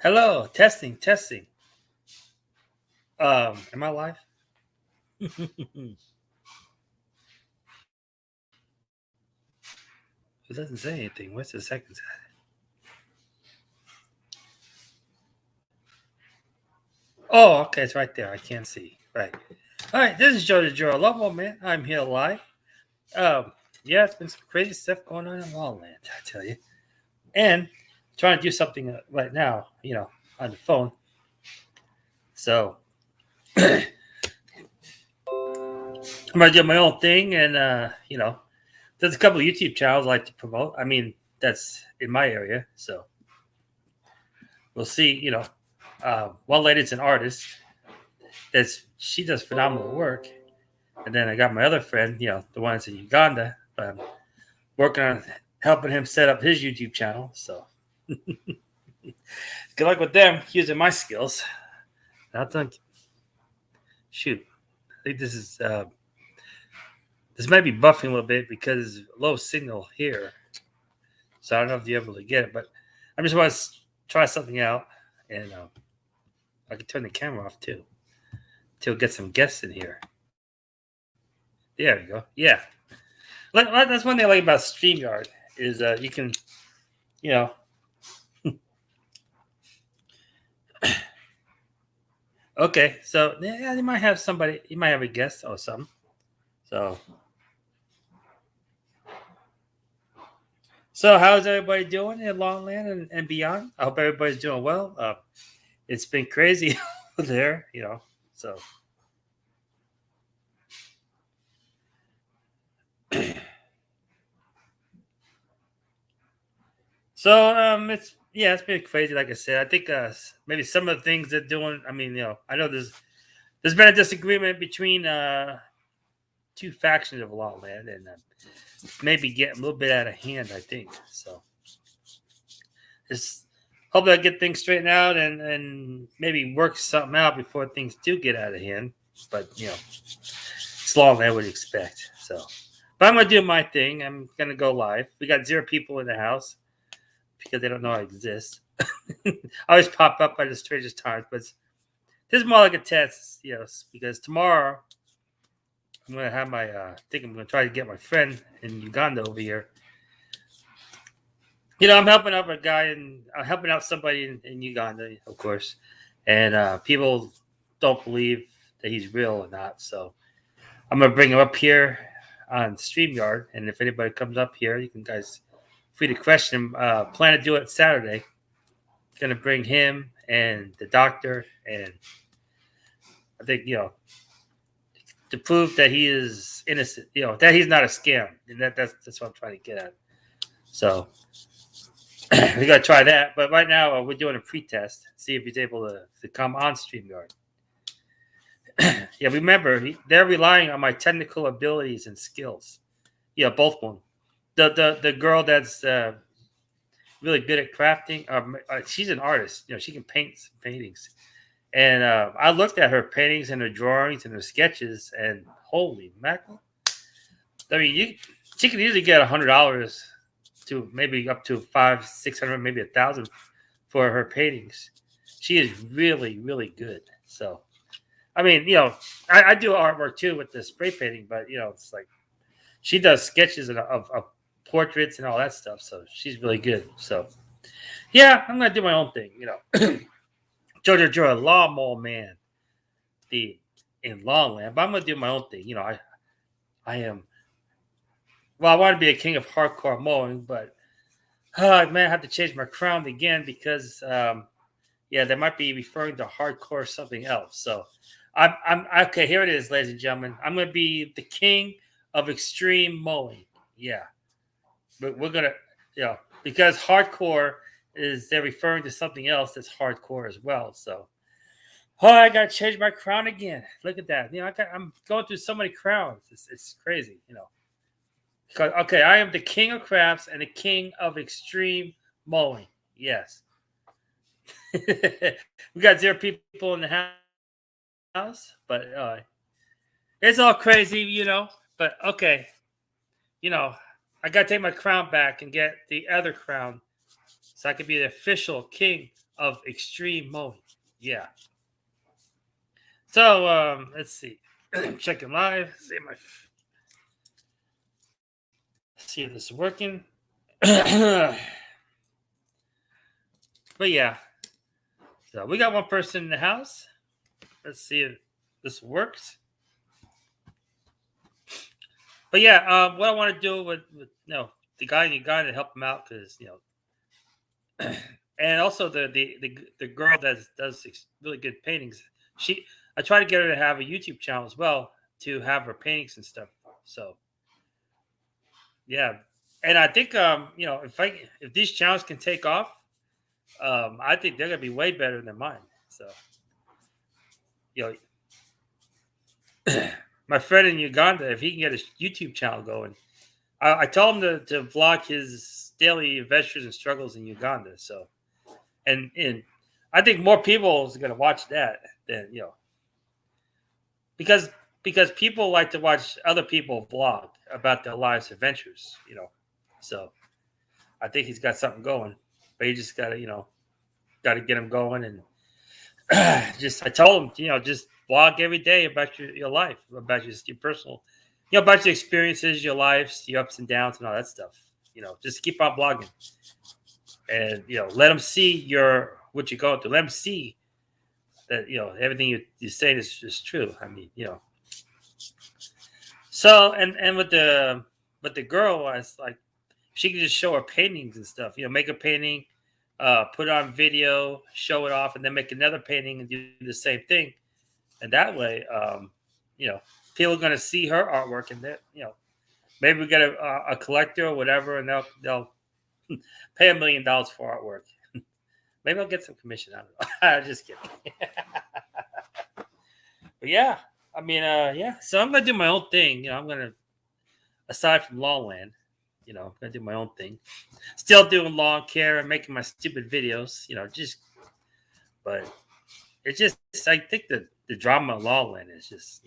Hello, testing, testing. Am I live? It doesn't say anything. What's the seconds at? Oh, okay, it's right there. I can't see. Right. All right, this is Joe the Joe Lobo, man. I'm here live. Um, yeah, it's been some crazy stuff going on in Lawland, I tell you. And trying to do something right now, on the phone. So I'm gonna do my own thing, and there's a couple of YouTube channels I like to promote. I mean, that's in my area, so we'll see. One lady's an artist. She does phenomenal work, and then I got my other friend, the one's in Uganda. I'm working on helping him set up his YouTube channel. So good luck with them using my skills. I think, shoot, I think this might be buffing a little bit because low signal here. So I don't know if you're able to get it, but I just want to try something out, and I can turn the camera off too to get some guests in here. There we go. Yeah, that's one thing I like about StreamYard is you can, you know, okay. So yeah, you might have somebody, you might have a guest or something. So, how's everybody doing in Longland and beyond? I hope everybody's doing well. It's been crazy over there, So, it's been crazy. Like I said, I think maybe some of the things they're doing. I mean, I know there's been a disagreement between two factions of Lawland, and maybe getting a little bit out of hand. I think so. Just hope I get things straightened out and maybe work something out before things do get out of hand. But it's long I would expect. So, but I'm gonna do my thing. I'm gonna go live. We got 0 people in the house because they don't know I exist. I always pop up by the strangest times, but this is more like a test, because tomorrow I'm gonna have my. I think I'm gonna try to get my friend in Uganda over here. I'm helping out a guy and I'm helping out somebody in Uganda, of course, and people don't believe that he's real or not. So I'm gonna bring him up here on StreamYard, and if anybody comes up here, you can guys free to question him. Plan to do it Saturday. Gonna bring him and the doctor, and I think to prove that he is innocent, that he's not a scam, and that's what I'm trying to get at. So we got to try that. But right now, we're doing a pre-test, see if he's able to come on StreamYard. Yeah, remember, they're relying on my technical abilities and skills. Yeah, both one. The girl that's really good at crafting, she's an artist. She can paint some paintings. And I looked at her paintings and her drawings and her sketches, and holy mackerel! I mean, she can easily get $100 to maybe up to 500-600, maybe 1,000 for her paintings. She is really, really good. So, I mean, I do artwork too with the spray painting, but it's like she does sketches of portraits and all that stuff. So she's really good. So, yeah, I'm gonna do my own thing. Jojo, a lawnmower man, in Longland, but I'm gonna do my own thing. I am. Well, I want to be a king of hardcore mowing, but I may have to change my crown again because, they might be referring to hardcore something else. So, I'm okay. Here it is, ladies and gentlemen. I'm going to be the king of extreme mowing. Yeah, but we're gonna, because hardcore they're referring to something else that's hardcore as well. So, I got to change my crown again. Look at that. I'm going through so many crowns. It's crazy. Okay, I am the king of crafts and the king of extreme mowing. Yes. We got 0 people in the house, but it's all crazy, But okay, I got to take my crown back and get the other crown So I could be the official king of extreme mowing. Yeah. So let's see. Checking live. See if this is working. But yeah. So we got one person in the house. Let's see if this works. But yeah, what I want to do with the guy in Uganda to help him out because and also the girl that does really good paintings. I try to get her to have a YouTube channel as well to have her paintings and stuff. So yeah, and I think if these channels can take off, I think they're gonna be way better than mine. So you know, my friend in Uganda, if he can get his YouTube channel going, I told him to vlog his daily adventures and struggles in Uganda. So and I think more people is gonna watch that than because people like to watch other people vlog about their lives adventures. So I think he's got something going, but you just gotta get him going and just I told him just vlog every day about your life, about your personal, about your experiences, your lives, your ups and downs, and all that stuff. Just keep on blogging, and let them see what you're going through. Let them see that everything you say is true. I mean, So and with the girl, I was like, she could just show her paintings and stuff. Make a painting, put it on video, show it off, and then make another painting and do the same thing. And that way, people are going to see her artwork, and that maybe we get a collector or whatever, and they'll pay $1 million for artwork. Maybe I'll get some commission. I don't know. I'm just kidding. But yeah, I mean, yeah. So I'm gonna do my own thing. I'm gonna, aside from Lawland, I'm gonna do my own thing. Still doing lawn care and making my stupid videos. But it's just, I think the drama of Lawland is just,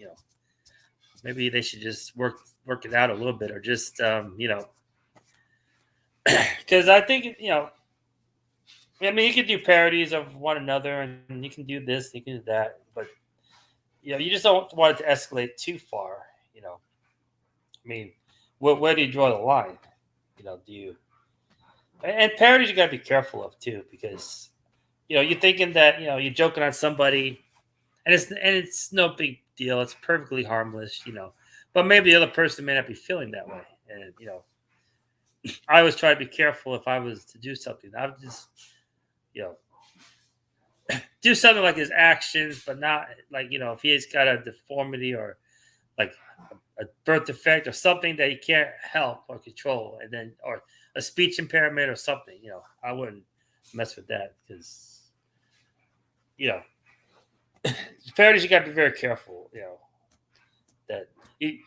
maybe they should just work it out a little bit, or just, because I think, I mean, you can do parodies of one another, and you can do this, you can do that, but you just don't want it to escalate too far. I mean, where do you draw the line? Do you? And parodies you got to be careful of too, because you're thinking that you're joking on somebody, and it's no big deal. It's perfectly harmless, but maybe the other person may not be feeling that way, and I always try to be careful if I was to do something. I would just you know do something like his actions, but not like if he's got a deformity or like a birth defect or something that he can't help or control, and then or a speech impairment or something. I wouldn't mess with that because parodies you got to be very careful. That you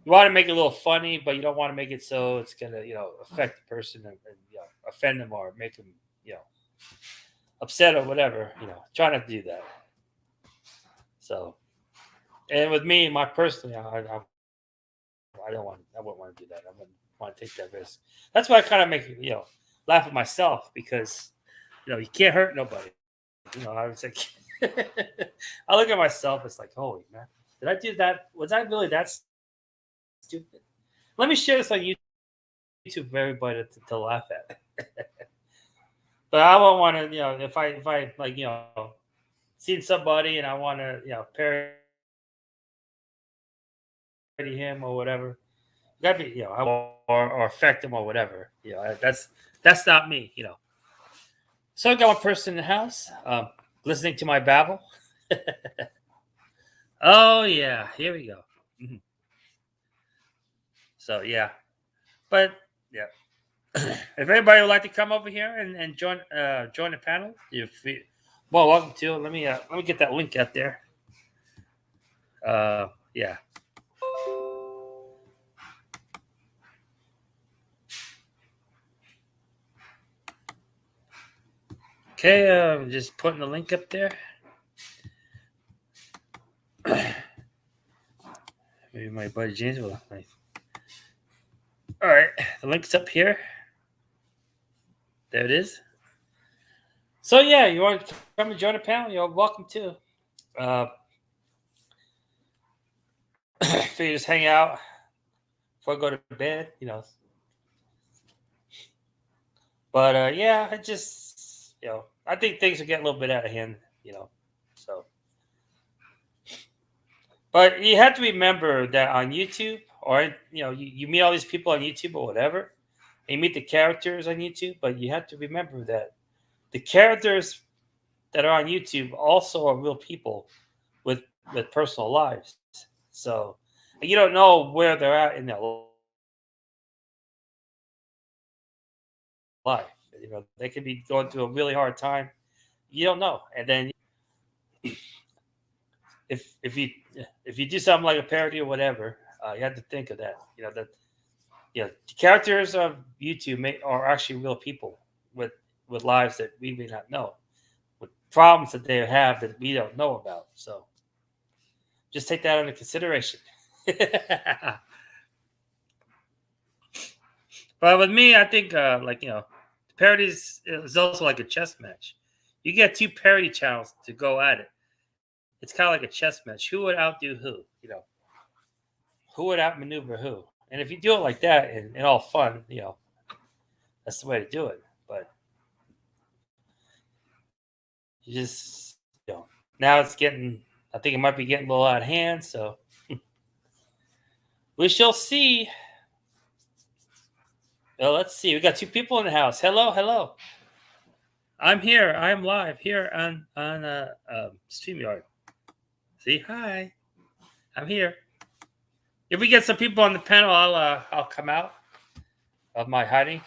want to make it a little funny, but you don't want to make it so it's gonna affect the person and offend them or make them upset or whatever. Try not to do that. So, and with me, my personally, I don't want. I wouldn't want to do that. I wouldn't want to take that risk. That's why I kind of make laugh at myself because you can't hurt nobody. I was like, I look at myself. It's like, holy man, did I do that? Was I really that stupid? Let me share this on YouTube for everybody to laugh at. But I won't want to, if I like, seen somebody and I want to, parody him or whatever. Got to be, or affect him or whatever. That's not me. So I got one person in the house, listening to my babble. Oh yeah, here we go. Mhm. So yeah, but yeah, if anybody would like to come over here and join join the panel, welcome to. Let me get that link out there. Yeah. Okay, I'm just putting the link up there. Maybe my buddy James will. All right, the link's up here. There it is. So yeah, you want to come and join the panel? You're welcome to. Uh, if you just hang out before I go to bed, But yeah, I just I think things are getting a little bit out of hand. You know, so but you have to remember that on YouTube, or you meet all these people on YouTube or whatever, and you meet the characters on YouTube, but you have to remember that the characters that are on YouTube also are real people with with personal lives. So you don't know where they're at in their life. They could be going through a really hard time. You don't know, and then if you if you do something like a parody or whatever, you have to think of that. That the characters of YouTube are actually real people with lives that we may not know, with problems that they have that we don't know about. So just take that into consideration. But with me, I think parodies is also like a chess match. You get two parody channels to go at it. It's kind of like a chess match. Who would outdo who? Who would outmaneuver who? And if you do it like that and all fun, that's the way to do it. But you just, now it's getting, I think it might be getting a little out of hand. So we shall see. Well, let's see. We got two people in the house. Hello, hello. I'm here. I'm live here on StreamYard. See, hi. I'm here. If we get some people on the panel, I'll come out of my hiding.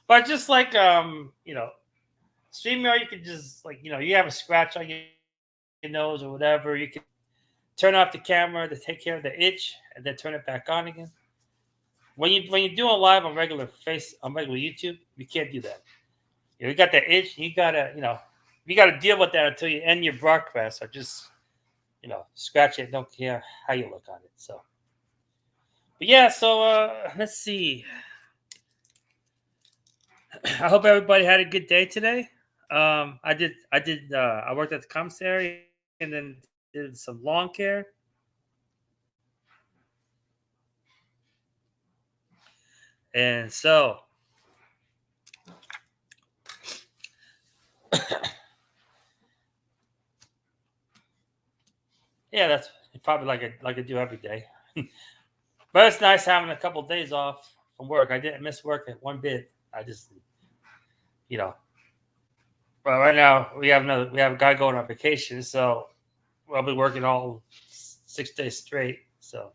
But just like StreamYard, you could just you have a scratch on your nose or whatever, you can turn off the camera to take care of the itch and then turn it back on again. When you do a live on regular YouTube, you can't do that. You got that itch, you gotta deal with that until you end your broadcast, or just scratch it. Don't care how you look on it. So, but yeah, so let's see. I hope everybody had a good day today. I worked at the commissary and then did some lawn care. And so yeah, that's probably like I do every day. But it's nice having a couple of days off from work. I didn't miss work at one bit. I just you know well, right now we have a guy going on vacation, so I'll be working all 6 days straight. So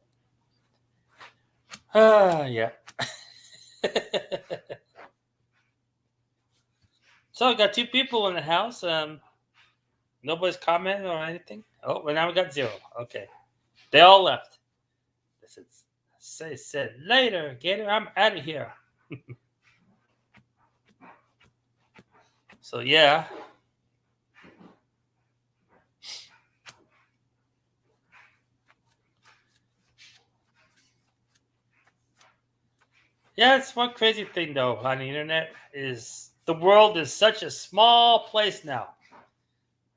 yeah. So I got two people in the house. Nobody's commenting or anything. Oh, well, now we got zero. Okay, they all left. They said later, Gator. I'm out of here. So yeah, yeah. It's one crazy thing though on the internet is the world is such a small place now.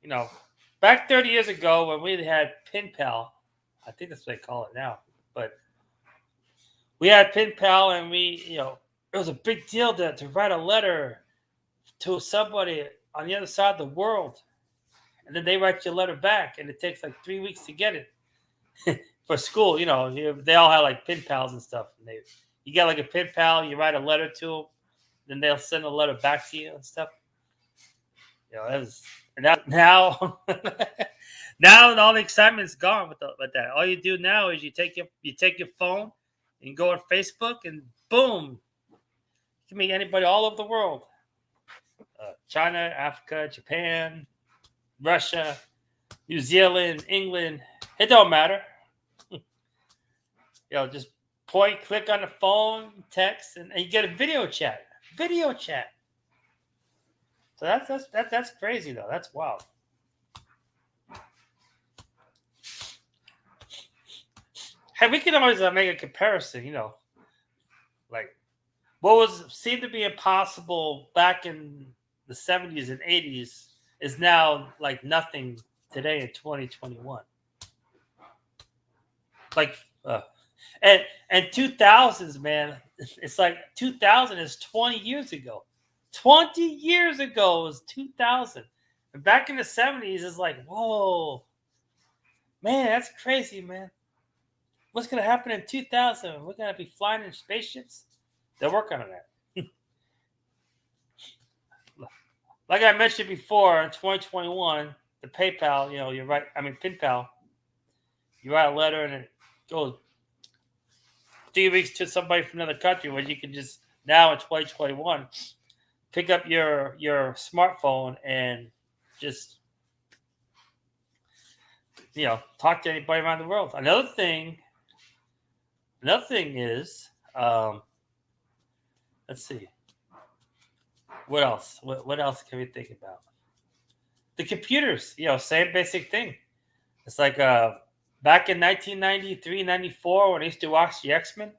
You know, back 30 years ago when we had Pen Pal, I think that's what they call it now, but we had Pen Pal, and it was a big deal to write a letter to somebody on the other side of the world, and then they write your letter back, and it takes like 3 weeks to get it for school. They all had like pen pals and stuff, and you get like a pen pal, you write a letter to them, then they'll send a letter back to you and stuff. That was now now all the excitement's gone with that. All you do now is you take your phone and go on Facebook, and boom, you can meet anybody all over the world. China, Africa, Japan, Russia, New Zealand, England. It don't matter. Just click on the phone, text, and you get a video chat. Video chat. So that's crazy though. That's wild. Hey, we can always make a comparison. Like what was seemed to be impossible back in the 70s and 80s is now like nothing today in 2021. Like and 2000s, man, it's like 2000 is 20 years ago. 20 years ago was 2000. And back in the 70s is like, whoa, man, that's crazy, man. What's gonna happen in 2000? We're gonna be flying in spaceships. They're working on that. Like I mentioned before, in 2021, the PayPal, you're right. I mean, PinPal, you write a letter and it goes 3 weeks to somebody from another country, where you can just now in 2021 pick up your smartphone and just talk to anybody around the world. Another thing is, let's see, what else? What else can we think about? The computers, same basic thing. It's like back in 1993, 94, when I used to watch the X-Men,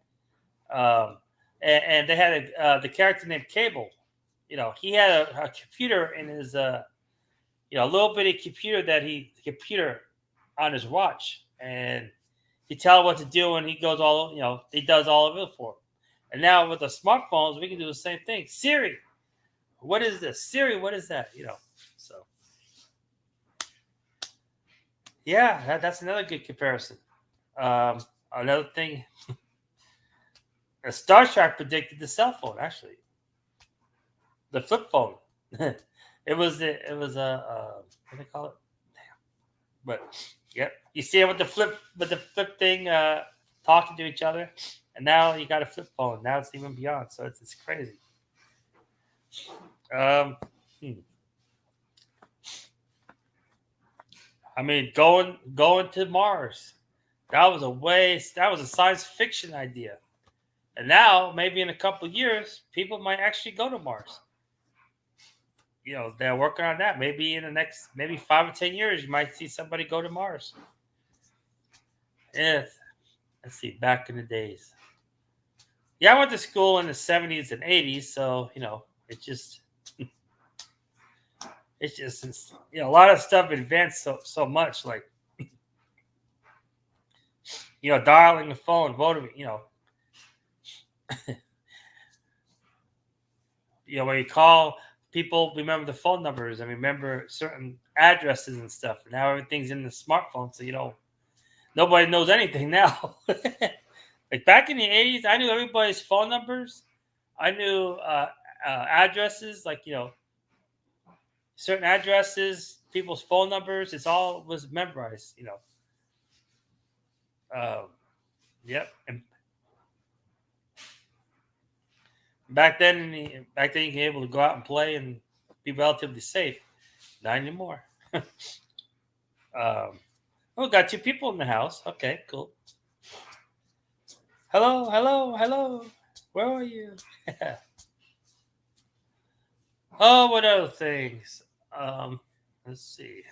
and they had the character named Cable. He had a computer in his, a little bitty computer on his watch, and he tell him what to do, and he goes he does all of it for him. And now with the smartphones, we can do the same thing. Siri, what is this? Siri, what is that? So yeah, that's another good comparison. Another thing, Star Trek predicted the cell phone, actually, the flip phone. it was a what do they call it? Damn. But yep, you see it with the flip thing, talking to each other, and now you got a flip phone. Now it's even beyond. So it's crazy. I mean, going to Mars. That was a science fiction idea. And now, maybe in a couple of years, people might actually go to Mars. They're working on that. Maybe in the next 5 or 10 years, you might see somebody go to Mars. Yeah. Let's see, back in the days. Yeah, I went to school in the 70s and 80s, so, it's just a lot of stuff advanced so much, like dialing the phone, voting, when you call people, remember the phone numbers and remember certain addresses and stuff. And now everything's in the smartphone, so nobody knows anything now. Like back in the 80s, I knew everybody's phone numbers. I knew addresses, like certain addresses, people's phone numbers. It's all was memorized. Yep. And back then you can be able to go out and play and be relatively safe. Not anymore. We got 2 people in the house. Okay, cool. Hello, hello, hello. Where are you? Oh, what other things? Let's see.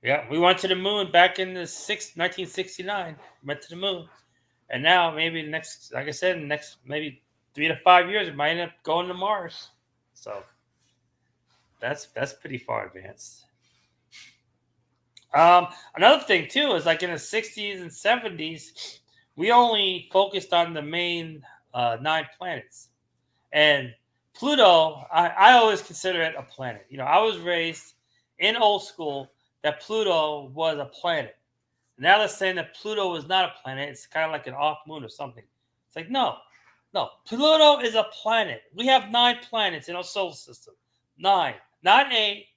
Yeah, we went to the moon back in the 1969. Went to the moon, and now maybe next, like I said, next maybe 3 to 5 years, it might end up going to Mars. So that's pretty far advanced. Another thing too is like in the 60s and 70s, we only focused on the main 9 planets, and Pluto. I always consider it a planet. I was raised in old school that Pluto was a planet. Now they're saying that Pluto is not a planet. It's kind of like an off moon or something. It's like, no. Pluto is a planet. We have 9 planets in our solar system. 9. Not 8.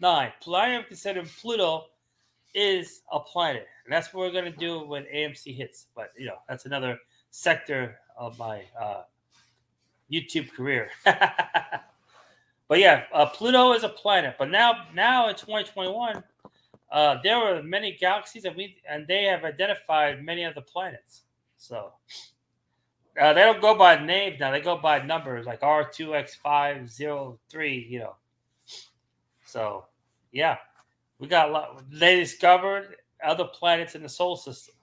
9. I am considering Pluto is a planet. And that's what we're going to do when AMC hits. But, that's another sector of my YouTube career. But yeah, Pluto is a planet. But now in 2021, there were many galaxies, and they have identified many of the planets. So they don't go by names now; they go by numbers, like R2X503. So yeah, we got a lot. They discovered other planets in the solar system.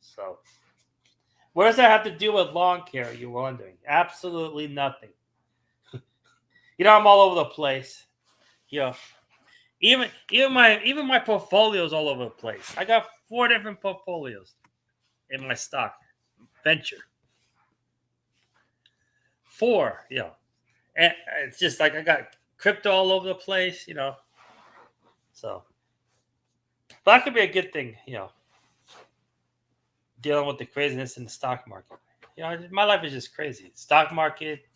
So, what does that have to do with lawn care? You're wondering. Absolutely nothing. I'm all over the place. You know, even my portfolio is all over the place. I got 4 different portfolios in my stock venture. 4, and it's just like I got crypto all over the place, So, but that could be a good thing, dealing with the craziness in the stock market. My life is just crazy. Stock market,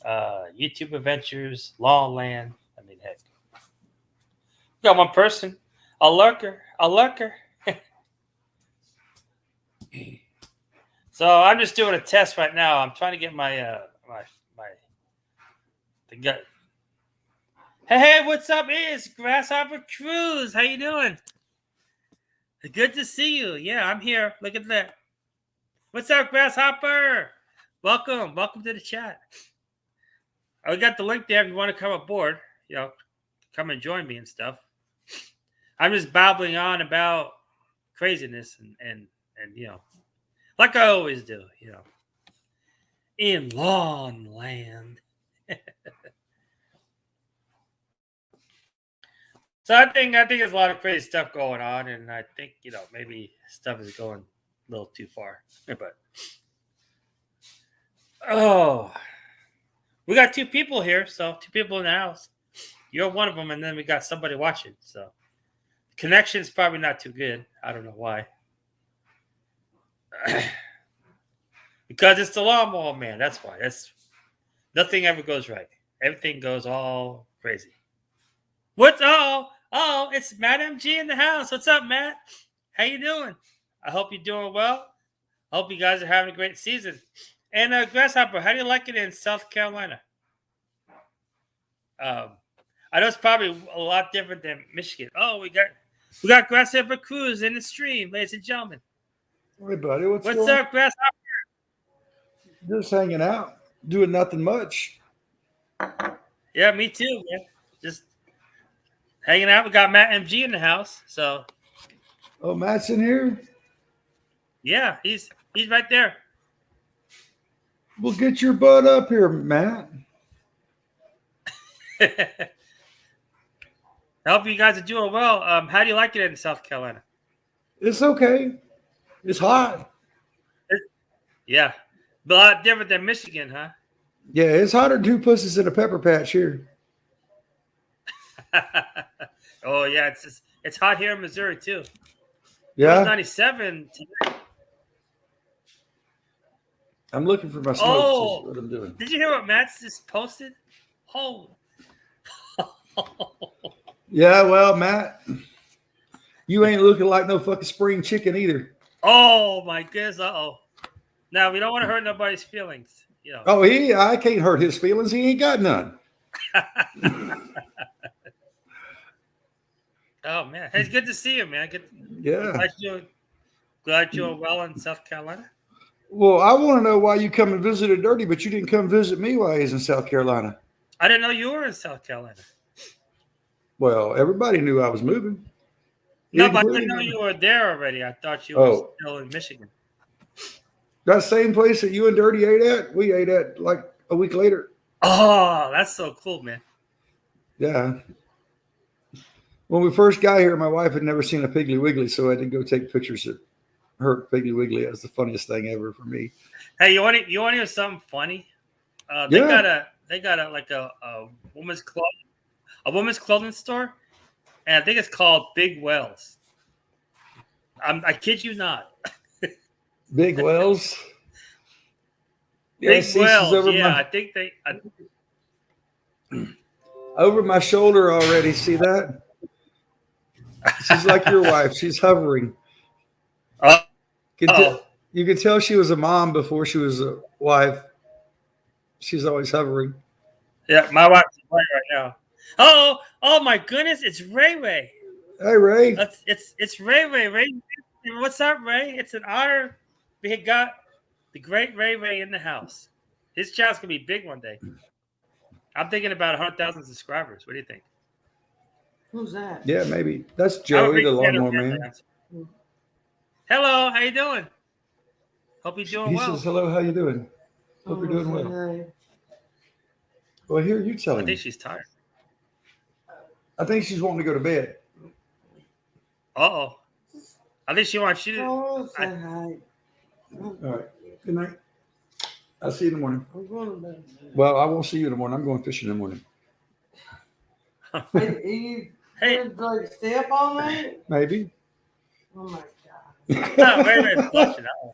YouTube adventures, law and land. I mean, heck, got one person, a lurker. So I'm just doing a test right now. I'm trying to get my the gut. Hey, what's up? It's Grasshopper Cruz. How you doing? Good to see you. Yeah, I'm here. Look at that. What's up, Grasshopper? Welcome to the chat. I got the link there if you want to come aboard. Come and join me and stuff. I'm just babbling on about craziness and like I always do. In lawn land. So I think there's a lot of crazy stuff going on, and I think maybe stuff is going a little too far. But we got 2 people here, so 2 people in the house. You're one of them, and then we got somebody watching. So the connection's probably not too good. I don't know why. Because it's the lawnmower man. That's why. Nothing ever goes right. Everything goes all crazy. What's it's Matt MG in the house. What's up, Matt? How you doing? I hope you're doing well. I hope you guys are having a great season. And Grasshopper, how do you like it in South Carolina? I know it's probably a lot different than Michigan. Oh, we got Grasshopper Cruz in the stream, ladies and gentlemen. Hey, buddy, what's up, Grasshopper? Just hanging out, doing nothing much. Yeah, me too, man. Just hanging out. We got Matt MG in the house, so. Oh, Matt's in here? Yeah, he's right there. Well, get your butt up here, Matt. I hope you guys are doing well. How do you like it in South Carolina? It's okay. It's hot. Yeah. A lot different than Michigan, huh? Yeah, it's hotter than 2 pussies in a pepper patch here. Oh, yeah. It's hot here in Missouri, too. Yeah. It was 97 today. I'm looking for my smokes. Oh, what I'm doing. Did you hear what Matt just posted? Oh. Yeah, well, Matt, you ain't looking like no fucking spring chicken either. Oh, my goodness. Uh-oh. Now, we don't want to hurt nobody's feelings. Oh, I can't hurt his feelings. He ain't got none. Oh, man. Hey, it's good to see you, man. Yeah. Glad you're well in South Carolina. Well, I want to know why you come and visited Dirty, but you didn't come visit me while he's in South Carolina. I didn't know you were in South Carolina. Well, everybody knew I was moving. No, but I didn't know you were there already. I thought you were still in Michigan. That same place that you and Dirty ate at, we ate at like a week later. Oh, that's so cool, man. Yeah. When we first got here, my wife had never seen a Piggly Wiggly, so I had to go take pictures of her Piggly Wiggly. That was the funniest thing ever for me. Hey, you want to hear something funny? They got a woman's clothing store, and I think it's called Big Wells. I kid you not. Big Wells. Big Wells. Yeah, I think they. Over my shoulder already. See that? She's like your wife. She's hovering. You can tell she was a mom before she was a wife. She's always hovering. Yeah, my wife's playing right now. Oh my goodness! It's Ray Ray. Hey Ray. It's Ray Ray. Ray, what's up, Ray? It's an honor. We got the great Ray Ray in the house. His channel's gonna be big one day. I'm thinking about 100,000 subscribers. What do you think? Who's that? Yeah, maybe that's Joey, the lawnmower man. Hello, how you doing? Hope you're doing He well. says, hello, how you doing? Hope you're doing well. Hi. Well, here, you tell I him. think she's tired. I think she's wanting to go to bed. Uh-oh. I think she wants you to... Oh, say hi. All right. Good night. I'll see you in the morning. I'm going to bed. Well, I won't see you in the morning. I'm going fishing in the morning. Hey, you Hey. gonna like stay up all night? Maybe. Oh my god. Oh, wait a minute. Watching that one.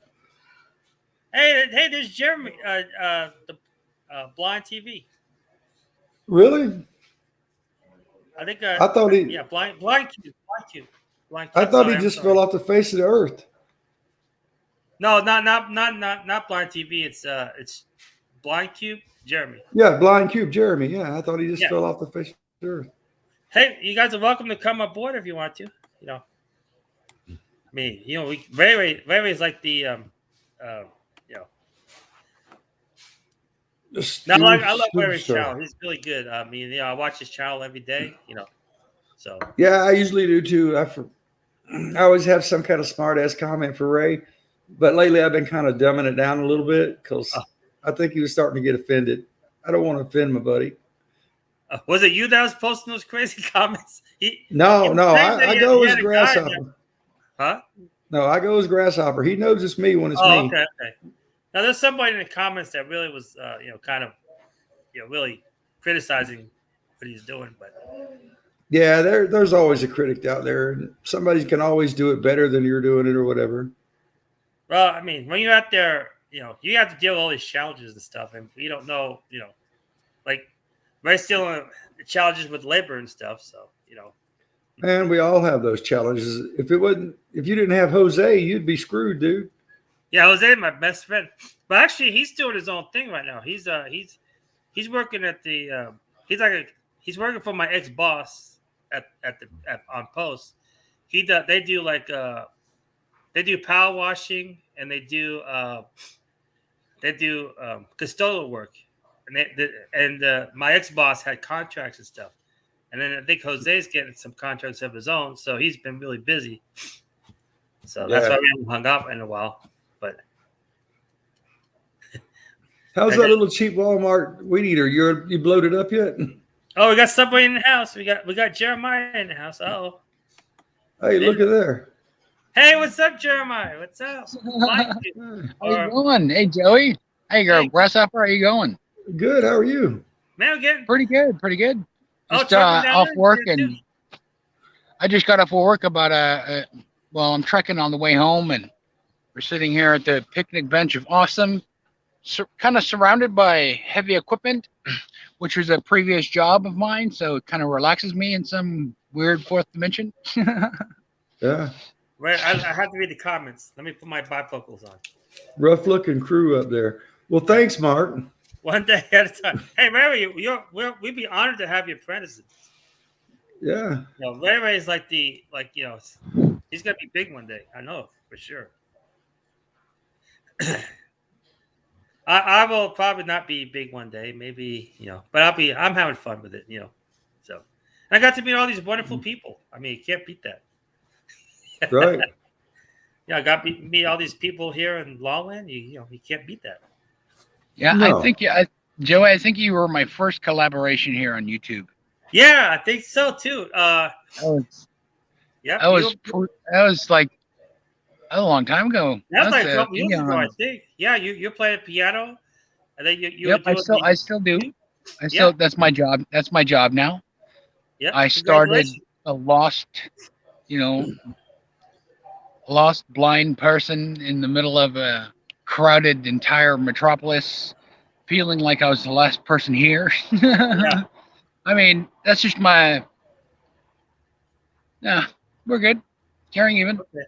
Hey, there's Jeremy, the Blind TV. Really? I think. I thought he. Yeah, Blind Cube. I thought he just fell off the face of the earth. No, not Blind TV. It's Blind Cube, Jeremy. Yeah, Blind Cube, Jeremy. Yeah, I thought he just Yeah. fell off the face of the earth. Hey, you guys are welcome to come aboard if you want to. You know, I mean, you know, Ray is like the you know. No, I love Ray's channel. He's really good. I mean, you know, I watch his channel every day. You know, so Yeah, I usually do too. I always have some kind of smart ass comment for Ray, but lately I've been kind of dumbing it down a little bit because I think he was starting to get offended. I don't want to offend my buddy. Was it you that was posting those crazy comments? No, I go as Grasshopper. Huh? No, I go as Grasshopper. He knows it's me when it's me. Okay. Now there's somebody in the comments that really was, you know, kind of, you know, really criticizing what he's doing, but yeah, there's always a critic out there. Somebody can always do it better than you're doing it or whatever. Well, I mean, when you're out there, you know, you have to deal with all these challenges and stuff, and you don't know, you know, like Ray's still in challenges with labor and stuff, so you know. And we all have those challenges. If you didn't have Jose, you'd be screwed, dude. Yeah, Jose, my best friend, but actually, he's doing his own thing right now. He's working at the he's working for my ex boss on post. They do power washing and they do custodial work, and my ex boss had contracts and stuff, and then I think Jose's getting some contracts of his own, so he's been really busy. So that's why we haven't hung up in a while. But how's that little cheap Walmart weed eater? You bloated up yet? Oh, we got somebody in the house. We got Jeremiah in the house. Oh, hey, look at there. Hey, what's up, Jeremiah? What's up? How you going? Hey, Joey. Hey, girl, Grasshopper. How you going? Good. How are you? Man, I'm getting pretty good. Pretty good. Just trucking off down work, there, and too. I just got off of work about well, I'm trekking on the way home, and we're sitting here at the picnic bench of awesome, kind of surrounded by heavy equipment, which was a previous job of mine, so it kind of relaxes me in some weird fourth dimension. Yeah. Right, I have to read the comments. Let me put my bifocals on. Rough looking crew up there. Well, thanks, Mark. One day at a time. Hey, Ray, we'd be honored to have you apprentices. Yeah. You know, Ray is like you know, he's gonna be big one day. I know for sure. I will probably not be big one day, maybe, you know, but I'm having fun with it, you know. So, and I got to meet all these wonderful people. I mean, you can't beat that. Right. Yeah, I got to meet all these people here in Lawland. You know, you can't beat that. Yeah, No. I think Joey, I think you were my first collaboration here on YouTube. Yeah, I think so too. Yeah, that was like a long time ago. That's like a couple years ago, I think. Yeah, you play piano, and then you. Yep, I still do. That's my job. That's my job now. Yeah, I started a lost blind person in the middle of a crowded entire metropolis, feeling like I was the last person here. Yeah. I mean, that's just my. Yeah, we're good. Carrying even. Okay.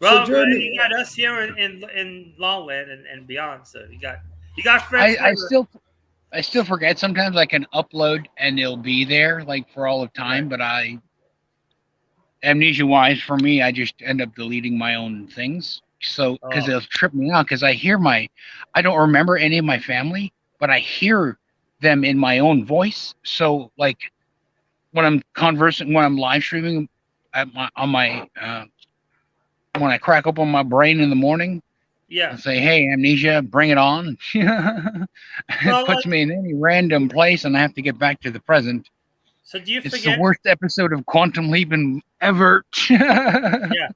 Well, So, Jeremy, you got us here in Longland and beyond. So you got friends. I still forget sometimes. I can upload and it'll be there like for all of time, but amnesia wise for me, I just end up deleting my own things. So because it'll trip me out because I don't remember any of my family, but I hear them in my own voice. So like when I'm conversing, when I'm live streaming on my when I crack open my brain in the morning Yeah. and say, "Hey, amnesia, bring it on." It Well, puts me in any random place, and I have to get back to the present. so do you It's the forget? worst episode of Quantum Leaping ever. Yeah.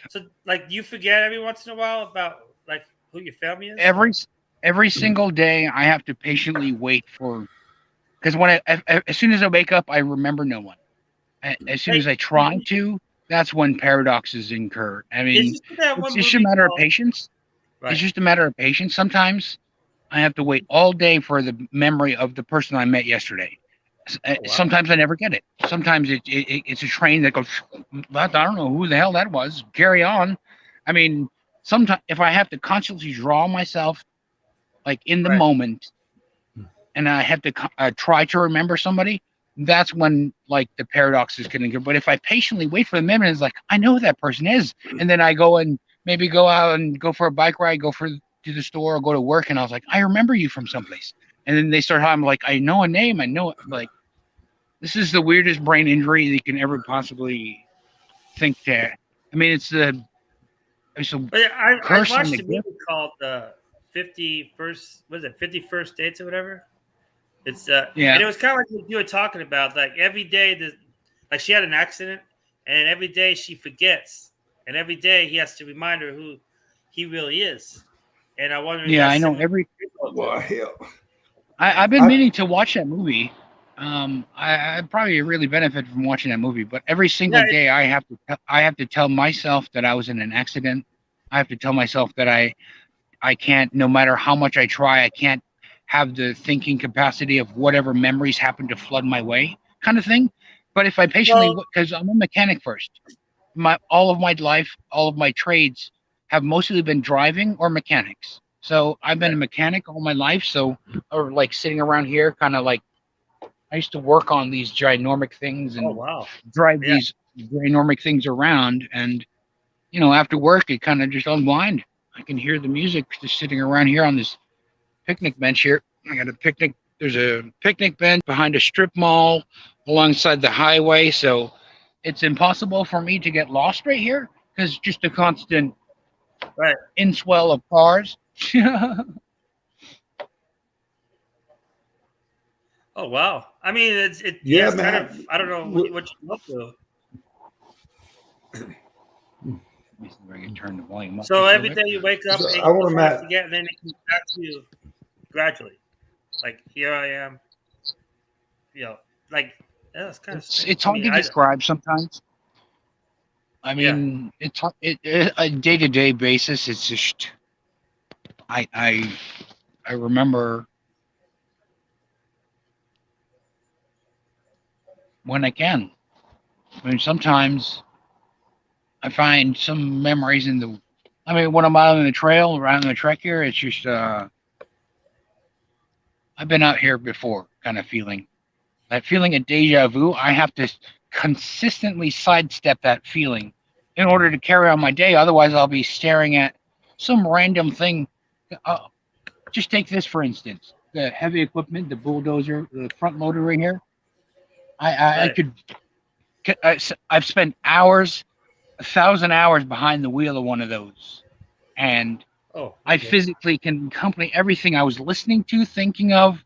So like, do you forget every once in a while about like who your family is? Every single day, I have to patiently wait for, because as soon as I wake up, I remember no one. As soon Hey, as I try to, that's when paradoxes incur. I mean, is this that it's one just a movie matter of called? patience. It's Right. just a matter of patience. Sometimes I have to wait all day for the memory of the person I met yesterday. Oh wow. Sometimes I never get it. Sometimes it's a train that goes, I don't know who the hell that was. Carry on. I mean, sometimes if I have to consciously draw myself like in the Right. moment, and I have to try to remember somebody, that's when like the paradox is getting good. But if I patiently wait for the memory, it's like I know who that person is, and then I go and maybe go out and go for a bike ride, to the store, or go to work, and I was like, I remember you from someplace, and then they start I'm like, I know a name, I know it. Like this is the weirdest brain injury that you can ever possibly think that. I mean, it's a But yeah, I curse and watched a a gift. movie called 51st, was it 51st Dates or whatever? It's Yeah, and it was kind of like what you were talking about. Like every day, like she had an accident, and every day she forgets, and every day he has to remind her who he really is. And I wonder if yeah, I that's know. similar. Well, hell, I've been I meaning to watch that movie. I probably really benefit from watching that movie, but every single Yeah, day I have to tell myself that I was in an accident. I have to tell myself that I can't, no matter how much I try, I can't have the thinking capacity of whatever memories happen to flood my way, kind of thing. But if I patiently, well, because I'm a mechanic first, my all of my life, all of my trades have mostly been driving or mechanics. So I've been right. a mechanic all my life. So, or like sitting around here, kind of like I used to work on these ginormic things Oh and wow, drive yeah, these ginormic things around. And after work, it kind of just unwind. I can hear the music just sitting around here on this picnic bench here. I got a picnic. There's a picnic bench behind a strip mall alongside the highway. So it's impossible for me to get lost right here because just a constant right. inswell of cars. Oh wow. I mean, yeah, yeah, it's kind of man. I don't know what you up to. Let me see if I can turn the volume up So just a little every bit. day you wake up So and I you want to, try to Matt. forget, and then it comes back to you gradually. Like here I am, you know, like yeah, that's kind of strange. It's I hard mean, to describe sometimes. I yeah, mean, a day-to-day basis. It's just I remember when I can. I mean, sometimes I find some memories in the. I mean, when I'm out on the trail around the trek here, it's just I've been out here before, kind of feeling that feeling of deja vu. I have to consistently sidestep that feeling in order to carry on my day. Otherwise, I'll be staring at some random thing. Uh, just take this for instance: the heavy equipment, the bulldozer, the front loader right here. I right. could. I've spent hours, 1,000 hours behind the wheel of one of those, and Oh, I okay. physically can accompany everything I was listening to, thinking of,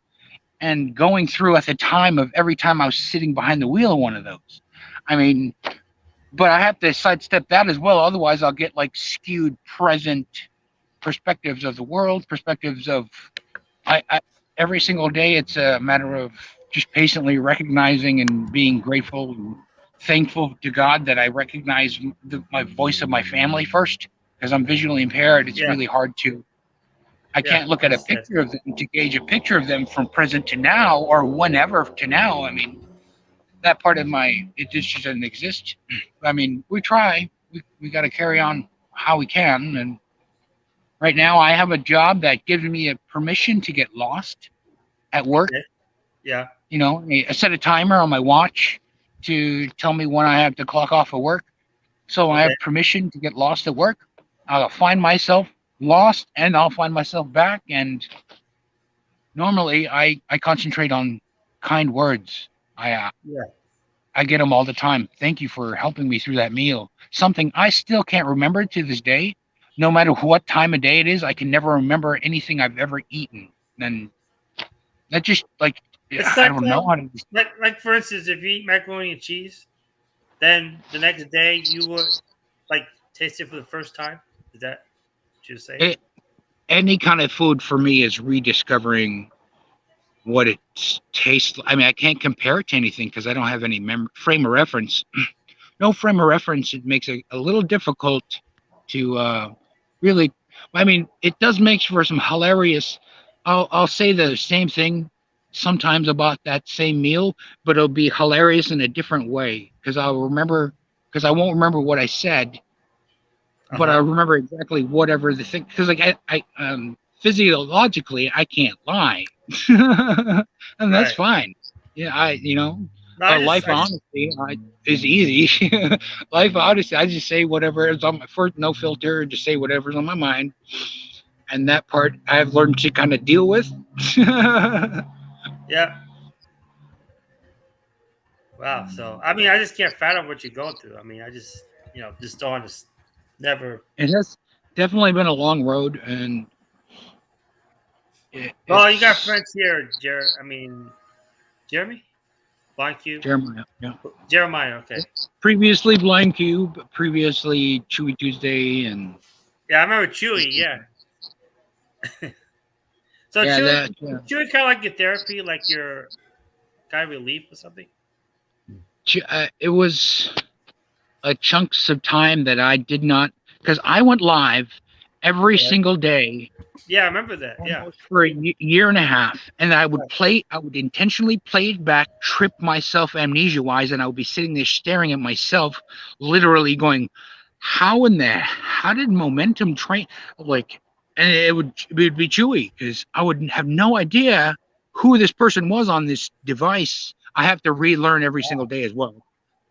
and going through at the time of every time I was sitting behind the wheel of one of those. I mean, but I have to sidestep that as well. Otherwise, I'll get like skewed present perspectives of the world, perspectives of I every single day. It's a matter of just patiently recognizing and being grateful and thankful to God that I recognize my voice of my family first because I'm visually impaired. It's Yeah, really hard to I yeah. can't look I at a understand. picture of them to gauge a picture of them from present to now or whenever to now. I mean, that part of it just doesn't exist. I mean, we try. We got to carry on how we can. And right now, I have a job that gives me a permission to get lost at work. Okay. Yeah. I set a timer on my watch to tell me when I have to clock off of work. So I Okay. have permission to get lost at work. I'll find myself lost and I'll find myself back. And normally I concentrate on kind words. I Yeah. I get them all the time. Thank you for helping me through that meal. Something I still can't remember to this day. No matter what time of day it is, I can never remember anything I've ever eaten. And that just like It's I like don't know how to. like for instance, if you eat macaroni and cheese, then the next day you would like taste it for the first time. Is that what you're saying? Any kind of food for me is rediscovering what it tastes like. I mean, I can't compare it to anything because I don't have any frame of reference. No frame of reference. It makes it a little difficult to really. I mean, it does make for some hilarious. I'll say the same thing sometimes about that same meal, but it'll be hilarious in a different way because I won't remember what I said, but I remember exactly whatever the thing. Because like I physiologically I can't lie, and that's fine. Yeah, life honesty is easy. Life honesty, I just say whatever is on my first, no filter, just say whatever's on my mind, and that part I've learned to kind of deal with. Yeah. Wow. So I mean, I just can't fathom what you're going through. I mean, I just just don't understand. Never. It has definitely been a long road, and You got friends here, Jeremy, Blind Cube, Jeremiah. Yeah. Jeremiah. Okay. Previously Blind Cube, previously Chewy Tuesday, and yeah, I remember Chewy. Yeah. So yeah, Chewy kind of like your therapy, like your kind of relief or something. It was chunks of time that I did not, because I went live every single day. Yeah, I remember that. Yeah, for a year and a half, and I would intentionally play it back, trip myself amnesia-wise, and I would be sitting there staring at myself, literally going, "How did momentum train?" Like, and it would be Chewy because I would have no idea who this person was on this device. I have to relearn every single day as well.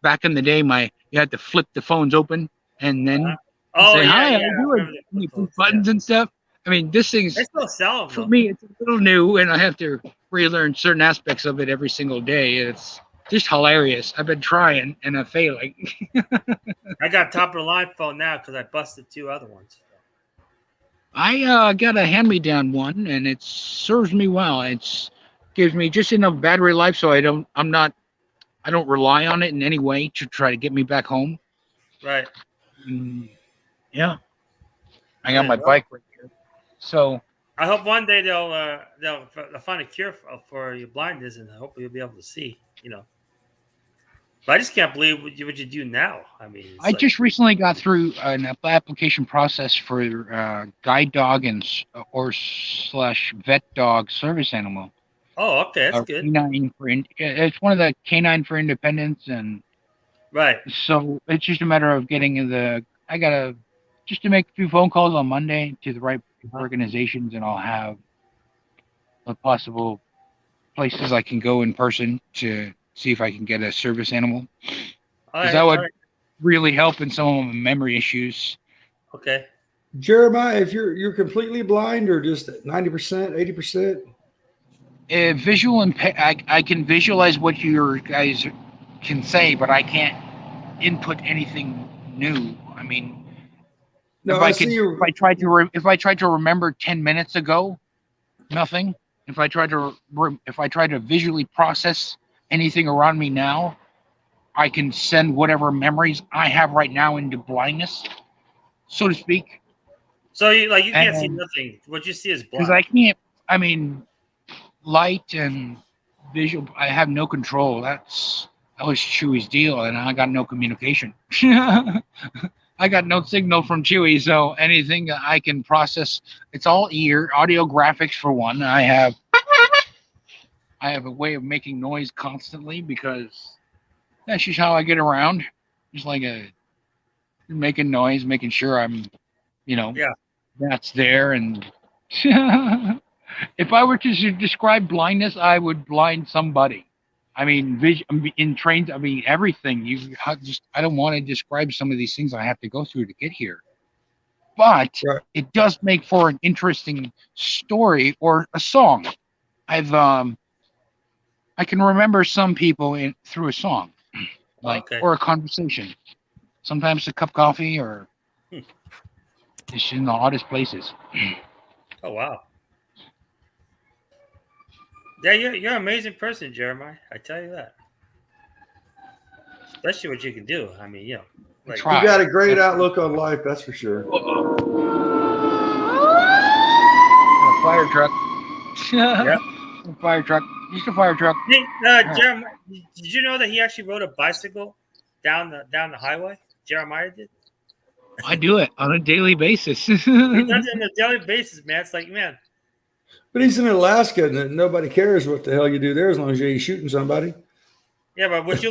Back in the day, you had to flip the phones open and then say, "Hi, how you doing?" You push buttons and stuff. I mean, this thing's still sell them, for me. It's a little new, and I have to relearn certain aspects of it every single day. It's just hilarious. I've been trying, and I'm failing. I got top of the line phone now because I busted 2 other ones. I got a hand-me-down one, and it serves me well. It gives me just enough battery life, so I don't rely on it in any way to try to get me back home. Right. Yeah. I got my bike right here. So I hope one day they'll find a cure for your blindness, and hopefully you'll be able to see. But I just can't believe what you do now. I mean, I just recently got through an application process for guide dog / vet dog service animal. Oh, okay, that's good. It's one of the Canine for Independence, and right. So it's just a matter of getting I gotta just to make a few phone calls on Monday to the right organizations, and I'll have the possible places I can go in person to see if I can get a service animal. Because that would really help in some of my memory issues. Okay. Jeremiah, if you're completely blind or just 90%, 80%? Visual I can visualize what you guys can say, but I can't input anything new. I mean, no, if I tried to remember 10 minutes ago, nothing. If I tried to visually process anything around me now, I can send whatever memories I have right now into blindness, so to speak. So you can't see nothing. What you see is blind. Because I can't. I mean, light and visual. I have no control. That was Chewy's deal, and I got no communication. I got no signal from Chewy, so anything I can process, it's all ear, audio graphics for one. I have a way of making noise constantly because that's just how I get around. Just like making noise, making sure I'm, that's there. And if I were to describe blindness, I would blind somebody. I mean, in trains, I mean, everything. I don't want to describe some of these things I have to go through to get here. But it does make for an interesting story or a song. I can remember some people through a song. like Okay. or a conversation. Sometimes a cup of coffee or Hmm. just in the oddest places. Oh wow. Yeah, you're an amazing person, Jeremiah. I tell you that. Especially what you can do. I mean, like You Try. got a great outlook on life, that's for sure. A fire truck. yeah. A fire truck. Just a fire truck. Hey, Oh, Jeremiah, did you know that he actually rode a bicycle down the highway? Jeremiah did. I do it on a daily basis. He does it on a daily basis, man. It's like, man, But he's in Alaska and nobody cares what the hell you do there as long as you ain't shooting somebody. yeah, but would you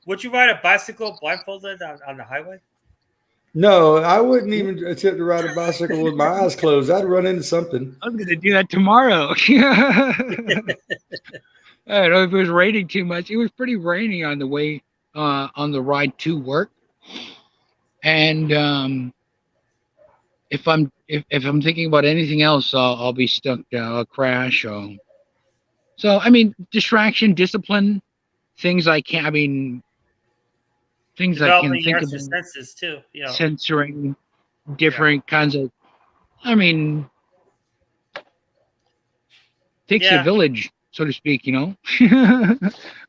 would you ride a bicycle blindfolded on the highway? No, I wouldn't even attempt to ride a bicycle with my eyes closed. I'd run into something. I was going to do that tomorrow. I don't know if it was raining too much. It was pretty rainy on the way on the ride to work. And if I'm thinking about anything else, I'll be stuck. I'll crash. So I mean, distraction, discipline, things I can't. I mean, things I can Developing your think extra about. senses too. Censoring different kinds of. I mean, takes a Yeah. village, so to speak.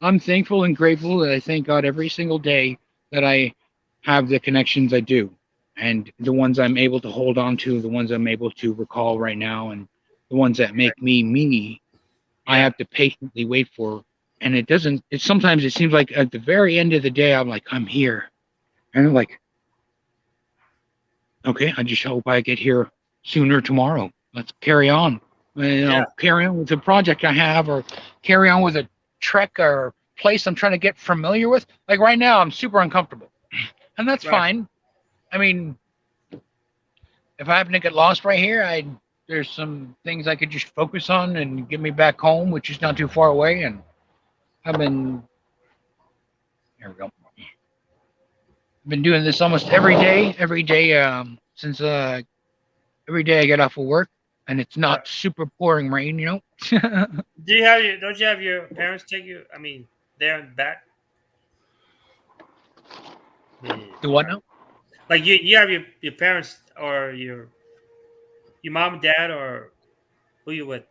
I'm thankful and grateful that I thank God every single day that I have the connections I do, and the ones I'm able to hold on to, the ones I'm able to recall right now, and the ones that make me me. I Yeah. have to patiently wait for, and it doesn't. It sometimes it seems like at the very end of the day, I'm like, I'm here, and I'm like, okay, I just hope I get here sooner tomorrow. Let's carry on. Yeah. Carry on with the project I have, or carry on with a trek or place I'm trying to get familiar with. Like right now, I'm super uncomfortable, and that's Right. fine. I mean, if I happen to get lost right here, there's some things I could just focus on and get me back home, which is not too far away. And I've been here we go. I've been doing this almost every day. Since every day I get off of work, and it's not super pouring rain. Don't you have your parents take you? I mean, there and back. Do what now? Like you have your parents or your mom and dad or who you with?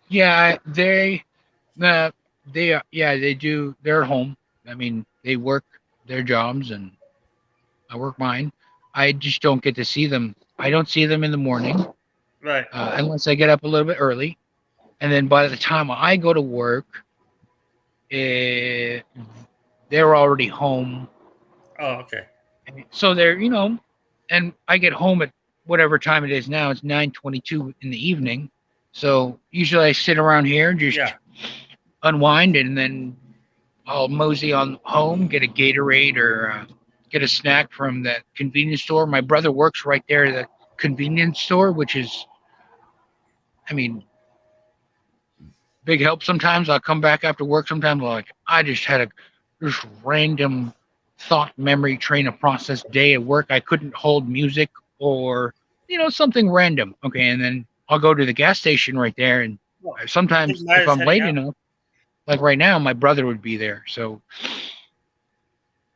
Yeah, they do. They're at home. I mean, they work their jobs, and I work mine. I just don't get to see them. I don't see them in the morning Right. unless I get up a little bit early, and then by the time I go to work, they're already home. Oh, okay. So and I get home at whatever time it is now. It's 9:22 in the evening. So usually I sit around here, just unwind, and then I'll mosey on home, get a Gatorade or get a snack from that convenience store. My brother works right there at the convenience store, which is, I mean, big help. Sometimes I'll come back after work. Sometimes I just had a just random thought memory train of process day at work. I couldn't hold music or something random. Okay, and then I'll go to the gas station right there, and sometimes if I'm late enough, like right now, my brother would be there. So,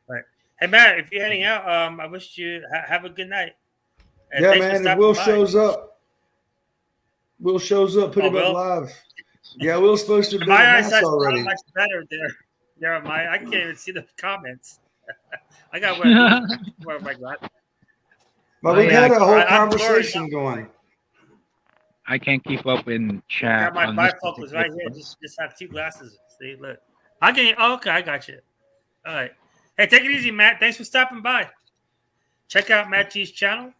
right. Hey Matt, if you're heading out, I wish you have a good night. And yeah, man. If Will shows up, put him up live. Yeah, Will's supposed to be my at eyesight's already. much better there. Jeremiah, I can't even see the comments. I got where my glasses. But we've had a whole conversation going. I can't keep up in chat. Yeah, my bifocals right here. Just have two glasses. See, look. I can. Oh, okay, I got you. All right. Hey, take it easy, Matt. Thanks for stopping by. Check out Matt G's channel.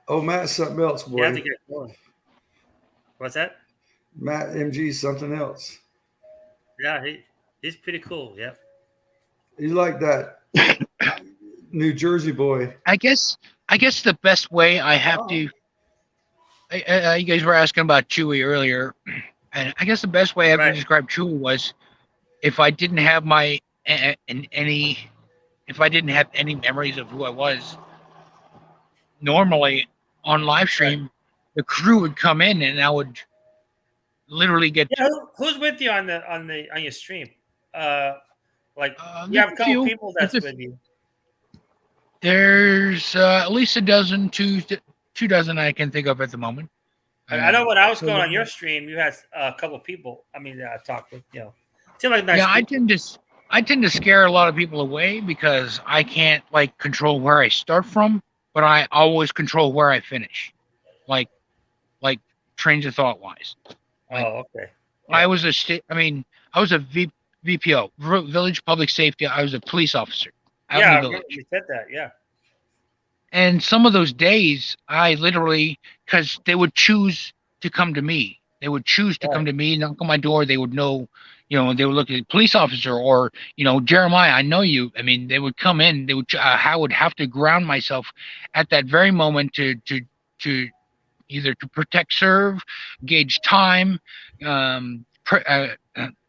Oh, Matt's something else, boy. You have to get going. What's that? Matt MG's something else. Yeah, he's pretty cool. Yep. He's like that New Jersey boy. I guess the best way I have to. You guys were asking about Chewy earlier, and I guess the best way I have to describe Chewy was if I didn't have any memories of who I was. Normally on live stream, the crew would come in and I would literally get. Yeah, who's with you on your stream? Like you There's have a a couple few. people that's with you. There's at least a dozen, two dozen I can think of at the moment. I know when I was So, going on your stream, you had a couple people. I mean, I talked with, seem like nice yeah, people. I tend to scare a lot of people away because I can't like control where I start from, but I always control where I finish, like trains of thought wise. Like, Oh, okay. I was I was a VPO, Village Public Safety. I was a police officer out in the village. You said that. Yeah. And some of those days, I literally, because they would choose to come to me. They would choose to come to me, knock on my door. They would know, they would look at the police officer or, Jeremiah, I know you. I mean, they would come in. They would. I would have to ground myself at that very moment to either to protect, serve, gauge time,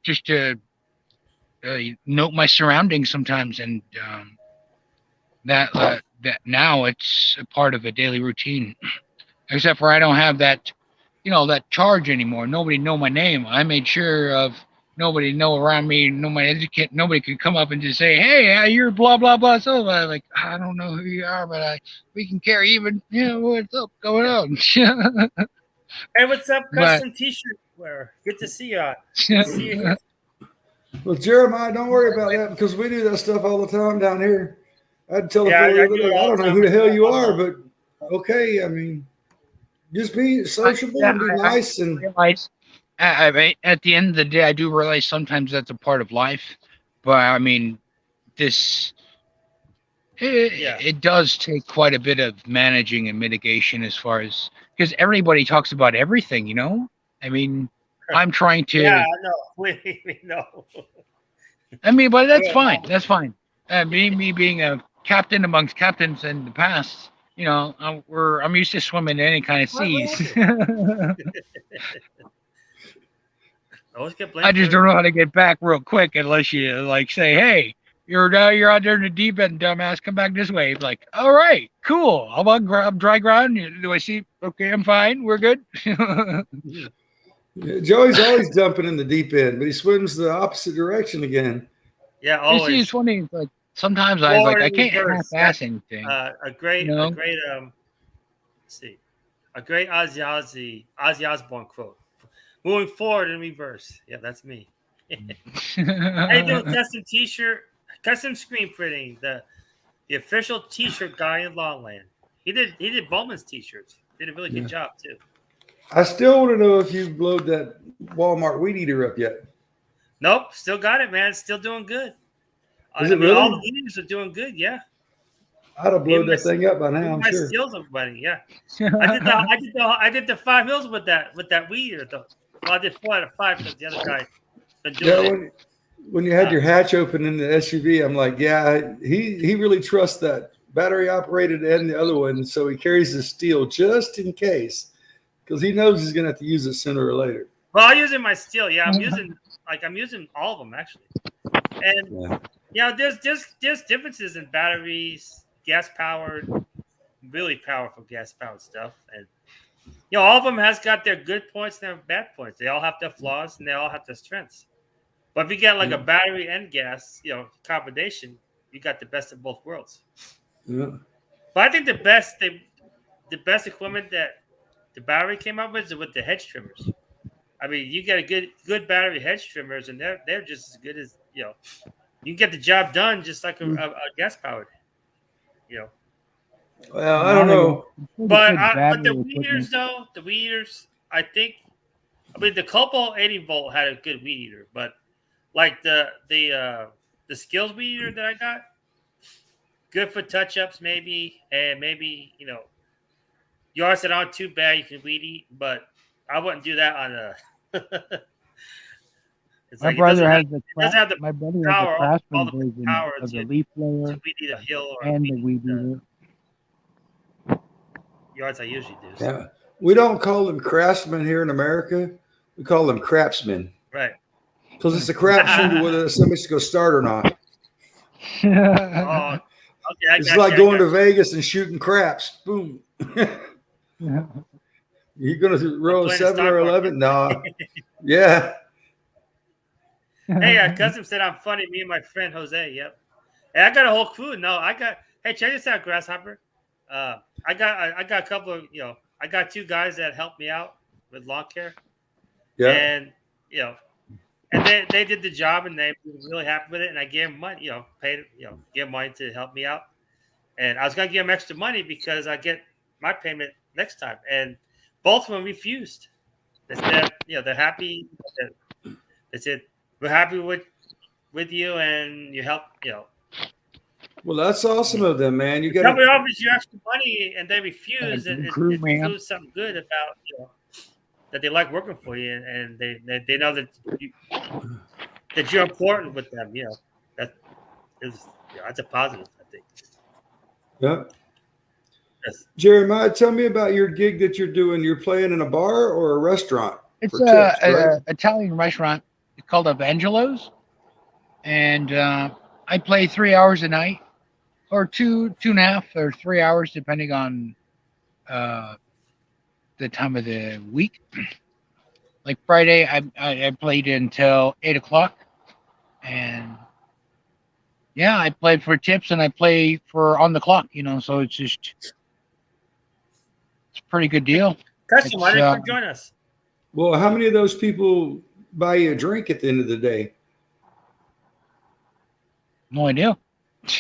just to note my surroundings sometimes, and that now it's a part of a daily routine. Except for I don't have that, that charge anymore. Nobody know my name. I made sure of nobody know around me, nobody could come up and just say, hey, you're blah blah blah. So I'm like, I don't know who you are, but we can carry even, what's up going on. Hey, what's up, custom T-shirt wearer? Good to see you. Good to see you here. Well, Jeremiah, don't worry about that because we do that stuff all the time down here. I'd tell a fellow the other day, I don't know who the hell you are, but okay, I mean, just be sociable and be nice. And at the end of the day, I do realize sometimes that's a part of life, but I mean, it does take quite a bit of managing and mitigation as far as, because everybody talks about everything, I mean, I'm trying to. Yeah, I know. We know. I mean, but that's fine. That's fine. Me being a captain amongst captains in the past, I'm used to swimming in any kind of seas. I just don't know how to get back real quick unless you like say, "Hey, you're out there in the deep end, dumbass. Come back this way." Like, all right, cool. I'm on dry ground. Do I see? Okay, I'm fine. We're good. Joey's always jumping in the deep end, but he swims the opposite direction again. Yeah, always. You see, it's funny. Like sometimes I can't half-ass anything. A great let's see, a great Ozzy Osbourne quote. Moving forward in reverse. Yeah, that's me. I do a custom T-shirt, custom screen printing. The official T-shirt guy in Longland. He did Bowman's T-shirts. Did a really good job too. I still want to know if you've blowed that Walmart weed eater up yet. Nope, still got it, man. It's still doing good. Is it really? All the eaters are doing good. Yeah. I'd have blown that thing up by now. I'm sure. My skills are buddy. Yeah. I did the 5 hills with that weed eater though. Well, I did 4 out of 5 because the other guy been doing it. When you had your hatch open in the SUV, I'm like, yeah, he really trusts that battery operated and the other one, so he carries the steel just in case. Because he knows he's gonna have to use it sooner or later. Well, I'm using my steel. Yeah, I'm using all of them actually. And there's differences in batteries, gas powered, really powerful gas powered stuff, and all of them has got their good points and their bad points. They all have their flaws and they all have their strengths. But if you get like a battery and gas, combination, you got the best of both worlds. Yeah. But I think the best equipment that the battery came up with is with the hedge trimmers. I mean, you get a good battery hedge trimmers, and they're just as good as you can get the job done just like a gas powered. Well, I don't know, but the weed eaters, I think. I mean, the Copo 80 volt had a good weed eater, but like the skills weed eater that I got, good for touch ups maybe, and maybe yards that aren't too bad you can weed eat, but I wouldn't do that on a. My brother has the Craftsman version of the leaf blower and the weed eater. Yards I usually do. Yeah. We don't call them craftsmen here in America. We call them crapsmen. Right. Because it's a crapshoot whether somebody's going to start or not. It's like going to Vegas and shooting craps. Boom. You gonna row playing the 7 or stock 11? No. Yeah. Hey, cousin said I'm funny. Me and my friend Jose. Yep. Hey, I got a whole crew. No, I got. Hey, check this out, Grasshopper. I got a couple of I got 2 guys that helped me out with lawn care, Yeah. and and they did the job and they were really happy with it. And I gave them money, paid gave them money to help me out. And I was gonna give them extra money because I get my payment next time, and both of them refused. They said, they're happy. They said we're happy with you, and you help. Well, that's awesome of them, man. You got Somebody to. offers you extra money and they refuse. Good It crew, man. includes something good about that they like working for you, and they know that you're important with them. That is that's a positive, I think. Yeah. Yes. Jeremiah, tell me about your gig that you're doing. You're playing in a bar or a restaurant? It's for tips, right? a Italian restaurant. It's called Evangelo's, and I play 3 hours a night, or two and a half, or 3 hours, depending on the time of the week. Like Friday, I played until 8 o'clock, and yeah, I played for tips and I play for on the clock. So it's a pretty good deal. Question: why didn't It's, you join us? Well, how many of those people buy you a drink at the end of the day? No idea.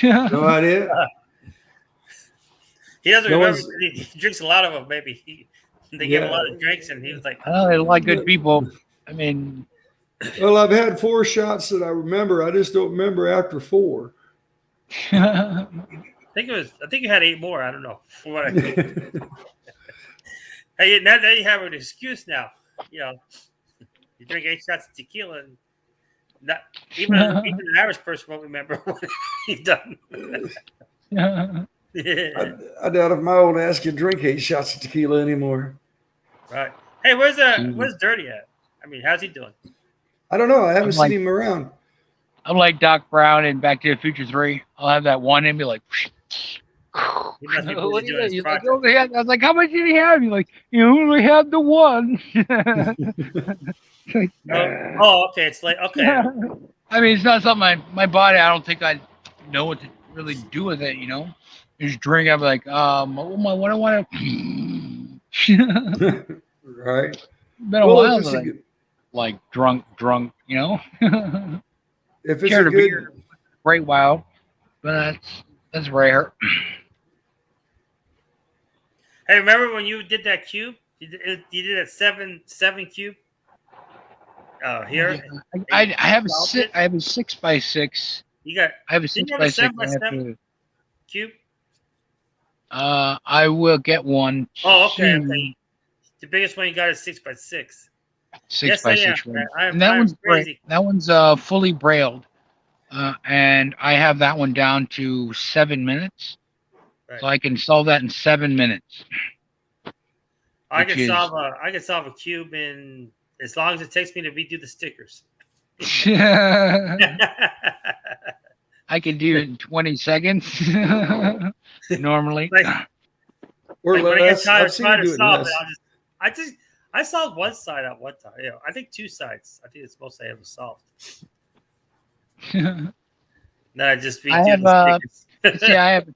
No idea. He doesn't No remember. one's- He drinks a lot of them. Maybe they give him a lot of drinks, and he was like, Oh, there's a lot of good people. I mean, Well, I've had 4 shots that I remember. I just don't remember after 4. I think you had 8 more. I don't know. From what I think. Hey, now you have an excuse now. You drink 8 shots of tequila, and not even an average person won't remember what you've done. I doubt if my old ass can drink 8 shots of tequila anymore. Right. Hey, where's Dirty at? I mean, how's he doing? I don't know. I haven't I'm seen like- him around. I'm like Doc Brown in Back to the Future 3. I'll have that one and be like, He must be what busy do you doing his He's like, project. "You only had-" I was like, how much did he have? He's like, you only had the one. Oh, okay. It's like okay. I mean, it's not something my body, I don't think I know what to really do with it, Just drink, I'm like, what do I want to. Right. Been a Well, while if it's since a I good, like drunk, if it's Shared a a good, beer. Great while, but that's rare. Hey, remember when you did that cube? You did that seven cube. Here I have solved it? I have a 6x6. you got. I have a Didn't you have a 6x6. I have 7x7 to. cube? I will get one. Oh, okay. soon. Okay. The biggest one you got is 6x6. 6x6 am. one. I'm And that one's crazy. that one's fully brailled, and I have that one down to 7 minutes, Right. so I can solve that in 7 minutes. I which can is- solve a cube in as long as it takes me to redo the stickers. I can do it in 20 seconds normally. Like- or Like, when I get less. tired I've seen trying you to do it solve less. it, I solved one side at one time. I think 2 sides. I think it's most I ever solved. Then I just redo have, the stickers. See, I have a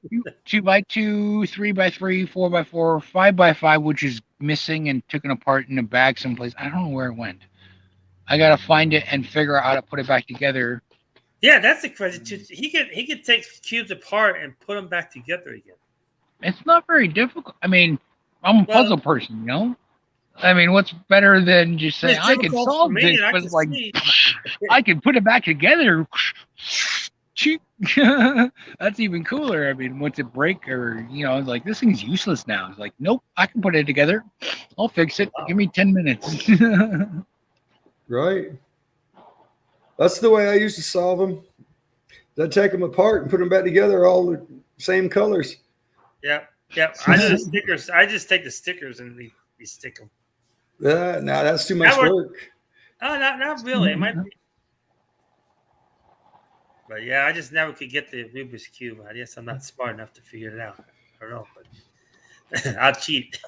2x2, 3x3, 4x4, 5x5, which is missing and taken apart in a bag someplace. I don't know where it went. I gotta find it and figure out how to put it back together. Yeah, that's the crazy too. He could take cubes apart and put them back together again. It's not very difficult. I mean, I'm a Well- puzzle person, I mean, what's better than just saying It's I can difficult for solve me, this, and I but can like see. I can put it back together. Cheap. That's even cooler. I mean, once it break or it's like this thing's useless now. It's like, nope, I can put it together. I'll fix it. Give me 10 minutes. Right. That's the way I used to solve them. I'd take them apart and put them back together, all the same colors. Yep. I do the stickers. I just take the stickers and we stick them. Now that's too much That work. Oh, not really. It might be. But yeah, I just never could get the Rubik's Cube. I guess I'm not smart enough to figure it out. I don't know, but I'll cheat.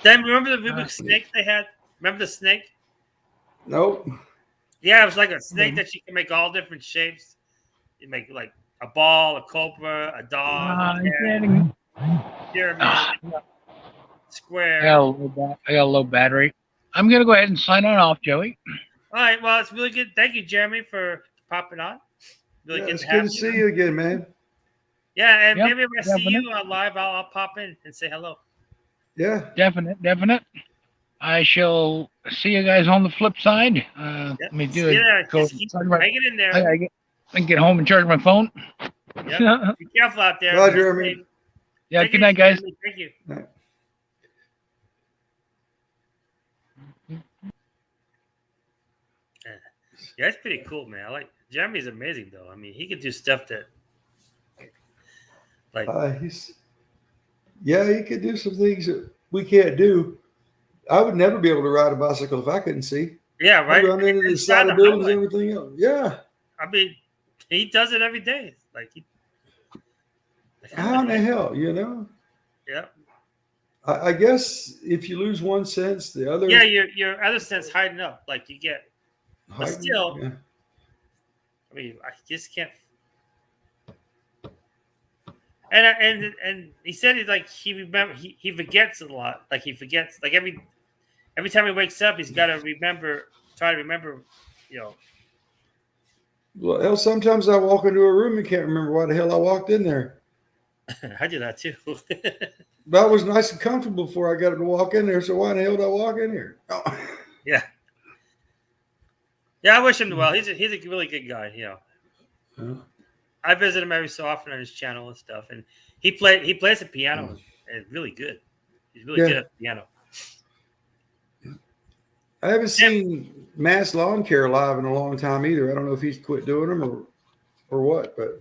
Then remember the Rubik's snake they had? Remember the snake? Nope. Yeah, it was like a snake that you can make all different shapes. You make like a ball, a cobra, a dog, a cat, pyramid, square. I got a low battery. I'm gonna go ahead and sign on off, Joey. All right. Well, it's really good. Thank you, Jeremy, for popping on. Really Yeah, it's to good have to see you again, man. Yeah, and Yep, maybe if I see definite. you live, I'll pop in and say hello. Yeah. Definite. I shall see you guys on the flip side. Let me do it. Just keep hanging in there. I can get home and charge my phone. Yep. Be careful out there. Bye, Jeremy. Yeah, Take good it night, easy, guys. Jeremy. Thank you. Right. Yeah, that's pretty cool, man. I like Jeremy's amazing though. I mean, he could do stuff that like he could do some things that we can't do. I would never be able to ride a bicycle if I couldn't see. yeah, right. I'd run into the Inside side of the buildings and highway. everything else. Yeah. I mean, he does it every day. Like How in the hell, you know? Yeah. I guess if you lose one sense, the other. Yeah, your other sense hiding up. Like you get but still, yeah. I mean, I just can't. And he said he's like he forgets a lot. Like he forgets like every time he wakes up, he's got to try to remember, you know. Well, hell, sometimes I walk into a room and can't remember why the hell I walked in there. I do that too. But I was nice and comfortable before I got to walk in there. So why the hell did I walk in here? Oh. Yeah. Yeah, I wish him well. He's a really good guy, you know. Yeah. I visit him every so often on his channel and stuff, and he plays the piano and really good. He's really good at the piano. I haven't seen Mass Lawn Care live in a long time either. I don't know if he's quit doing them or what, but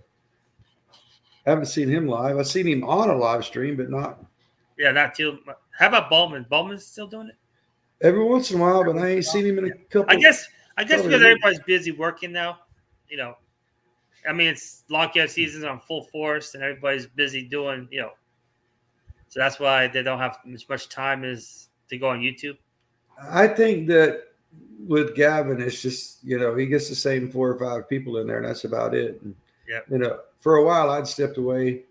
I haven't seen him live. I've seen him on a live stream, but not. Yeah, not too. How about Bowman? Bowman's still doing it every once in a while, but I ain't seen him in a couple. I guess because weeks. everybody's busy working now, you know. I mean, it's lawn care season's on full force, and everybody's busy doing, you know. So that's why they don't have as much time as to go on YouTube. I think that with Gavin, it's just, you know, he gets the same 4 or 5 people in there, and that's about it. And, you know, for a while, I'd stepped away.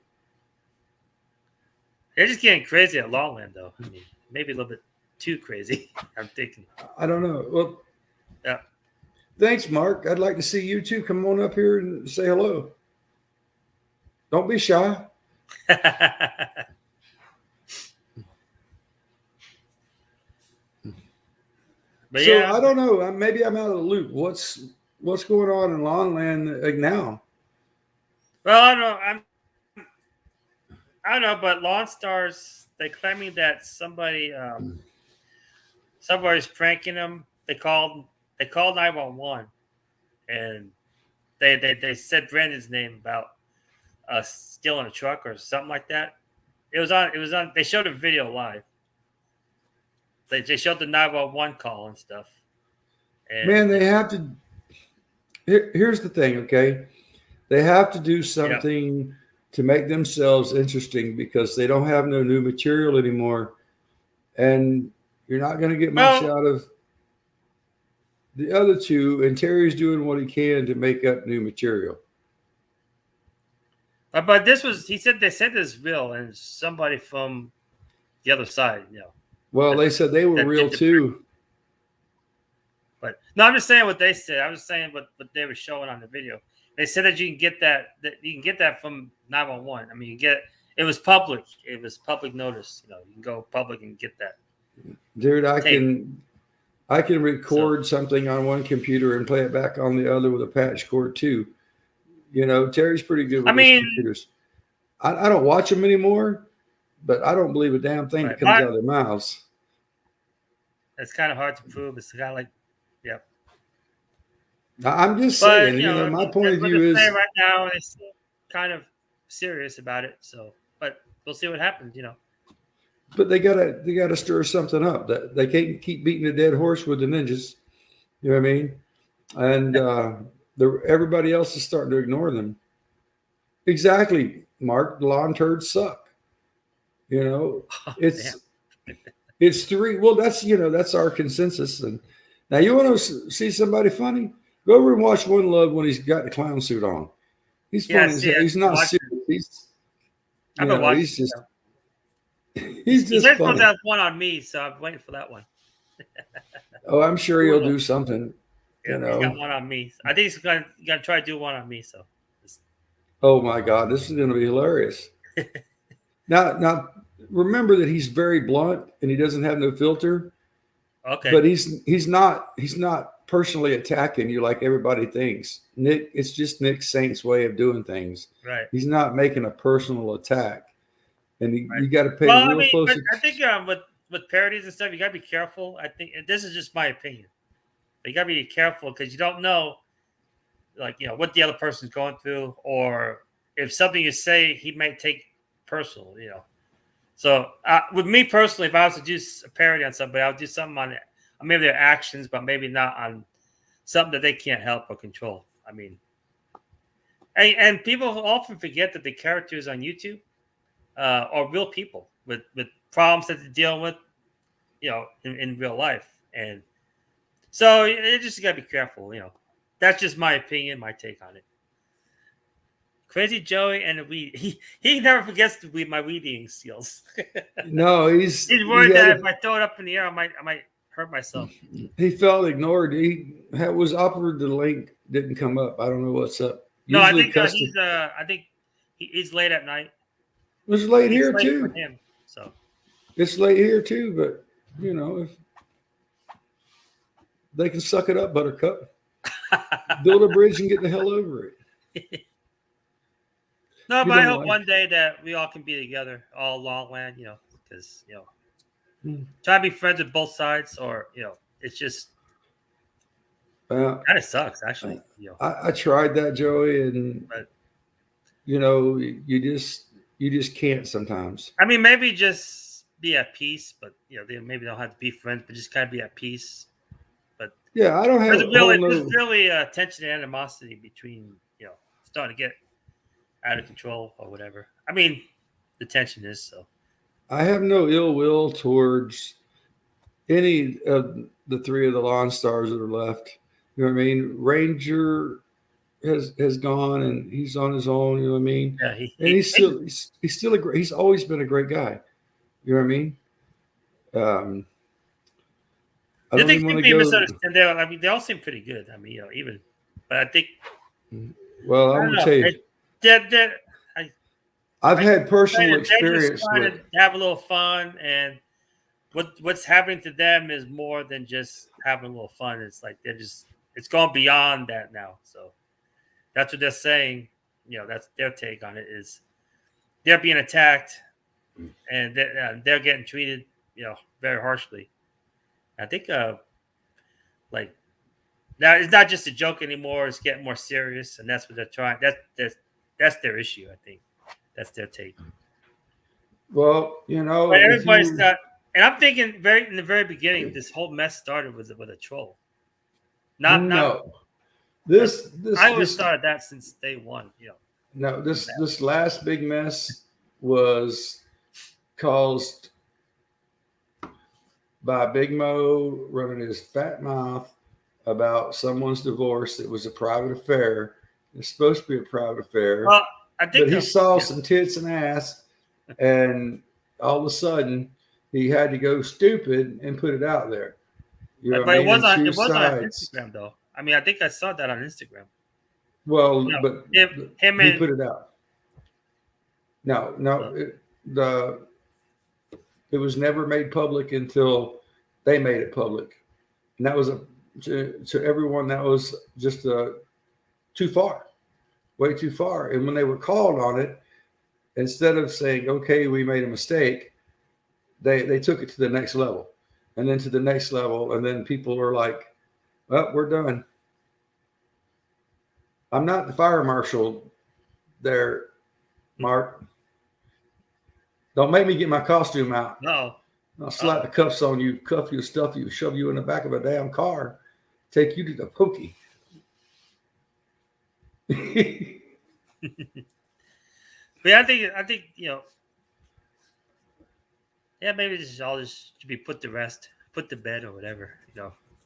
They're just getting crazy at Longland, though. I mean, maybe a little bit too crazy, I'm thinking. I don't know. Well, yeah. Thanks, Mark. I'd like to see you too. Come on up here and say hello. Don't be shy. But so yeah, I don't know. Maybe I'm out of the loop. What's going on in Lawnland now? Well, I don't know, but Lawn Stars, they claiming that somebody's pranking them. They called 911, and they said Brandon's name about stealing a truck or something like that. It was on. They showed a video live. They showed the 911 call and stuff. And, man, they have to. Here's the thing, okay? They have to do something to make themselves interesting because they don't have no new material anymore, and you're not going to get much out of the other two. And Terry's doing what he can to make up new material. But this was, he said, they said this is real, and somebody from the other side, you know. Well, they said they were real too. But no, I'm just saying what they said. I was saying what they were showing on the video. They said that you can get that from 911. I mean, it was public. It was public notice. You know, you can go public and get that. Dude, I can record something on one computer and play it back on the other with a patch cord too. You know, Terry's pretty good with those computers. I don't watch them anymore, but I don't believe a damn thing that comes out of their mouths. It's kind of hard to prove. It's kind of like, yeah. I'm just saying, you know, my point of view is right now it's kind of serious about it. So, but we'll see what happens, you know. But they gotta stir something up. That they can't keep beating a dead horse with the ninjas. You know what I mean? And everybody else is starting to ignore them. Exactly, Mark. The lawn turds suck. You know, It's three. Well, that's our consensus. And now you want to see somebody funny? Go over and watch One Love when he's got the clown suit on. He's Yeah, funny as see, hell. He's not watching. serious. He's I've been watching. he's just He's just supposed funny. to have one on me, so I'm waiting for that one. Oh, I'm sure he'll do something. Yeah, he's got one on me. I think he's gonna try to do one on me. So, Oh my God, this is going to be hilarious. Now, remember that he's very blunt and he doesn't have no filter. okay, But he's not personally attacking you like everybody thinks. Nick, it's just Nick Saint's way of doing things. right. He's not making a personal attack, and Right. you got to pay Well, I real mean, close. but I think with parodies and stuff, you gotta be careful. I think and this is just my opinion. You gotta be careful because you don't know, like what the other person's going through, or if something you say he might take personal. So with me personally, if I was to do a parody on somebody, I would do something on maybe their actions, but maybe not on something that they can't help or control. I mean, and people often forget that the characters on YouTube are real people with problems that they're dealing with, in real life. And so you just got to be careful. That's just my opinion, my take on it. Crazy Joey and the weed. He never forgets my weed eating skills. No, He's worried that if I throw it up in the air, I might hurt myself. he felt ignored. He was offered the link, didn't come up. I don't know what's up. No, I Usually think I think he's late at night. it was late It's here late too. for him. So It's late here too, but if they can suck it up, Buttercup. Build a bridge and get the hell over it. no, You but I don't hope like- one day that we all can be together, all Longland, because Hmm. try to be friends with both sides, or it's just kind of sucks actually. I tried that, Joey, and But- you just can't sometimes. I mean, maybe just be at peace, but they maybe don't have to be friends, but just kind of be at peace. Yeah, I don't have There's really tension and animosity between starting to get out of control or whatever. I mean, the tension is so. I have no ill will towards any of the three of the Lawn Stars that are left. You know what I mean? Ranger has gone and he's on his own. You know what I mean? Yeah, And he's still he's always been a great guy. You know what I mean? I don't even want to go. Misunderstand. They all seem pretty good. I mean, even, but I think. Well, I'm gonna tell you, I've had personal experience with have a little fun, and what's happening to them is more than just having a little fun. It's like it's gone beyond that now. So that's what they're saying. That's their take on it. Is they're being attacked, and they're getting treated, very harshly. I think, like now it's not just a joke anymore. It's getting more serious, and that's what they're trying. That's their issue. I think that's their take. Well, but everybody's not. And I'm thinking, in the very beginning, this whole mess started with a troll. No. I always started that since day one. No, this last big mess was caused by Big Mo running his fat mouth about someone's divorce. It was a private affair. It's supposed to be a private affair. Well, I think but he saw some tits and ass, and all of a sudden he had to go stupid and put it out there. But it was on Instagram though. I mean, I think I saw that on Instagram. Well, but he put it out. No, it was never made public until they made it public, and that was to everyone that was just too far, way too far. And when they were called on it, instead of saying, "Okay, we made a mistake," they took it to the next level, and then to the next level, and then people are like, "Well, we're done." I'm not the fire marshal there, Mark. Don't make me get my costume out. No. I'll slap the cuffs on you, cuff you, stuff you, shove you in the back of a damn car, take you to the pokey. But I think Yeah, maybe this all just should be put to rest, put to bed, or whatever.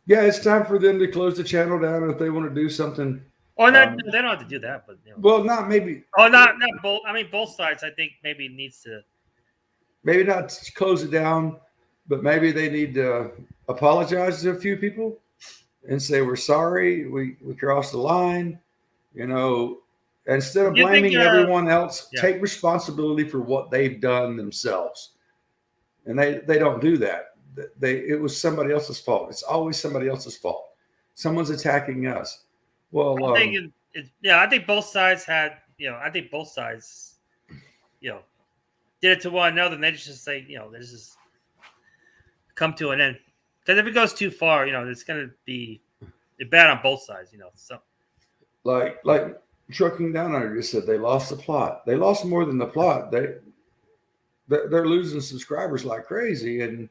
Yeah, it's time for them to close the channel down if they want to do something. Or not. Um, They don't have to do that, but Well, not maybe. Oh, not both. I mean, both sides. I think maybe needs to. Maybe not close it down, but maybe they need to apologize to a few people and say we're sorry, we crossed the line, you know, instead of Do you think? blaming everyone else, Yeah. take responsibility for what they've done themselves. And they don't do that. It was somebody else's fault. It's always somebody else's fault. Someone's attacking us. Well, I think I think both sides had. I think both sides. Did it to one another, and they just say, this is come to an end. Because if it goes too far, it's going to be bad on both sides. So like Trucking Down Under just said, they lost the plot. They lost more than the plot. They're losing subscribers like crazy, and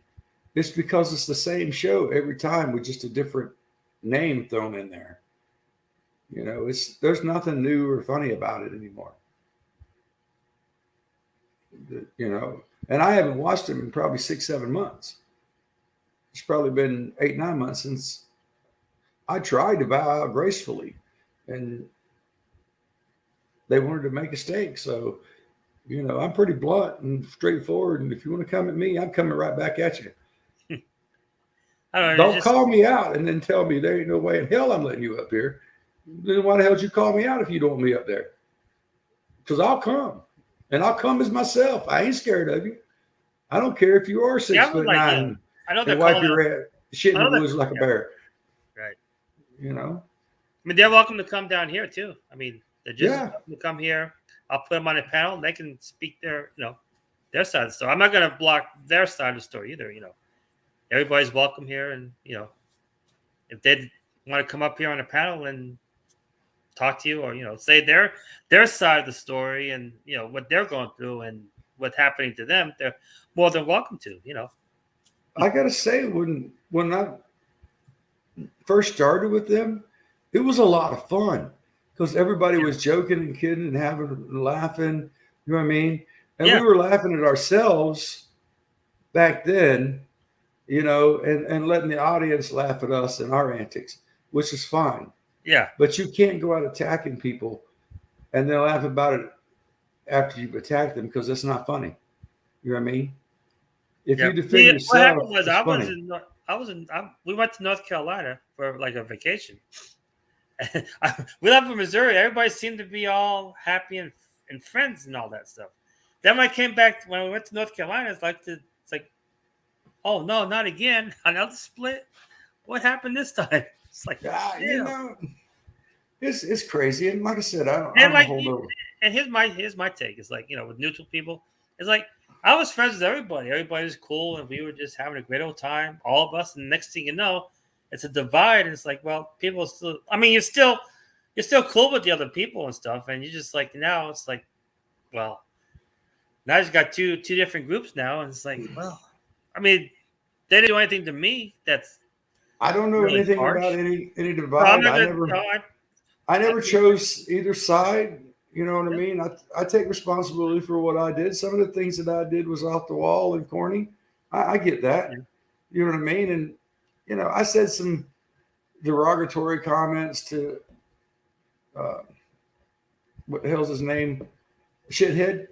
it's because it's the same show every time with just a different name thrown in there. There's nothing new or funny about it anymore. And I haven't watched them in probably 6-7 months. It's probably been 8-9 months since I tried to bow out gracefully, and they wanted to make a stake. So, I'm pretty blunt and straightforward. And if you want to come at me, I'm coming right back at you. I don't know. Don't call me out and then tell me there ain't no way in hell I'm letting you up here. Then why the hell did you call me out if you don't want me up there? Because I'll come. And I'll come as myself. I ain't scared of you. I don't care if you are 6'9" I know and wipe your head, shit in the know woods like a bear. Right. I mean, they're welcome to come down here too. I mean, they're just welcome to come here. I'll put them on a panel. And they can speak their side of the story. I'm not going to block their side of the story either. Everybody's welcome here, and if they want to come up here on a panel and talk to you, or say their side of the story and what they're going through and what's happening to them, they're more than welcome to. I gotta say, when I first started with them, it was a lot of fun because everybody was joking and kidding and having and laughing. You know what I mean? And we were laughing at ourselves back then, and letting the audience laugh at us and our antics, which is fine. Yeah. But you can't go out attacking people and then laugh about it after you've attacked them, because that's not funny. You know what I mean? If you defend yourself, what happened was we went to North Carolina for like a vacation. We left from Missouri. Everybody seemed to be all happy and friends and all that stuff. Then when I came back, when we went to North Carolina, it's like, oh no, not again! Another split. What happened this time? It's like, it's crazy. And like I said, I don't hold over. And here's my take. It's like, with neutral people, it's like I was friends with everybody. Everybody was cool, and we were just having a great old time, all of us. And the next thing you know, it's a divide. And it's like, well, people still. I mean, you're still cool with the other people and stuff, and you just like now it's like, well, now you got two different groups now, and it's like, well, I mean, they didn't do anything to me. I don't know really anything harsh. About any divide. I never chose either side. You know what I mean? I take responsibility for what I did. Some of the things that I did was off the wall and corny. I get that. Yeah. You know what I mean? And, I said some derogatory comments to, what the hell's his name? Shithead?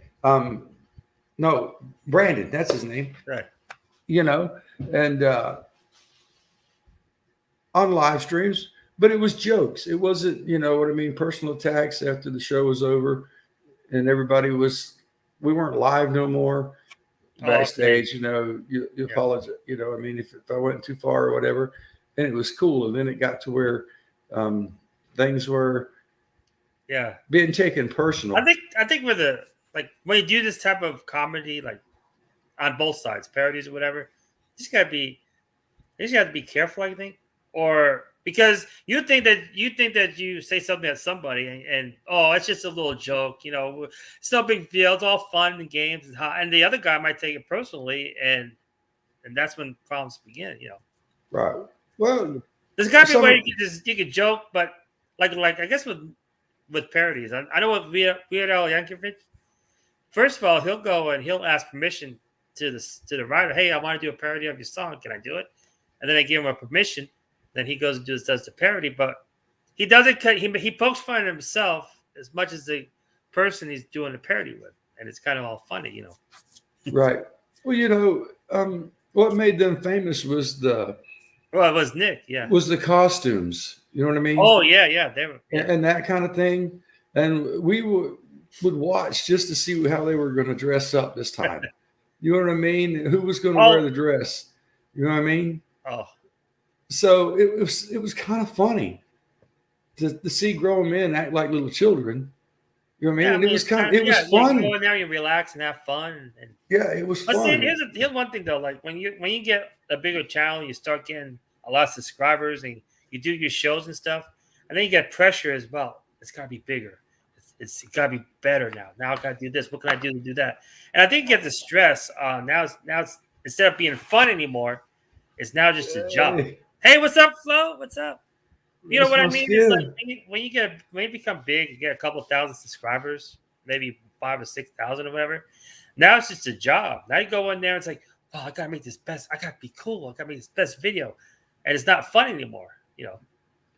No, Brandon. That's his name. Right. And on live streams. But it was jokes. It wasn't, what I mean, personal attacks after the show was over and we weren't live no more backstage, you apologize, I mean, if I went too far or whatever, and it was cool. And then it got to where things were being taken personal. I think with when you do this type of comedy, like on both sides, parodies or whatever, you just got to be careful, I think, or because you think that you say something at somebody and it's just a little joke, it's no big deal, it's all fun and games, and the other guy might take it personally, and that's when problems begin, Right. Well, there's got to be a way you can joke, but like I guess with parodies, I know with Weird Al Yankovic. First of all, he'll go and he'll ask permission the writer, hey, I want to do a parody of your song. Can I do it? And then I give him a permission. Then he goes and does the parody, but he doesn't cut. He pokes fun at himself as much as the person he's doing the parody with, and it's kind of all funny, you know. Right. Well, what made them famous was Well, it was Nick, yeah. the costumes. You know what I mean? Oh yeah, they were, yeah. And that kind of thing. And we would watch just to see how they were going to dress up this time. You know what I mean? Who was going to wear the dress? You know what I mean? Oh, so it was kind of funny to see grown men act like little children. You know what I mean? And it was fun. You go in there, you relax and have fun, and yeah, it was but fun. See, here's one thing though, like when you get a bigger channel, you start getting a lot of subscribers, and you do your shows and stuff, and then you get pressure as well. It's got to be bigger. It's got to be better now. Now I got to do this. What can I do to do that? And I think you get the stress. Now it's instead of being fun anymore, it's now just a job. Hey, what's up, Flo? What's up? You know what I mean? It's like when you become big, you get a couple thousand subscribers, maybe 5,000 or 6,000 or whatever. Now it's just a job. Now you go in there, it's like, oh, I gotta make this best. I gotta be cool. I gotta make this best video, and it's not fun anymore. You know,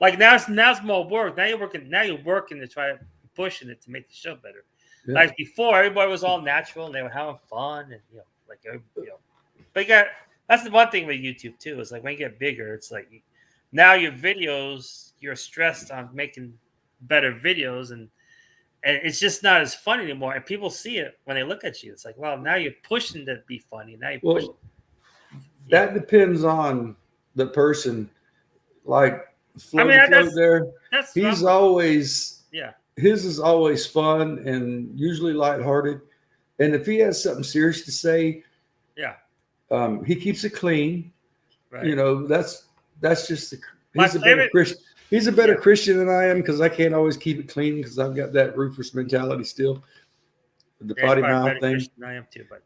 like now it's more work. Now you're working to try to pushing it to make the show better. Yeah. Like before, everybody was all natural and they were having fun, and But that's the one thing with YouTube too. Is like when you get bigger, it's like now your videos, you're stressed on making better videos, and it's just not as fun anymore. And people see it when they look at you. It's like, well, now you're pushing to be funny. Now you're pushing. That depends on the person. Like Flo there, he's always his is always fun and usually lighthearted. And if he has something serious to say, he keeps it clean. Right. You know, that's just he's a better Christian. He's a better Christian than I am because I can't always keep it clean because I've got that Rufus mentality still. The potty mouth thing. Christian I am too, but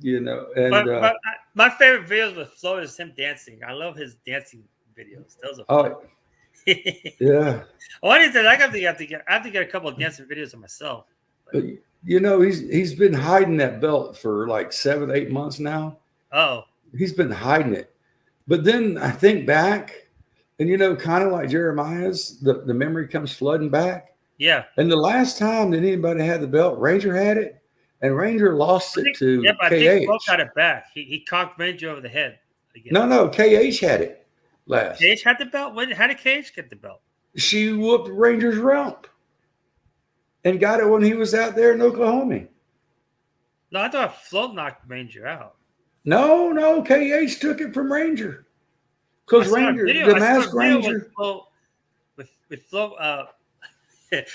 you know. And but my favorite videos with Flo is him dancing. I love his dancing videos. Those are fun. Yeah. What is it? I have to get a couple of dancing videos of myself. But you know, he's been hiding that belt for like 7-8 months now. Oh. He's been hiding it. But then I think back, and you know, kind of like Jeremiah's, the memory comes flooding back. Yeah. And the last time that anybody had the belt, Ranger had it, and Ranger lost it to KH. I think Flo got it back. He conked Ranger over the head. Again. No, KH had it last. KH had the belt? How did KH get the belt? She whooped Ranger's rump and got it when he was out there in Oklahoma. No, I thought Flo knocked Ranger out. No, KH took it from Ranger. Because Ranger, the masked Ranger. With Flo,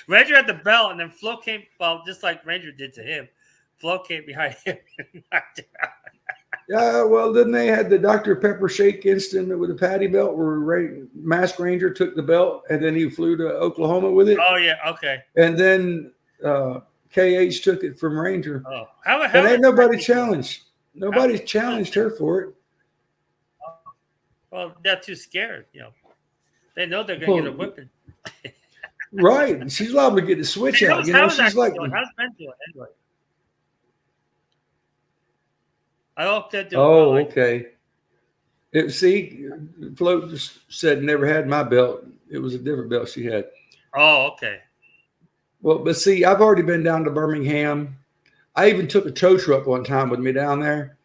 Ranger had the belt, and then Flo came, just like Ranger did to him. Flo came behind him and knocked him out. Yeah, well, then they had the Dr. Pepper shake incident with the patty belt where Masked Ranger took the belt, and then he flew to Oklahoma with it. Oh, yeah, okay. And then KH took it from Ranger. Oh, and ain't nobody challenged. Nobody challenged her for it. Well, they're too scared, you know. They know they're going to get a whipping. Right. She's liable to get the switch out. You know, she's like. How's Ben doing anyway? I hope they're doing well. Oh, okay. See, Flo just said never had my belt. It was a different belt she had. Oh, okay. Well, but see, I've already been down to Birmingham. I even took a tow truck one time with me down there,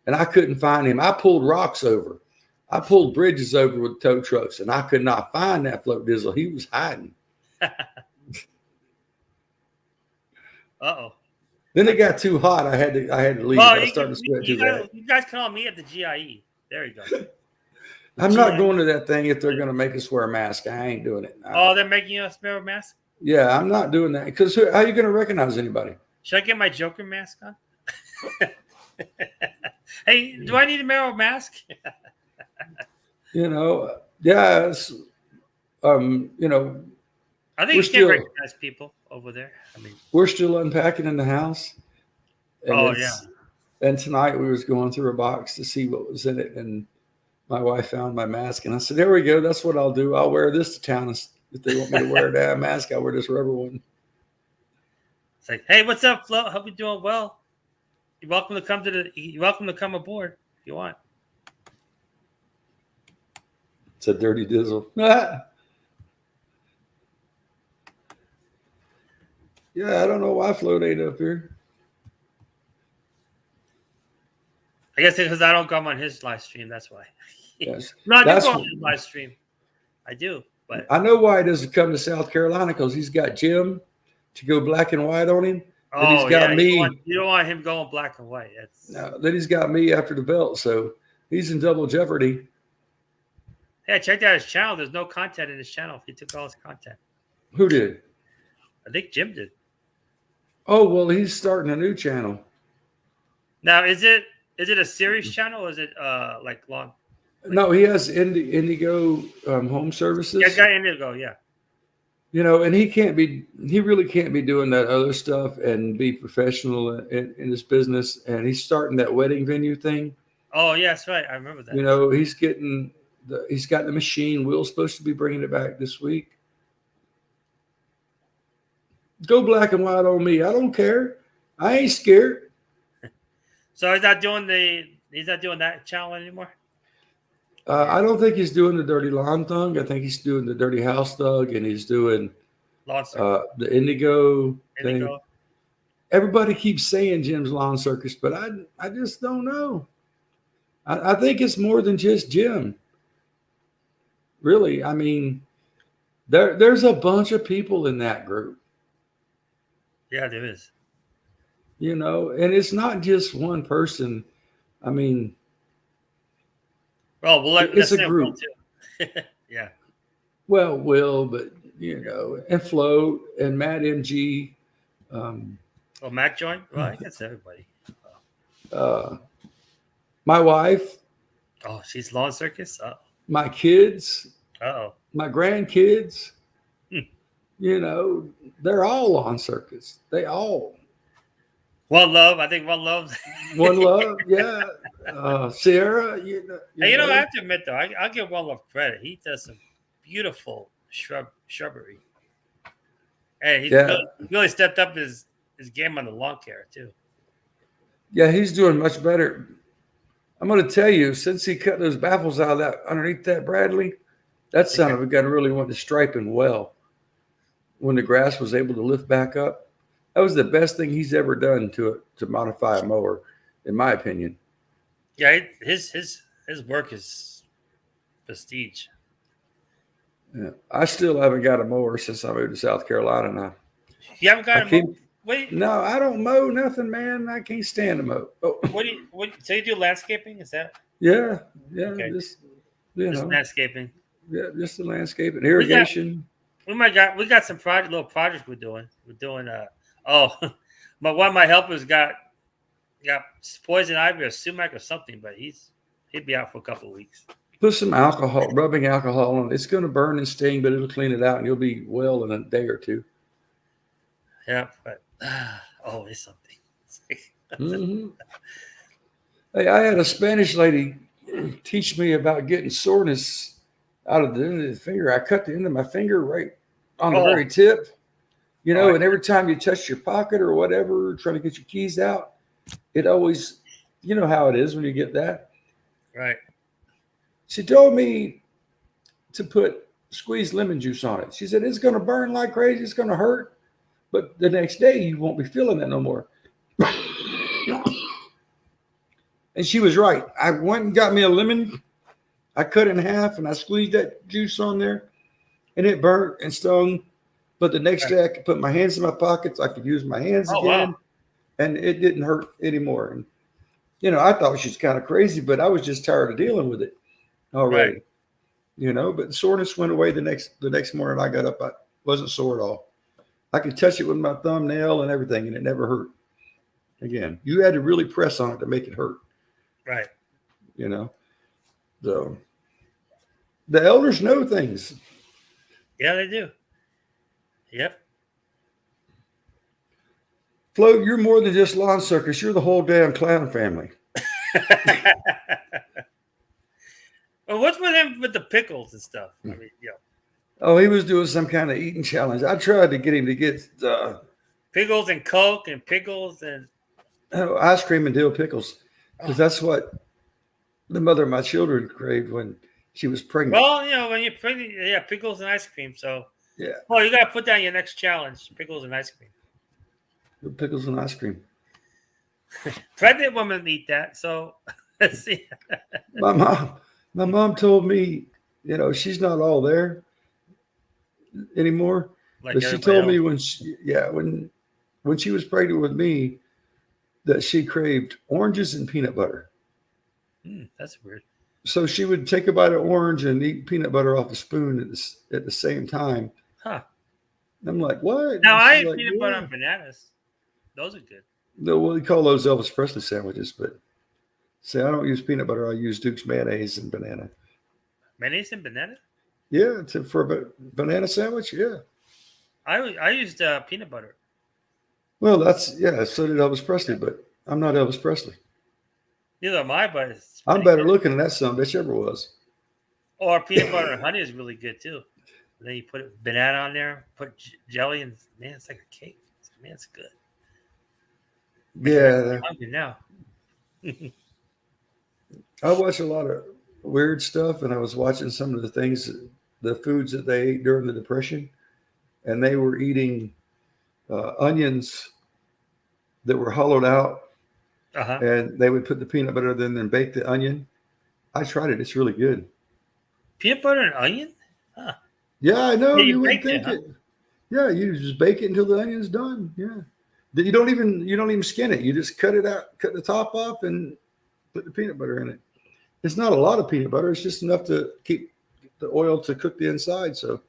and I couldn't find him. I pulled rocks over. I pulled bridges over with tow trucks, and I could not find that Float Dizzle. He was hiding. Uh-oh. Then it got too hot. I had to leave. I started to sweat too bad. You guys call me at the GIE. There you go. I'm not going to that thing if they're going to make us wear a mask. I ain't doing it. Oh, they're making us wear a mask? Yeah, I'm not doing that. Because how are you going to recognize anybody? Should I get my Joker mask on? Hey, do I need to wear a mask? You know, yes. You know, I think you can't recognize people over there. I mean, we're still unpacking in the house. And yeah. And tonight we was going through a box to see what was in it, and my wife found my mask, and I said, "There we go. That's what I'll do. I'll wear this to town. If they want me to wear a damn mask, I'll wear this rubber one." It's like, hey, what's up, Flo? Hope you're doing well. You're welcome to come You're welcome to come aboard if you want. It's a dirty dizzle. Yeah, I don't know why Float ain't up here. I guess because I don't come on his live stream. That's why. Yes. No, I do That's go on what- his live stream. I do, but I know why he doesn't come to South Carolina, because he's got Jim to go black and white on him. Then he's got yeah, me. you don't want him going black and white. Then he's got me after the belt, so he's in double jeopardy. Yeah, check out his channel. There's no content in his channel. He took all his content. Who did? I think Jim did. Oh, well, he's starting a new channel. Now, is it a series channel or is it like long? No, he has Indigo Home Services. Yeah, guy Indigo, yeah. You know, and he really can't be doing that other stuff and be professional in his business. And he's starting that wedding venue thing. Oh, yeah, that's right. I remember that. You know, he's got the machine. Will's supposed to be bringing it back this week. Go black and white on me. I don't care. I ain't scared. So he's not doing that channel anymore? I don't think he's doing the Dirty Lawn Thug. I think he's doing the Dirty House Thug, and he's doing the Indigo thing. Indigo. Everybody keeps saying Jim's Lawn Circus, but I just don't know. I think it's more than just Jim. Really, I mean, there's a bunch of people in that group. Yeah, there is. You know, and it's not just one person. I mean, well, it's a group. Too. Yeah. Well, Will, but you know, and Float and Matt MG. Matt joined. Well, I guess everybody. My wife. Oh, she's Lawn Circus. Oh. My kids. Oh. My grandkids. You know, they're all on Circus. They all. One Love. I think One Love. One Love. Yeah. Sierra. You know, I have to admit though, I'll give One Love credit. He does some beautiful shrubbery. Hey, he really stepped up his game on the lawn care too. Yeah, he's doing much better. I'm going to tell you, since he cut those baffles out of that underneath that Bradley, that son of a gun really went to striping well. When the grass was able to lift back up, that was the best thing he's ever done to modify a mower, in my opinion. Yeah, his work is prestige. Yeah, I still haven't got a mower since I moved to South Carolina. Now, you haven't got a mower? No, I don't mow nothing, man. I can't stand to mow. Oh. So you do landscaping? Is that? Yeah. Okay. Just landscaping. Yeah, just the landscape and irrigation. We got some little projects we're doing. We're doing one of my helpers got poison ivy or sumac or something, but he'd be out for a couple of weeks. Put some rubbing alcohol on it. It's going to burn and sting, but it'll clean it out, and you'll be well in a day or two. Yeah, but always something. Mm-hmm. Hey, I had a Spanish lady teach me about getting soreness out of the end of the finger. I cut the end of my finger right on the very tip, you know, and every time you touch your pocket or whatever, trying to get your keys out, it always, you know how it is when you get that. Right. She told me to squeeze lemon juice on it. She said, it's going to burn like crazy. It's going to hurt. But the next day, you won't be feeling that no more. And she was right. I went and got me a lemon. I cut it in half and I squeezed that juice on there. And it burnt and stung. But the next day, I could put my hands in my pockets. I could use my hands again. Wow. And it didn't hurt anymore. And, you know, I thought she was kind of crazy, but I was just tired of dealing with it already. Right. You know, but the soreness went away the next morning. I got up. I wasn't sore at all. I could touch it with my thumbnail and everything, and it never hurt. Again, you had to really press on it to make it hurt. Right. You know, so the elders know things. Yeah, they do. Yep. Flo, you're more than just Lawn Circus. You're the whole damn clown family. Well, what's with him with the pickles and stuff? I mean, yeah. Oh, he was doing some kind of eating challenge. I tried to get him to get pickles and Coke and pickles and ice cream and dill pickles, because Oh. that's what the mother of my children craved when she was pregnant. Well, when you're pregnant, yeah, pickles and ice cream. So, Yeah, you got to put down your next challenge: pickles and ice cream. pickles and ice cream. Pregnant women eat that. So, let's see. My mom told me, she's not all there anymore, Like but she everybody told me else. when she was pregnant with me that she craved oranges and peanut butter. That's weird. So she would take a bite of orange and eat peanut butter off the spoon at the same time. Huh. I'm like, what? Now, And I she's eat like, peanut butter yeah. and bananas. Those are good. No, well, we call those Elvis Presley sandwiches, but see, I don't use peanut butter. I use Duke's mayonnaise and banana. Mayonnaise and banana? Yeah, for a banana sandwich. Yeah. I used peanut butter. Well, so did Elvis Presley, but I'm not Elvis Presley. Neither am I, but it's I'm pretty better good. looking than that son of a bitch ever was. Or peanut butter and honey is really good too. And then you put banana on there, put jelly, and man, it's like a cake. Man, it's good. Yeah, I'm hungry now. I watch a lot of weird stuff, and I was watching some of the things, the foods that they ate during the Depression, and they were eating onions that were hollowed out, Uh-huh. and they would put the peanut butter in and bake the onion. I tried it; it's really good. Peanut butter and onion? Huh. Yeah, I know. Yeah, You you wouldn't baked it, think huh? it. Yeah, you just bake it until the onion's done. Yeah, you don't even skin it. You just cut it out, cut the top off, and put the peanut butter in it. It's not a lot of peanut butter. It's just enough to keep the oil to cook the inside. So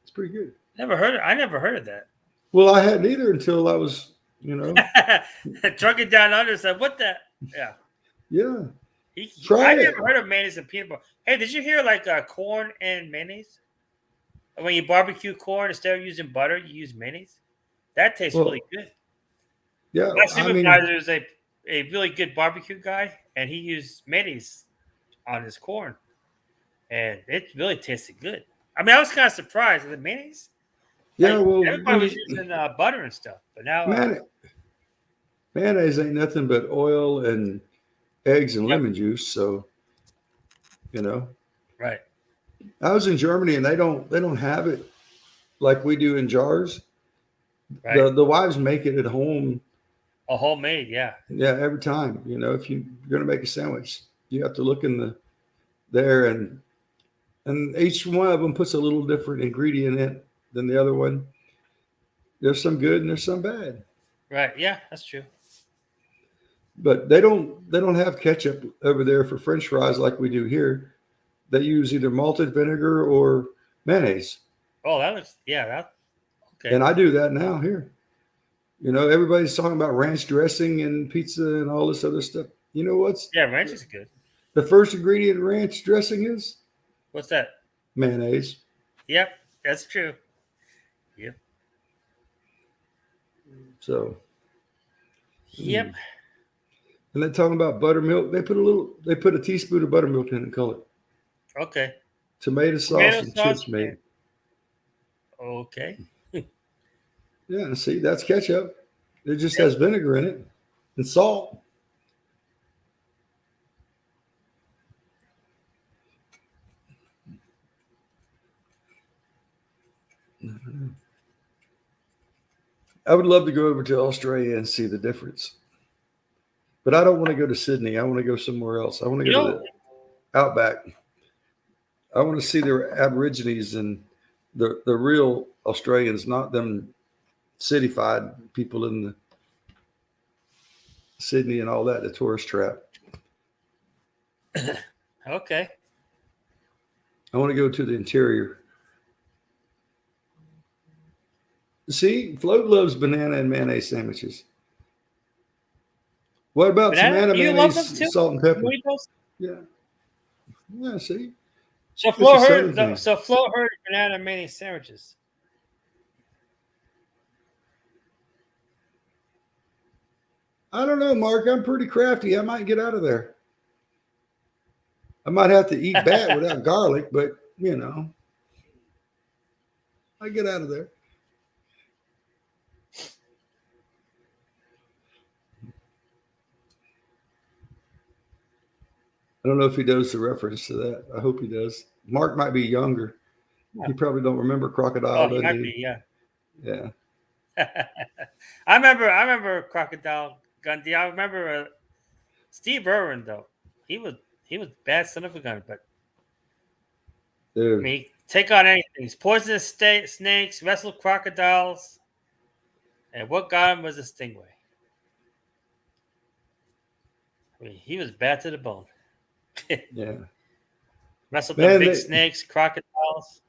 it's pretty good. I never heard of that. Well, I hadn't either until I was, Drunk it down under said, what the? Yeah. yeah. I Try it. never heard of mayonnaise and peanut butter. Hey, did you hear like corn and mayonnaise? When you barbecue corn, instead of using butter, you use mayonnaise. That tastes Well, really good. yeah. My I mean, supervisor is a really good barbecue guy, and he used mayonnaise on his corn, and it really tasted good. I mean, I was kind of surprised at the mayonnaise. yeah. Like Well, everybody was using butter and stuff, but now, mayonnaise ain't nothing but oil and eggs and yep, lemon juice. So, you know, right, I was in Germany and they don't have it like we do in jars. right. The wives make it at home. A homemade, yeah, Yeah, every time. If you're going to make a sandwich, you have to look in there and each one of them puts a little different ingredient in it than the other one. There's some good and there's some bad. right, yeah, that's true. But they don't have ketchup over there for French fries like we do here. They use either malted vinegar or mayonnaise. Oh, that okay. And I do that now here. Everybody's talking about ranch dressing and pizza and all this other stuff. You know what's Yeah, ranch is good. the first ingredient in ranch dressing is? What's that? Mayonnaise. Yep, that's true. Yep, So, yep. and they're talking about buttermilk. They put a teaspoon of buttermilk in and call it Okay. tomato sauce Tomato and sauce. chips made. Okay. Yeah, see, that's ketchup. It just Yep. has vinegar in it and salt. I would love to go over to Australia and see the difference. But I don't want to go to Sydney. I want to go somewhere else. I want to go to the outback. I want to see the Aborigines and the real Australians, not them cityfied people in the Sydney and all that, the tourist trap. Okay. I want to go to the interior. See, Float loves banana and mayonnaise sandwiches. What about Banana? tomato You love them mayonnaise, too? salt and pepper? You eat those? Yeah. Yeah, see? So It's Flo a southern thing. heard banana mayonnaise sandwiches. I don't know, Mark. I'm pretty crafty. I might get out of there. I might have to eat bat without garlic, but I get out of there. I don't know if he knows the reference to that. I hope he does. Mark might be younger. Yeah. He probably don't remember Crocodile, Oh, he doesn't might he? be, yeah. Yeah. I remember Crocodile Gundy. I remember Steve Irwin though. He was bad son of a gun, but I Dude. mean, take on anything. He's poisonous snakes, wrestled crocodiles, and what got him was a stingray. I mean, he was bad to the bone. Yeah. Wrestled Man, them big they- snakes, crocodiles.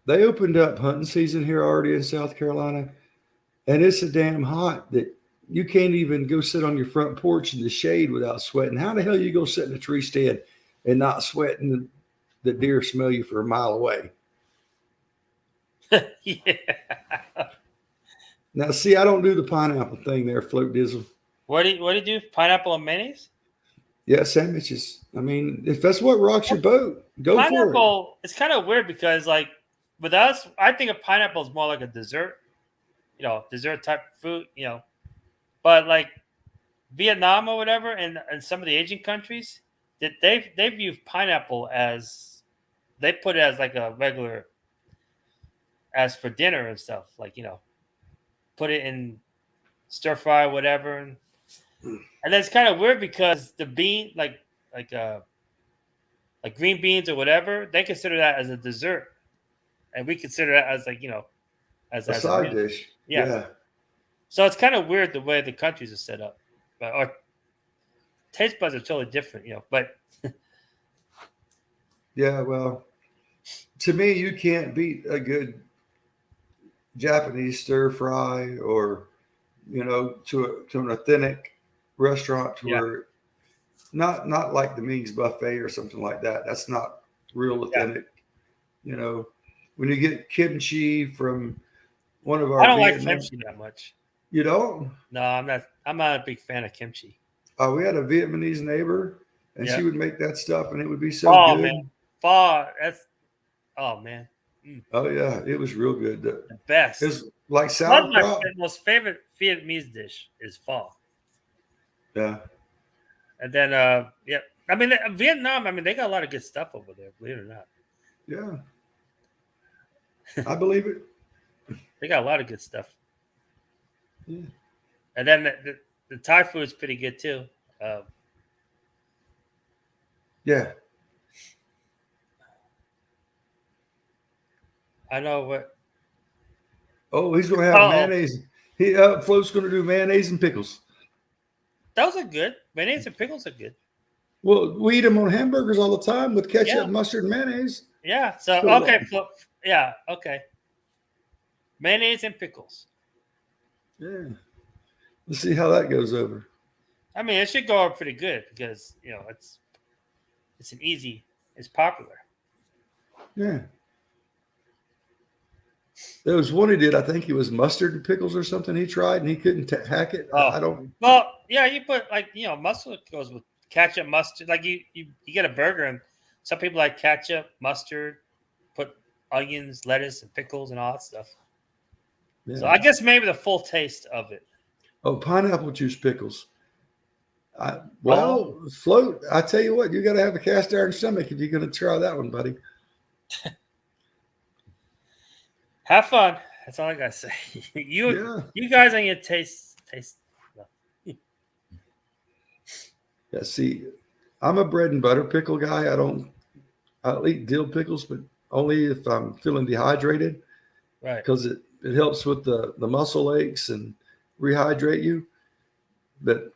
They opened up hunting season here already in South Carolina, and it's so damn hot that you can't even go sit on your front porch in the shade without sweating. How the hell you go sit in a tree stand and not sweating? The deer smell you for a mile away. Yeah. Now, see, I don't do the pineapple thing there, Float Dizzle. What do you do? Pineapple and mayonnaise? Yeah, sandwiches. I mean, if that's what rocks your boat, go for it. Pineapple. It's kind of weird because, like, with us, I think of pineapple is more like a dessert, dessert type of fruit, But like Vietnam or whatever, and some of the Asian countries, that they view pineapple as, they put it as like a regular, as for dinner and stuff, like put it in stir fry or whatever, and then it's kind of weird because the bean, like green beans or whatever, they consider that as a dessert, and we consider that as like as A as side meal. dish. Yeah. So it's kind of weird the way the countries are set up, but our taste buds are totally different, But Yeah, well, to me, you can't beat a good Japanese stir fry or, to an authentic restaurant to Yeah. where not like the Ming's buffet or something like that. That's not real authentic. When you get kimchi from one of our I don't like Vietnam- kimchi that much. You don't? No, I'm not. I'm not a big fan of kimchi. We had a Vietnamese neighbor, and Yeah. she would make that stuff, and it would be so Oh good. man, pho. Oh man, Oh yeah, it was real good. the best. It's like That's my sauerkraut. most favorite Vietnamese dish is pho. Yeah, And then, yeah, I mean Vietnam. I mean they got a lot of good stuff over there. Believe it or not, yeah. I believe it. they got a lot of good stuff. Yeah. And then the Thai food is pretty good too. Yeah. I know what. Oh, he's going to have Uh-oh. mayonnaise. Float's going to do mayonnaise and pickles. Those are good. Mayonnaise and pickles are good. Well, we eat them on hamburgers all the time with ketchup, Yeah. mustard, and mayonnaise. Yeah. So Cool. okay. Yeah. Okay. Mayonnaise and pickles. Yeah. Let's see how that goes over. I mean, it should go over pretty good because it's popular. Yeah. There was one he did. I think it was mustard and pickles or something he tried, and he couldn't hack it. Oh. I don't. Well, yeah, you put mustard goes with ketchup, mustard. Like you get a burger, and some people like ketchup, mustard, put onions, lettuce, and pickles, and all that stuff. Yeah. So I guess maybe the full taste of it. Oh, pineapple juice pickles. Float. I tell you what, you got to have a cast iron stomach if you're going to try that one, buddy. Have fun. That's all I gotta say. You guys on your taste. Yeah. See, I'm a bread and butter pickle guy. I'll eat dill pickles, but only if I'm feeling dehydrated, Right. because it helps with the muscle aches and rehydrate you. But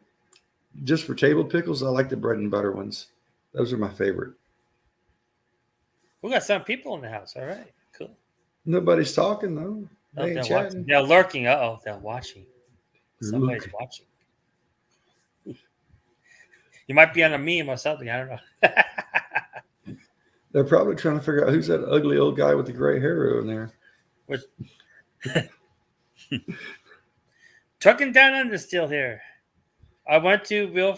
just for table pickles, I like the bread and butter ones. Those are my favorite. We got some people in the house. All right. Cool. Nobody's talking though. Oh, They ain't they're chatting. watching. They're lurking. They're watching. They're Somebody's looking. watching. You might be on a meme or something. I don't know. They're probably trying to figure out who's that ugly old guy with the gray hair in there. Trucking down under still here. I went to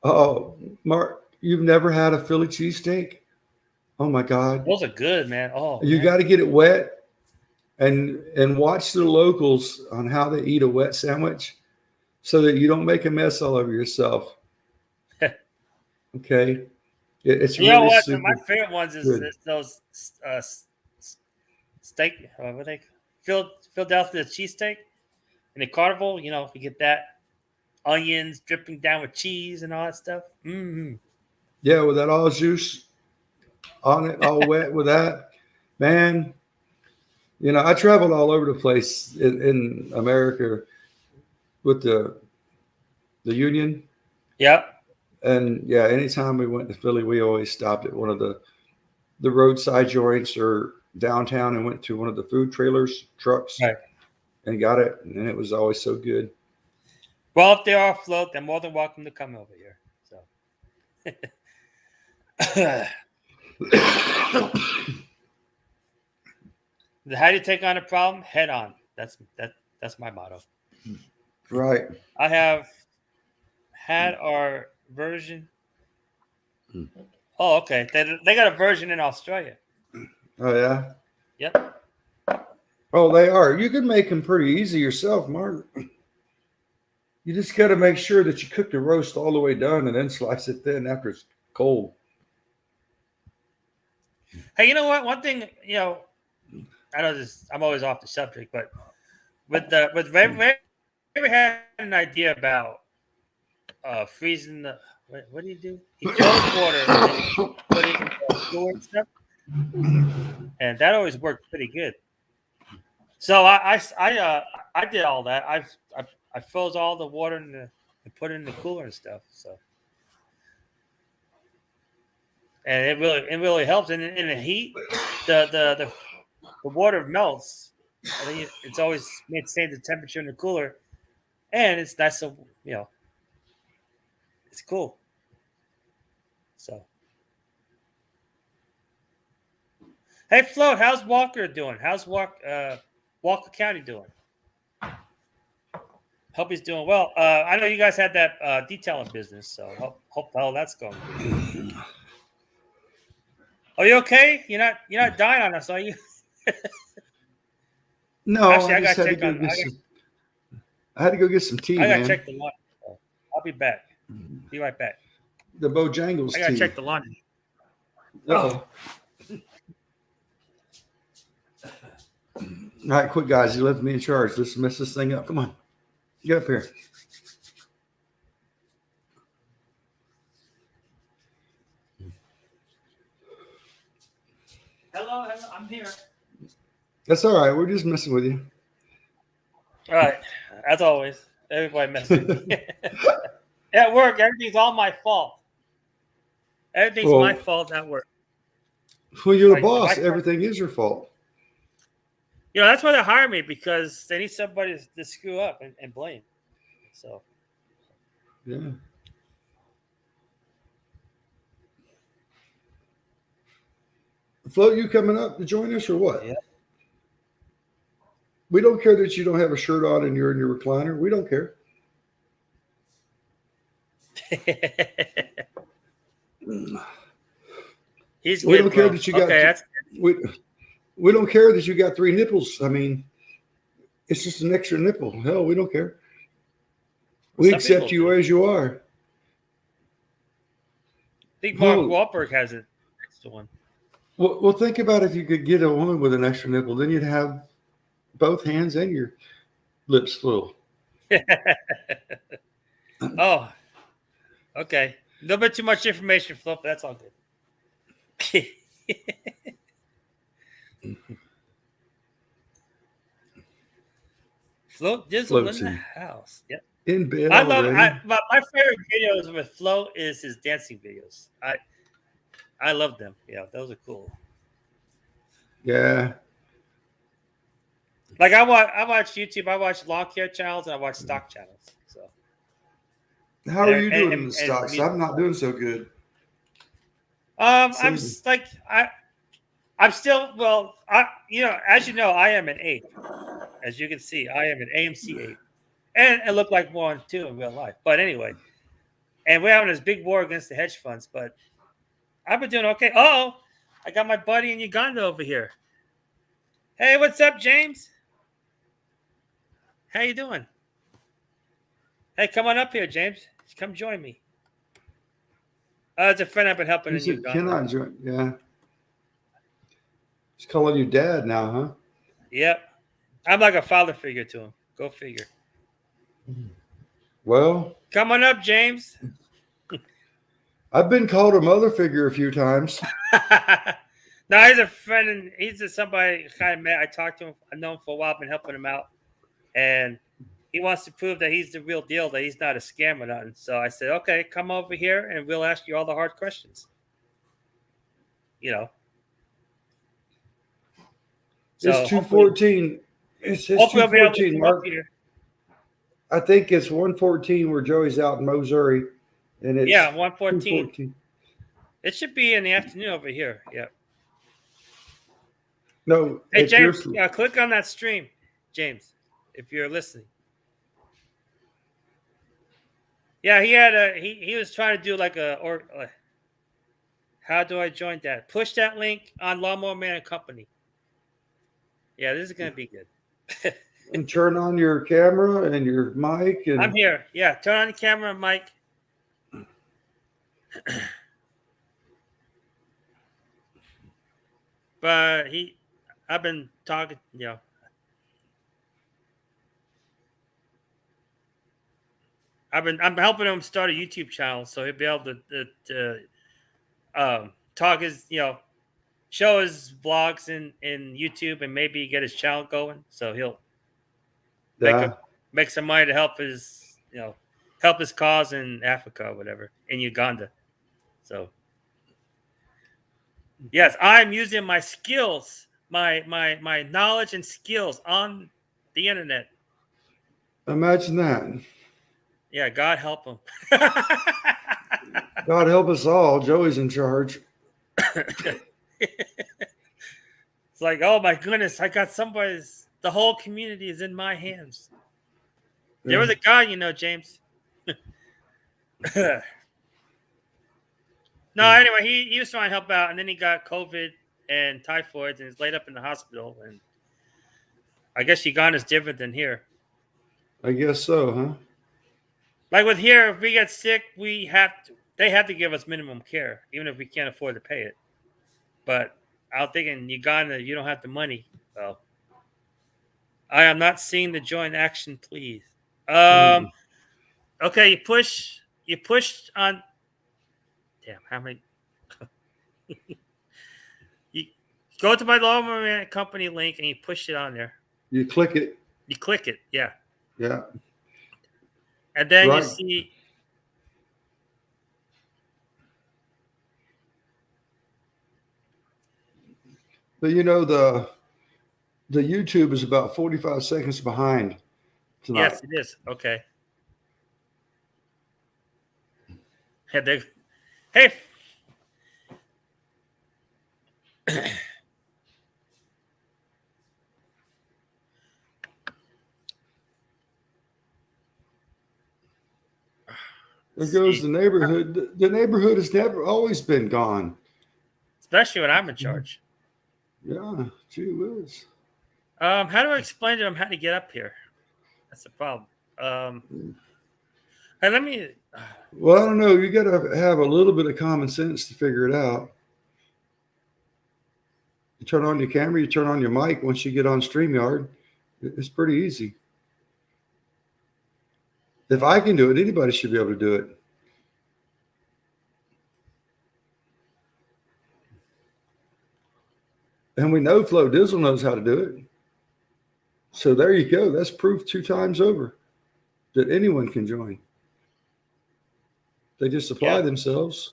Oh, Mark, you've never had a Philly cheesesteak? Oh my God. Those are good, man. Oh, You got to get it wet and watch the locals on how they eat a wet sandwich so that you don't make a mess all over yourself. Okay, it's You know really what? super My favorite ones good. is those steak. What they Philadelphia cheesesteak in the carnival. You know, you get that onions dripping down with cheese and all that stuff. Mm-hmm. Yeah, with that all juice on it, all wet with that, man. You know, I traveled all over the place in America with the Union, Yep. and yeah, anytime we went to Philly, we always stopped at one of the roadside joints or downtown and went to one of the food trailers trucks Right. and got it, and it was always so good. Well, if they are afloat, they're more than welcome to come over here. So, how do you take on a problem? Head on. That's my motto. Right. I have had our version. Oh, okay. They got a version in Australia. Oh yeah. Yep. Oh, they are. You can make them pretty easy yourself, Mark. You just got to make sure that you cook the roast all the way done and then slice it thin after it's cold. Hey, you know what? One thing, I know this. I'm always off the subject, but with Ray had an idea about freezing the. What do you do? He froze water and then he put it in the cooler and stuff, and that always worked pretty good. So I did all that. I froze all the water and put it in the cooler and stuff. So and it really helps. And in the heat, the water melts. I think it's always maintained the temperature in the cooler, and that's a it's cool. So hey, Float, how's Walker doing? How's Walker County doing? Hope he's doing well. I know you guys had that detailing business, so hope the hell that's going good. Are you okay? You're not dying on us, are you? No, Actually, I just had to go get some. I had to go get some tea, I gotta man. check the laundry. So I'll be back. Be right back. The Bojangles I gotta tea. check the laundry. Oh. All right, quick, guys. You left me in charge. Let's mess this thing up. Come on. Get up here. Hello, I'm here. That's all right. We're just messing with you. All right, as always, everybody messes with me. At work, everything's all my fault. Everything's Well- my fault at work. Well, you're the Like, boss. if I- Everything is your fault. That's why they hire me, because they need somebody to screw up and blame. So Yeah. Float, you coming up to join us or what? Yeah. We don't care that you don't have a shirt on and you're in your recliner. We don't care. He's We good, don't care bro. that you got. Okay, that's We don't care that you got 3 nipples. I mean, it's just an extra nipple. Hell, we don't care. We Some accept people you do. as you are. I think Mark Well- Wahlberg has an extra one. Well, think about if you could get a woman with an extra nipple, then you'd have both hands and your lips full. Oh, okay. A little bit too much information, Flip, but that's all good. Float Dizzle in the Floating. house. Yep. In bed I love already. my favorite videos with Flo is his dancing videos. I love them. Yeah, those are cool. Yeah. Like I watch YouTube, I watch lawn care channels, and I watch stock channels. So How are you And- doing and- in the stocks? and- I'm not doing so good. I'm Same. like I'm still as you know, I am an ape. As you can see, I am an AMC ape, and I look like one too in real life. But anyway, and we're having this big war against the hedge funds. But I've been doing okay. Oh, I got my buddy in Uganda over here. Hey, what's up, James? How you doing? Hey, come on up here, James. Come join me. It's a friend I've been helping You in said Uganda. cannot join. Yeah. He's calling you dad now, huh? Yep. I'm like a father figure to him. Go figure. Well, Come on up, James. I've been called a mother figure a few times. No, he's a friend, and he's just somebody I kind of met. I talked to him. I've known him for a while. Been helping him out, and he wants to prove that he's the real deal. That he's not a scam or nothing. So I said, okay, come over here, and we'll ask you all the hard questions. You know. So It's 214. It's hopefully I'll be able to 214, come up Mark. here. I think it's 114 where Joey's out in Missouri. And it's Yeah, 114. 214. It should be in the afternoon over here. Yeah. No, Hey it's your James, click on that stream, James, if you're listening. Yeah, he was trying to do like how do I join that? Push that link on Lawnmower Man and Company. Yeah, this is gonna be good. and turn on your camera and your mic. And I'm here. Yeah, turn on the camera and mic. But I've been talking, I'm helping him start a YouTube channel, so he'll be able to talk his, show his vlogs in YouTube and maybe get his channel going. So he'll make some money to help his, help his cause in Africa or whatever, in Uganda. So yes, I'm using my skills, my knowledge and skills on the internet. imagine that. Yeah, God help him. God help us all. Joey's in charge. It's like, oh my goodness, I got the whole community is in my hands. There was a guy, James. No, anyway, he was trying to help out, and then he got COVID and typhoid and is laid up in the hospital. And I guess Uganda's different than here. I guess so, huh? Like with here, if we get sick, they have to give us minimum care, even if we can't afford to pay it. But I'm thinking Uganda, you don't have the money. So I am not seeing the joint action, please. Okay, you push on. Damn, how many? You go to my Lawnmower Company link and you push it on there. You click it. You click it, yeah. Yeah. And then you see. But the YouTube is about 45 seconds behind tonight. Yes, it is. Okay. Hey. There goes the neighborhood. The neighborhood has never always been gone. Especially when I'm in charge. Yeah, gee whiz. How do I explain to them how to get up here? That's the problem. Hey, let me. Well, I don't know. You got to have a little bit of common sense to figure it out. You turn on your camera, you turn on your mic. Once you get on StreamYard, it's pretty easy. If I can do it, anybody should be able to do it. And we know Flo Dizzle knows how to do it. So there you go. That's proof 2 times over that anyone can join. They just apply themselves.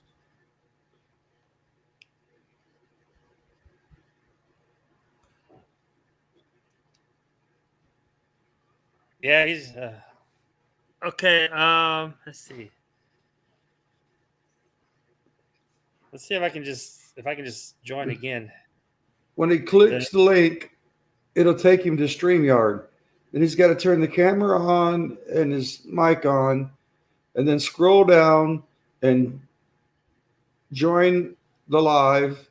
Yeah, he's okay. Let's see. Let's see if I can just join again. When he clicks the link, it'll take him to StreamYard. Then he's got to turn the camera on and his mic on, and then scroll down and join the live.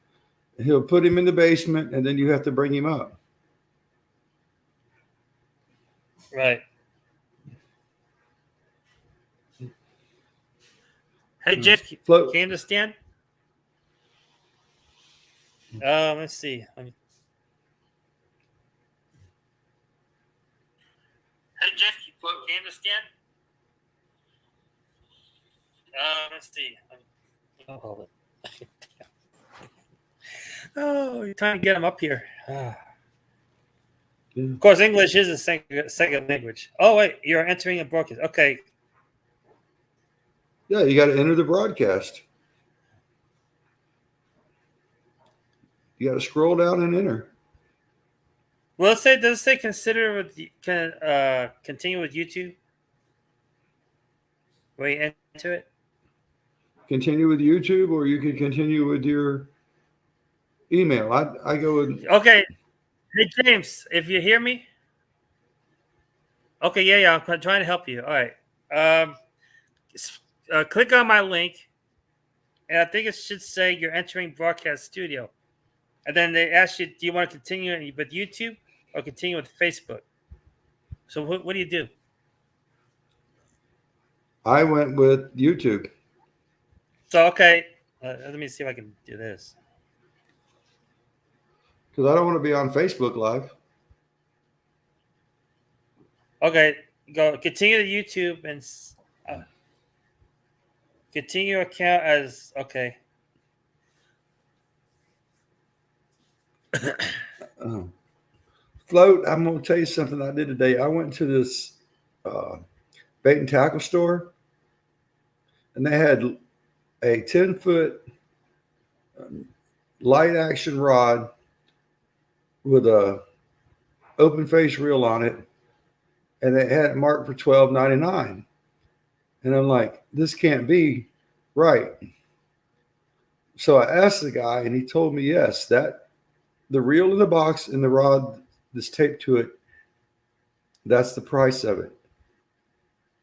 He'll put him in the basement, and then you have to bring him up. Right. Hey, James, can Float. you understand? Let's see. Hey, Jeff, can you understand? Let's see. Oh, hold it. Oh, you're trying to get him up here. Of course, English is a second language. Oh, wait, you're entering a broadcast. Okay. Yeah, you got to enter the broadcast. You got to scroll down and enter. Well, does it say consider continue with YouTube? Where you enter it? Continue with YouTube, or you can continue with your email. I go with. Okay. Hey, James, if you hear me. Okay, yeah, I'm trying to help you. All right. Click on my link, and I think it should say you're entering broadcast studio. And then they ask you, do you want to continue with YouTube or continue with Facebook? So what do you do? I went with YouTube. So, okay, let me see if I can do this. Because I don't want to be on Facebook Live. Okay, go continue to YouTube and continue account as okay. Float, I'm going to tell you something I did today. I went to this bait and tackle store, and they had a 10-foot light action rod with a open face reel on it, and they had it marked for $12.99. And I'm like, this can't be right. So I asked the guy, and he told me yes, that the reel in the box and the rod that's taped to it, that's the price of it.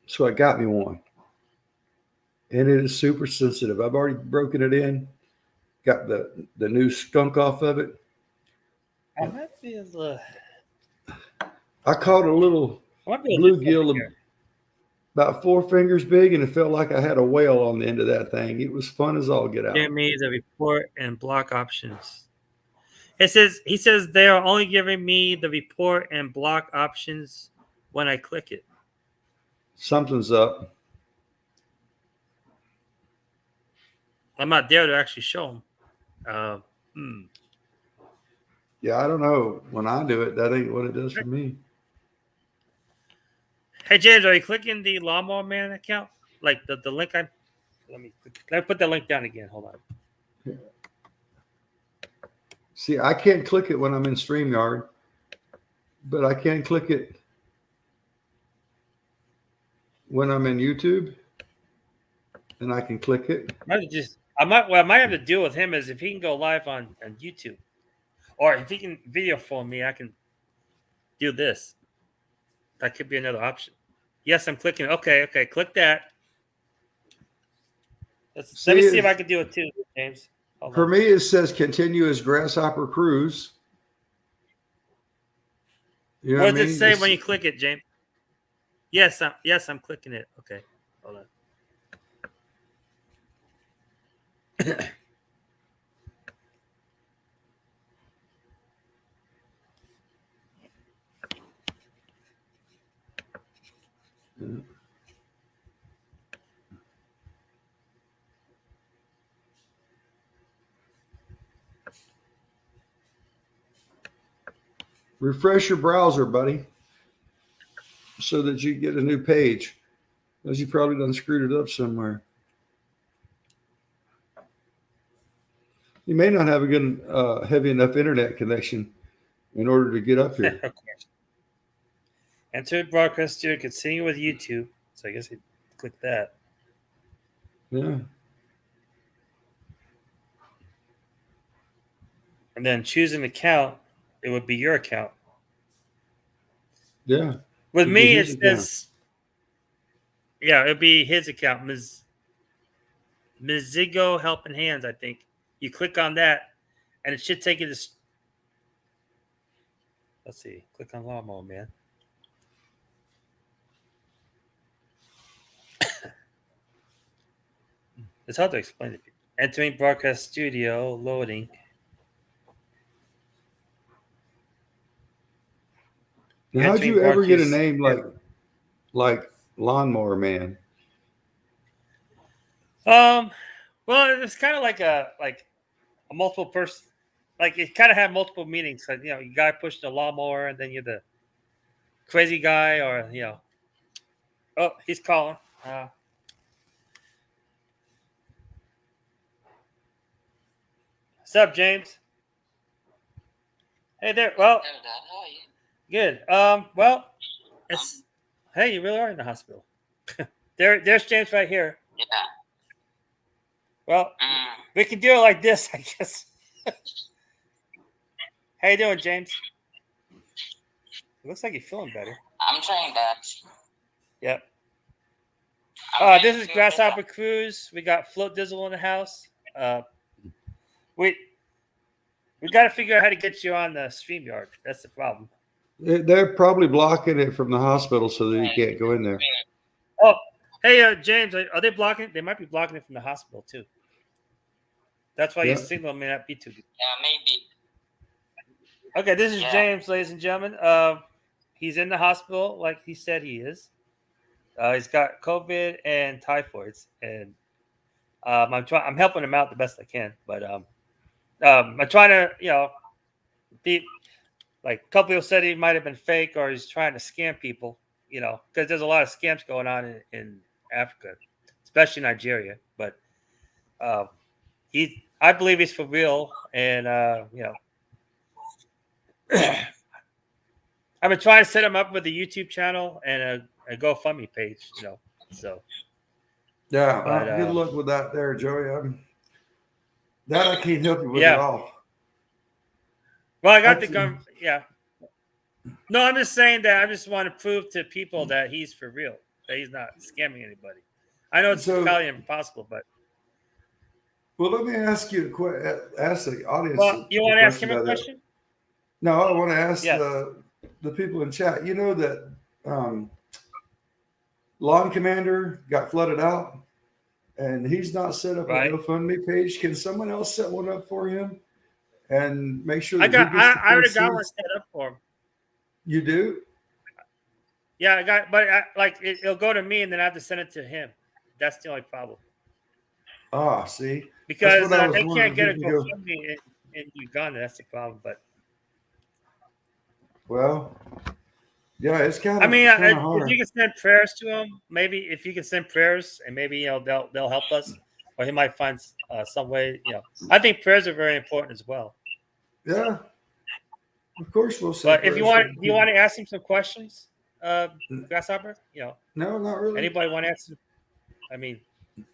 So I got me one. And it is super sensitive. I've already broken it in, got the new skunk off of it. I might be able to. I caught a little bluegill about 4 fingers big, and it felt like I had a whale on the end of that thing. It was fun as all get out. Give me the report and block options. He says they are only giving me the report and block options when I click it. Something's up. I'm not there to actually show them. Yeah, I don't know. When I do it, that ain't what it does for me. Hey James, are you clicking the Lawnmower Man account? Like the link let me put that link down again. Hold on. See, I can't click it when I'm in StreamYard, but I can click it when I'm in YouTube, and I can click it. What I might have to deal with him is if he can go live on YouTube, or if he can video phone me, I can do this. That could be another option. Yes, I'm clicking. Okay, click that. Let me see if I can do it too, James. For me, it says continue as Grasshopper Cruise. You know what does it say when you click it, James? Yes, I'm clicking it. Okay, hold on. Refresh your browser, buddy, so that you get a new page, because you probably done screwed it up somewhere. You may not have a good, heavy enough internet connection in order to get up here. Of course. Enter broadcast studio, continue with YouTube. So I guess you click that. Yeah. And then choose an account. It would be your account. Yeah. With me, it says, yeah, it'd be his account, Mizigo Helping Hands, I think. You click on that, and it should take you to. Let's see. Click on Lawnmower Man. It's hard to explain to people. Entering broadcast studio, loading. Now, how'd Entering you ever get a broadcast. name like Lawnmower Man? Well, it's kind of like a multiple person. Like it kind of had multiple meanings. Like you guy pushing the lawnmower, and then you're the crazy guy, or Oh, he's calling. What's up, James? Hey there. Well, Hello, Dad. How are you? good. Well, it's hey, you really are in the hospital. There's James right here. Yeah. Well, Mm, we can do it like this, I guess. How you doing, James? It looks like you're feeling better. I'm trying that. Yep. I'm trying This to is feel Grasshopper better. Cruise. We got Float Dizzle in the house. We got to figure out how to get you on the StreamYard. That's the problem. They're probably blocking it from the hospital so that you Right. can't go in there. Oh, hey, James, are they blocking it? They might be blocking it from the hospital too. That's why your Yeah. signal may not be too good. Yeah, maybe. Okay, this is Yeah. James, ladies and gentlemen. He's in the hospital, like he said he is. He's got COVID and typhoids, and I'm helping him out the best I can. But I'm trying to, be like a couple people said he might have been fake or he's trying to scam people, because there's a lot of scams going on in Africa, especially Nigeria. But I believe he's for real, and I've been trying to set him up with a YouTube channel and a GoFundMe page, So Yeah. But, Good luck with that there, Joey. I can't help you with Yeah. at all. well, I got the gun. Yeah. No, I'm just saying that I just want to prove to people that he's for real, that he's not scamming anybody. I know it's So- probably impossible, but Well, let me ask you ask the audience. you want to ask him a question? No, I want to ask Yes. the people in chat. You know that Lawn Commander got flooded out, and he's not set up Right. a GoFundMe page. Can someone else set one up for him and make sure I that he gets the already got one proceeds? set up for him. You do? Yeah, I got, but it'll go to me, and then I have to send it to him. That's the only problem Ah, see, because what I was they wondering can't get a if you can go- GoFundMe in Uganda. That's the problem. But well, yeah, it's kind I of mean, hard. if you can send prayers to him, maybe if you can send prayers, and maybe they'll help us, or he might find some way. I think prayers are very important as well. Yeah, of course we'll say. But if you want, prayers for do you want to ask him some questions, Mm. Grasshopper? No, not really. Anybody want to ask him? I mean, He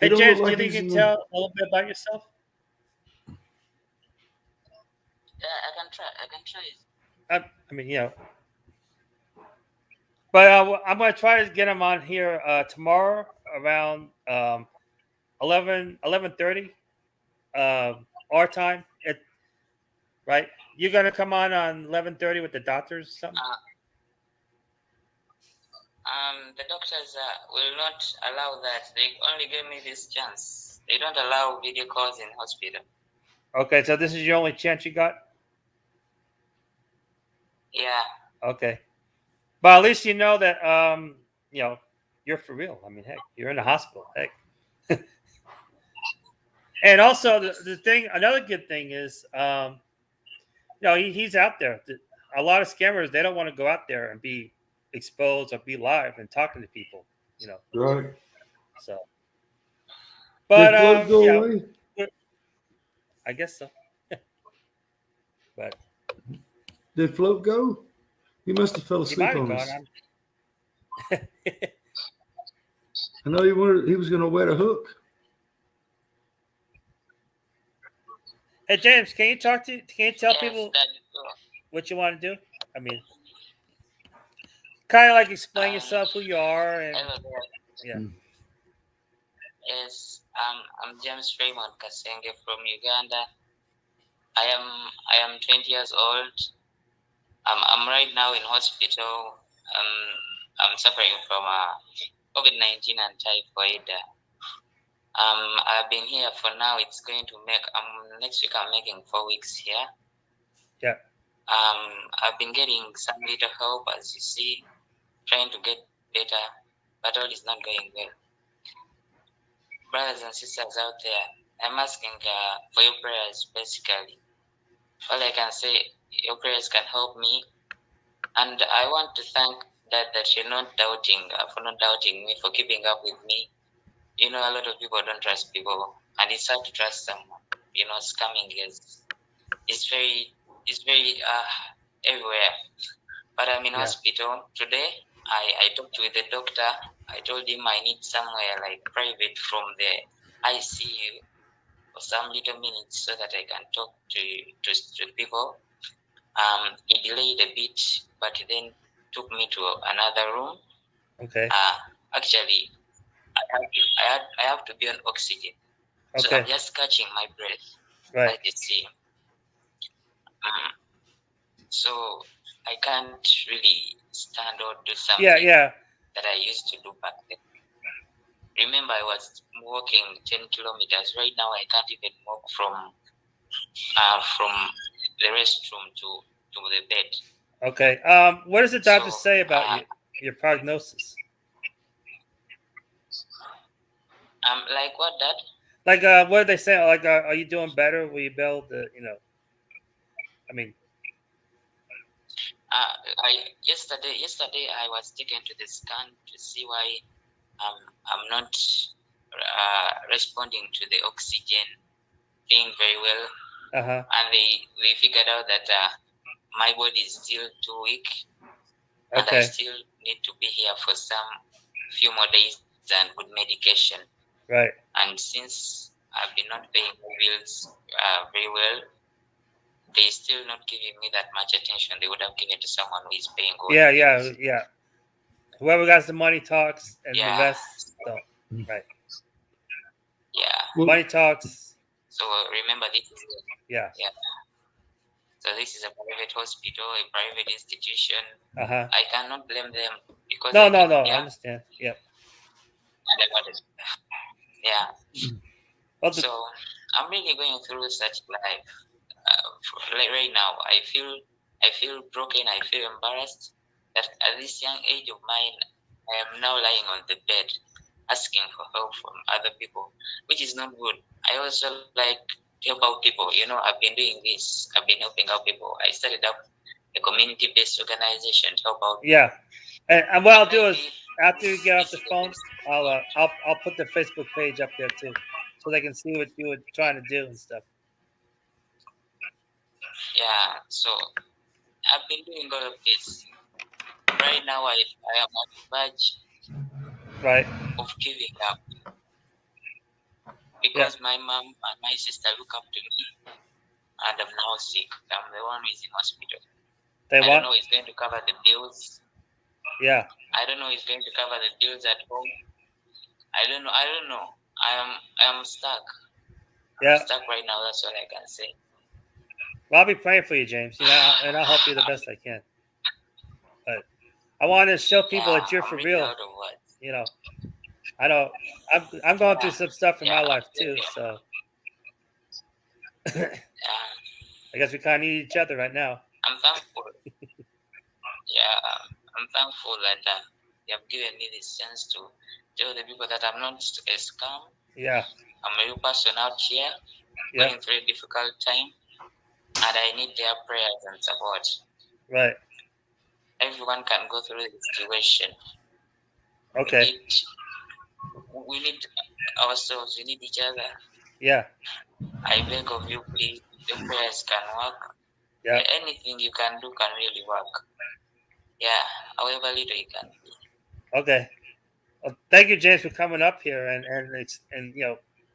hey don't James, look do you like think you he's can in the- tell a little bit about yourself? Yeah, I can try. I can try it. I mean, but I'm gonna try to get him on here tomorrow around 11:30 our time. Right? You're gonna come on 11:30 with the doctors or something? The doctors will not allow that. They only gave me this chance. They don't allow video calls in hospital. Okay, so this is your only chance you got? Yeah. Okay. But at least you know that you're for real. I mean, heck, you're in the hospital. Heck. And also the thing, another good thing is he's out there. A lot of scammers, they don't want to go out there and be exposed or be live and talking to people, Right. So but Did Float go away? I guess so. But Did Float go? He must have fell he asleep might have on gone. us. I know he was going to wet a hook. Hey James, can you tell Yes, people that, what you want to do? I mean, kind of like explain yourself, who you are, and hello there. yeah. Yes, I'm James Raymond Kasenge from Uganda. I am 20 years old. I'm right now in hospital. I'm suffering from COVID-19 and typhoid. I've been here for now. It's going to make next week. I'm making 4 weeks here. Yeah. I've been getting some little help, as you see, trying to get better, but all is not going well. Brothers and sisters out there, I'm asking for your prayers. Basically, all I can say, your prayers can help me, and I want to thank that you're not doubting for not doubting me, for keeping up with me. You know, a lot of people don't trust people, and it's hard to trust someone. You know, scamming is very everywhere. But I'm in hospital today. I talked with the doctor. I told him I need somewhere like private from the ICU for some little minutes so that I can talk to people. He delayed a bit, but then took me to another room. Okay. Actually, I have to be on oxygen, so Okay. I'm just catching my breath. Right. Like you see. So I can't really stand or do something Yeah. that I used to do back then. Remember, I was walking 10 kilometers. Right now, I can't even walk from the restroom to the bed. Okay. What does the doctor say about your prognosis? Like what, Dad? Like, what are they saying? Like, are you doing better? Will you be able to, I mean, yesterday I was taken to the scan to see why I'm not responding to the oxygen thing very well. And they figured out that my body is still too weak, and I still need to be here for some few more days and good medication. Right. And since I've been not paying my bills very well, they still not giving me that much attention they would have given to someone who is paying all the bills. Yeah. Whoever got the money talks, and the rest don't. Right. Yeah. Money talks. So remember, this is yeah. So this is a private hospital, a private institution. I cannot blame them because no. I understand. Yep. Yeah. Well, so I'm really going through such life. Right now, I feel broken. I feel embarrassed that at this young age of mine, I am now lying on the bed asking for help from other people, which is not good. I also like to help out people. You know, I've been doing this. I've been helping out people. I started up a community-based organization to help out. Yeah, and what I'll do is after you get off the phone, I'll put the Facebook page up there too, so they can see what you were trying to do and stuff. Yeah, so I've been doing all of this. Right now, I am on the verge of giving up because my mom and my sister look up to me, and I'm now sick. I'm the one who is in hospital. I don't know if it's going to cover the bills. Yeah. I don't know if it's going to cover the bills at home. I don't know. I am stuck. I'm stuck right now. That's all I can say. Well, I'll be praying for you, James. And I'll help you the best I can. But I want to show people that you're for real. You know, I don't. I'm going through some stuff in my life too. So I guess we kind of need each other right now. I'm thankful. I'm thankful that you have given me this chance to tell the people that I'm not a scam. Yeah. I'm a real person out here going through a difficult time, and I need their prayers and support. Right. Everyone can go through the situation. Okay. We need ourselves. We need each other. Yeah. I beg of you, please. Your prayers can work. Yeah. Anything you can do can really work. Yeah. However little you can do. Okay. Well, thank you, James, for coming up here and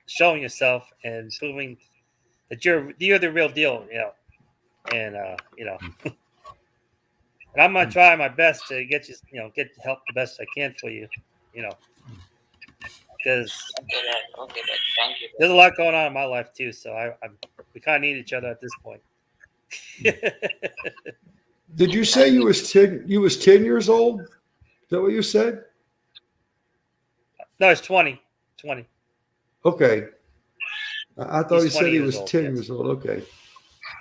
showing yourself and proving that you're the real deal. And and I'm gonna try my best to get get help the best I can for you. Because thank you. There's a lot going on in my life too, so we kind of need each other at this point. Did you say you was 10 years old? Is that what you said? No, it's 20. 20. Okay. I thought He's he said 20 he years was old, 10 yes. years old. Okay.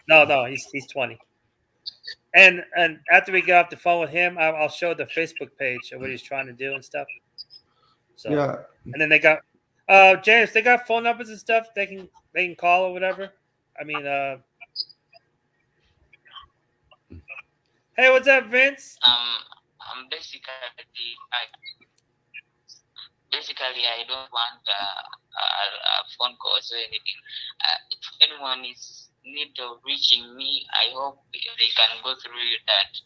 No, he's 20. And after we get off the phone with him, I'll show the Facebook page of what he's trying to do and stuff. So Yeah. and then they got James, they got phone numbers and stuff they can call or whatever. I mean, hey, what's up, Vince? Basically, I don't want phone calls or anything. If anyone is in need of reaching me, I hope they can go through that.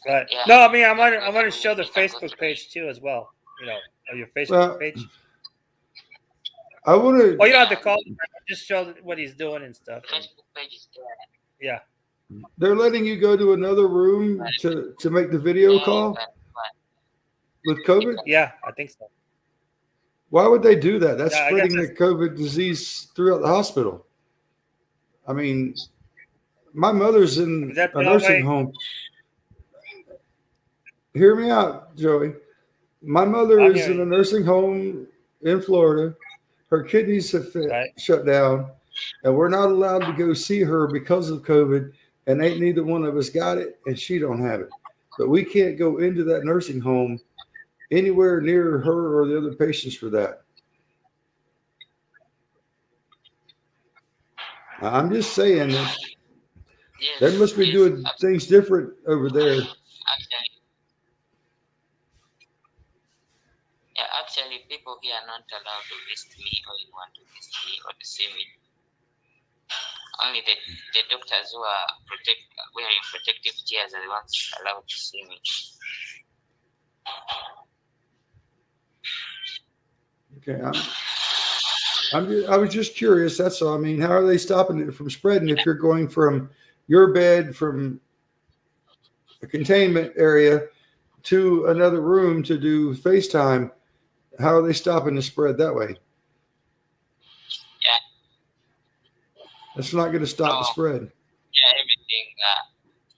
Right. Yeah. No, I mean, I'm gonna show the Facebook page too as well. You know, your Facebook Well, page. I want Oh, you to. don't have to call him. Just show what he's doing and stuff. And, Facebook page is there. yeah. They're letting you go to another room to make the video Yeah, you call can. with COVID. Yeah, I think so. Why would they do that? That's Yeah, I guess spreading the COVID disease throughout the hospital. I mean, my mother's in Is that a the nursing way? home. Hear me out, Joey. My mother I'm is in hearing a you. nursing home in Florida. Her kidneys have Right. shut down, and we're not allowed to go see her because of COVID. And ain't neither one of us got it, and she don't have it. But we can't go into that nursing home anywhere near her or the other patients for that. I'm just saying that Yes, they must be yes, doing things different over there. Actually, people here are not allowed to visit me or anyone to visit me or to see me. Only the doctors who are wearing protective gears are the ones allowed to see me. Okay, I was just curious. That's all. I mean, how are they stopping it from spreading if you're going from your bed from a containment area to another room to do FaceTime? How are they stopping the spread that way? Yeah. That's not going to stop the spread. Yeah, everything.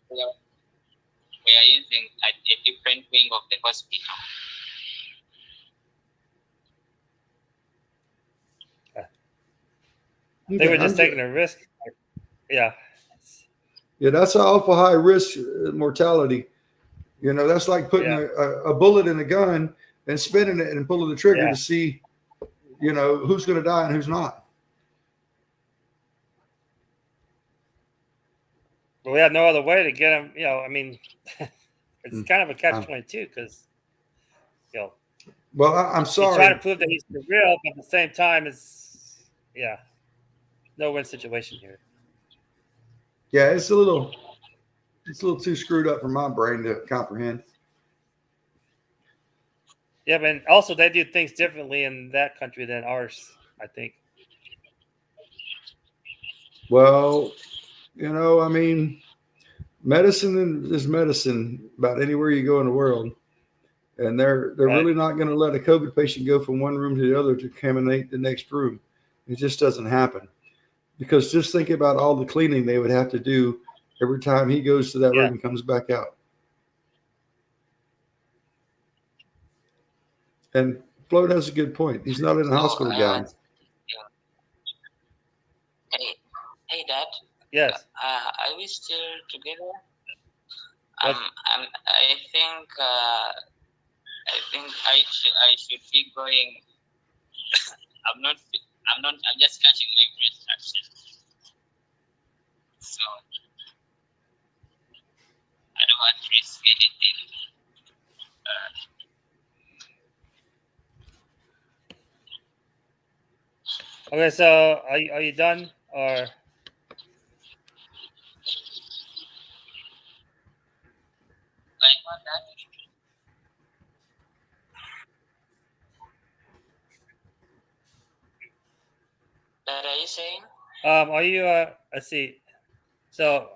We are using a different wing of the hospital. They were just taking a risk. Yeah. Yeah, that's an awful high risk mortality. You know, that's like putting a bullet in a gun and spinning it and pulling the trigger to see, you know, who's going to die and who's not. But we had no other way to get them. You know, I mean, it's kind of a catch-22 because, you know. Well, I'm sorry. He's trying to prove that he's the real, but at the same time, it's no-win situation here. Yeah, it's a little too screwed up for my brain to comprehend. Yeah, but also they do things differently in that country than ours, I think. Well, you know, I mean, medicine is medicine about anywhere you go in the world. And they're really not going to let a COVID patient go from one room to the other to contaminate the next room. It just doesn't happen. Because just think about all the cleaning they would have to do every time he goes to that room and comes back out. And Float has a good point. He's not in a hospital gown. Hey, Dad. Yes. Are we still together? Yes. I should be going. I'm just catching my breath actually. So I don't want to risk anything. Okay, so are you done or? What are you saying? Are you let's see. So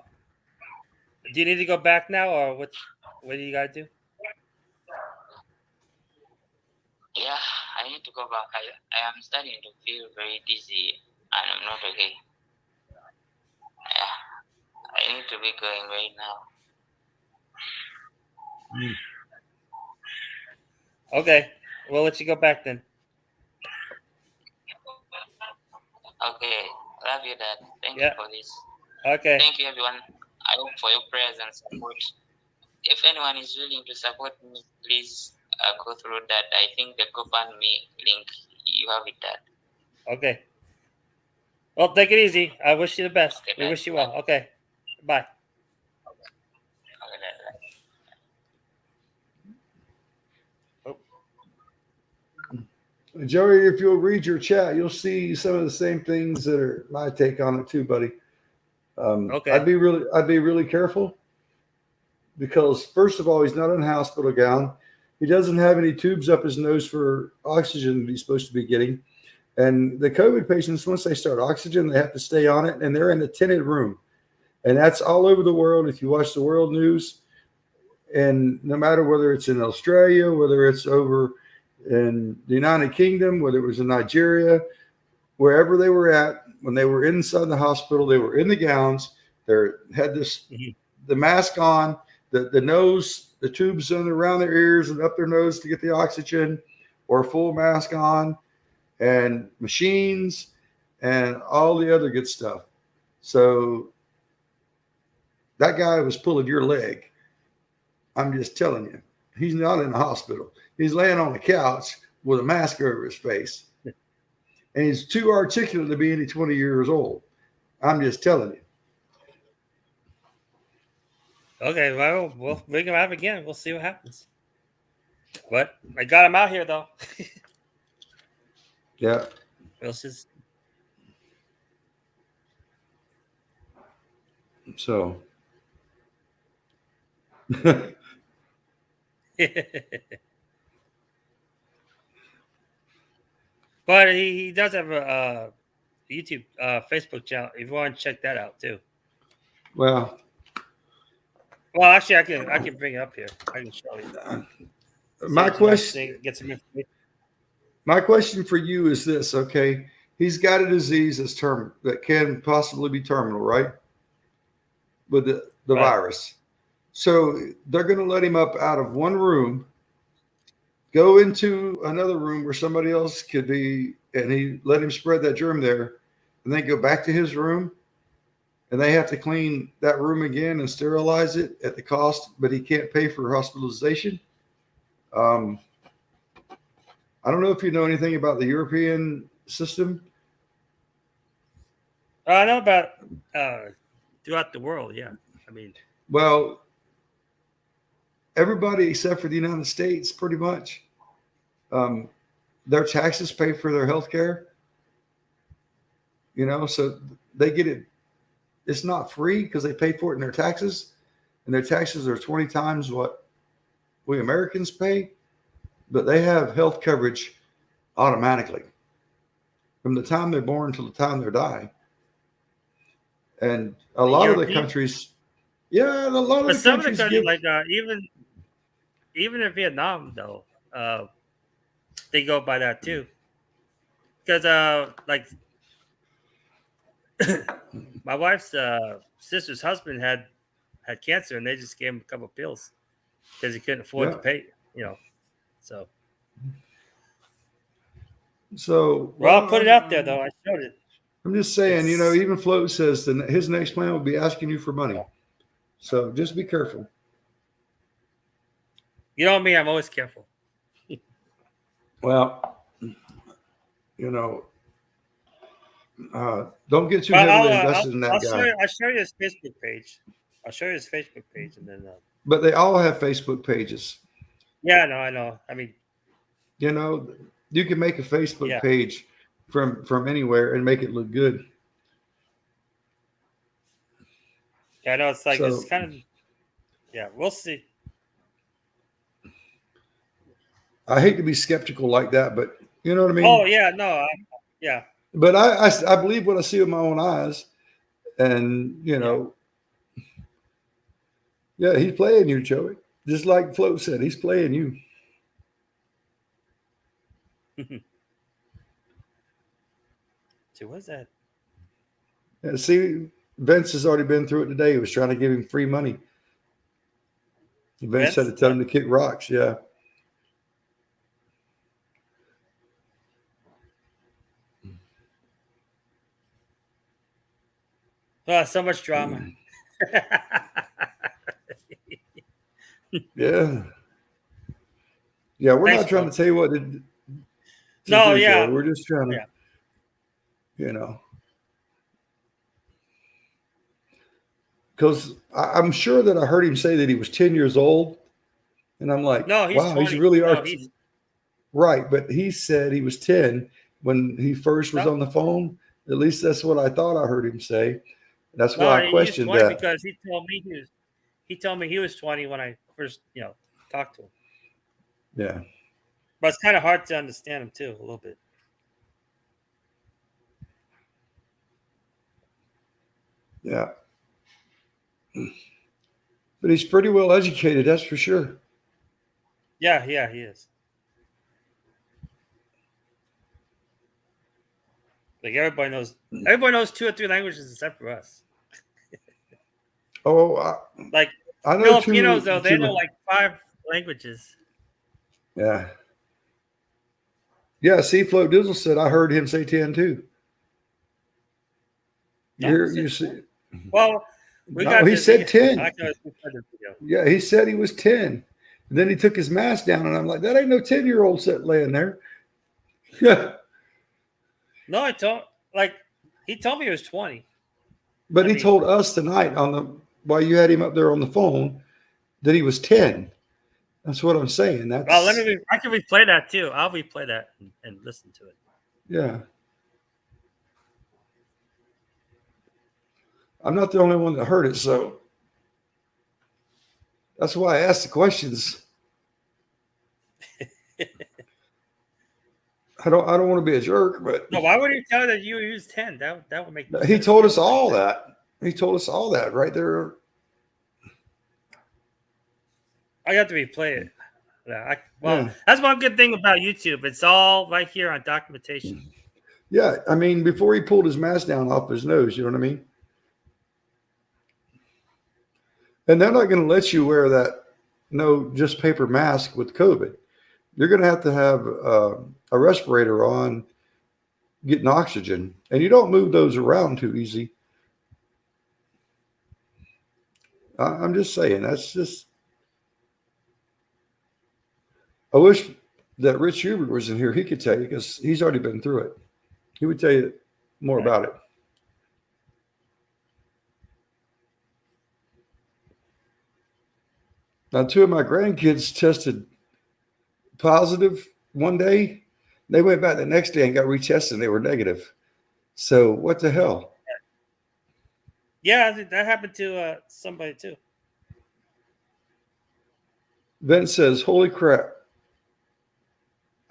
do you need to go back now or what do you gotta do? Yeah, I need to go back. I am starting to feel very dizzy and I'm not okay. Yeah, I need to be going right now. Okay, we'll let you go back then. thank Yeah. you for this. Okay. Thank you, everyone. I hope for your prayers and support. If anyone is willing to support me, please go through that. I think the GoFundMe link, you have it there. Okay. Well, take it easy. I wish you the best. Okay, We bye. wish you well. Okay. Bye. Okay, bye. Joey, if you'll read your chat, you'll see some of the same things that are my take on it too, buddy. Okay. I'd be really careful because first of all, he's not in a hospital gown. He doesn't have any tubes up his nose for oxygen that he's supposed to be getting. And the COVID patients, once they start oxygen, they have to stay on it, and they're in a tinted room. And that's all over the world. If you watch the world news, and no matter whether it's in Australia, whether it's over in the United Kingdom, whether it was in Nigeria, wherever they were at, when they were inside the hospital, they were in the gowns. They had this the mask on, the nose, the tubes in around their ears and up their nose to get the oxygen, or a full mask on, and machines and all the other good stuff. So that guy was pulling your leg. I'm just telling you, he's not in the hospital. He's laying on a couch with a mask over his face. And he's too articulate to be any 20 years old. I'm just telling you. Okay. Well, we'll bring him out again. We'll see what happens. But I got him out here, though. Yeah. We'll just. So. But he does have a YouTube, Facebook channel. If you want to check that out too. Well, Actually, I can bring it up here. I can show you. my question, Get some information. my question for you is this, okay? He's got a disease that's that can possibly be terminal, right? With the Right. virus. So they're going to let him up out of one room, go into another room where somebody else could be, and he let him spread that germ there, and then go back to his room, and they have to clean that room again and sterilize it at the cost, but he can't pay for hospitalization. I don't know if you know anything about the European system. I know about throughout the world. Yeah, I mean, Well, everybody except for the United States, pretty much, their taxes pay for their health care. You know, so they get it. It's not free because they pay for it in their taxes, and their taxes are 20 times what we Americans pay, but they have health coverage automatically from the time they're born till the time they die. And a lot of the countries, yeah, a lot of but the some of the countries countries, give, like even in Vietnam, though, they go by that too. Because like my wife's sister's husband had cancer, and they just gave him a couple pills because he couldn't afford to pay. You know, so. well, I'll put it out there though. I showed it. I'm just saying, you know, even Float says that his next plan will be asking you for money. So just be careful. You know me, I'm always careful. Well, you know, don't get too heavily invested in that guy. I'll show you his Facebook page. I'll show you his Facebook page, and then. But they all have Facebook pages. Yeah, I know. I mean, you know, you can make a Facebook page from anywhere and make it look good. Yeah, I know it's like it's kind of. Yeah, we'll see. I hate to be skeptical like that, but you know what I mean? Oh yeah, no, yeah. But I believe what I see with my own eyes, and you know, yeah, he's playing you, Joey. Just like Flo said, he's playing you. So what's that? Yeah, see, Vince has already been through it today. He was trying to give him free money. Vince had to tell him to kick rocks. Yeah. Oh, so much drama. Yeah. Yeah, we're Thanks, not trying bro. to tell you what to No, do, yeah. Joey. We're just trying to, Yeah. you know, because I'm sure that I heard him say that he was 10 years old. And I'm like, No, he's wow, he's 20. really No, he's right. But he said he was 10 when he first was no, on the phone. At least that's what I thought I heard him say. That's why no, I he's questioned 20 that. because he told me he was 20 when I first, talked to him. Yeah. But it's kind of hard to understand him too, a little bit. Yeah. But he's pretty well educated, that's for sure. Yeah, he is. Like everybody knows 2 or 3 languages except for us. Oh, Like I know Filipinos though, they two. know like 5 languages. Yeah. Yeah, see, Flo Dizzle said I heard him say 10 too. No, You see. well, we No, got he this. said 10. I can always play the video. Yeah, he said he was 10. And then he took his mask down, and I'm like, that ain't no 10-year-old sitting laying there. Yeah. No, he told me he was 20. But I he mean- told us tonight while you had him up there on the phone that he was 10. That's what I'm saying. That's Well, I can replay that too. I'll replay that and listen to it. yeah. I'm not the only one that heard it, so that's why I asked the questions. I don't want to be a jerk, but No, why would he tell that you used 10? That would make no he sense. told us all that. He told us all that right there. I got to replay it. Yeah, Yeah. That's one good thing about YouTube. It's all right here on documentation. Yeah, I mean, before he pulled his mask down off his nose, you know what I mean? And they're not going to let you wear that just paper mask with COVID. You're going to have a respirator on, getting oxygen, and you don't move those around too easy. I'm just saying, that's just. I wish that Rich Huber was in here. He could tell you because he's already been through it. He would tell you more about it. Now, 2 of my grandkids tested positive one day. They went back the next day and got retested, and they were negative. So what the hell? Yeah, that happened to somebody too. Ben says, holy crap.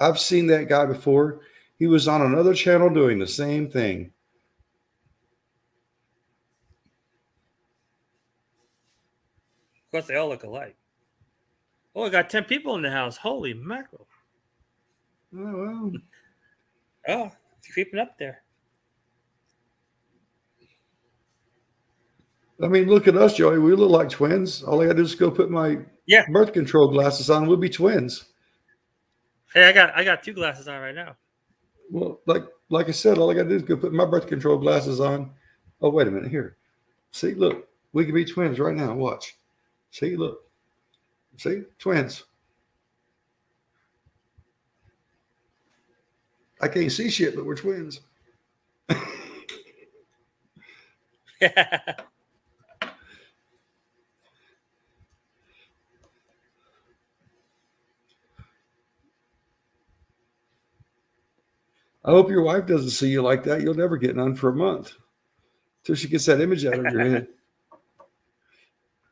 I've seen that guy before. He was on another channel doing the same thing. Of course, they all look alike. Oh, I got 10 people in the house. Holy mackerel. Oh, well. Oh, it's creeping up there. I mean, look at us, Joey. We look like twins. All I got to do is go put my birth control glasses on. We'll be twins. Hey, I got 2 glasses on right now. Well, like I said, all I got to do is go put my birth control glasses on. Oh, wait a minute. Here. See, look. We can be twins right now. Watch. See, look. See? Twins. I can't see shit, but we're twins. I hope your wife doesn't see you like that. You'll never get none for a month till she gets that image out of your head.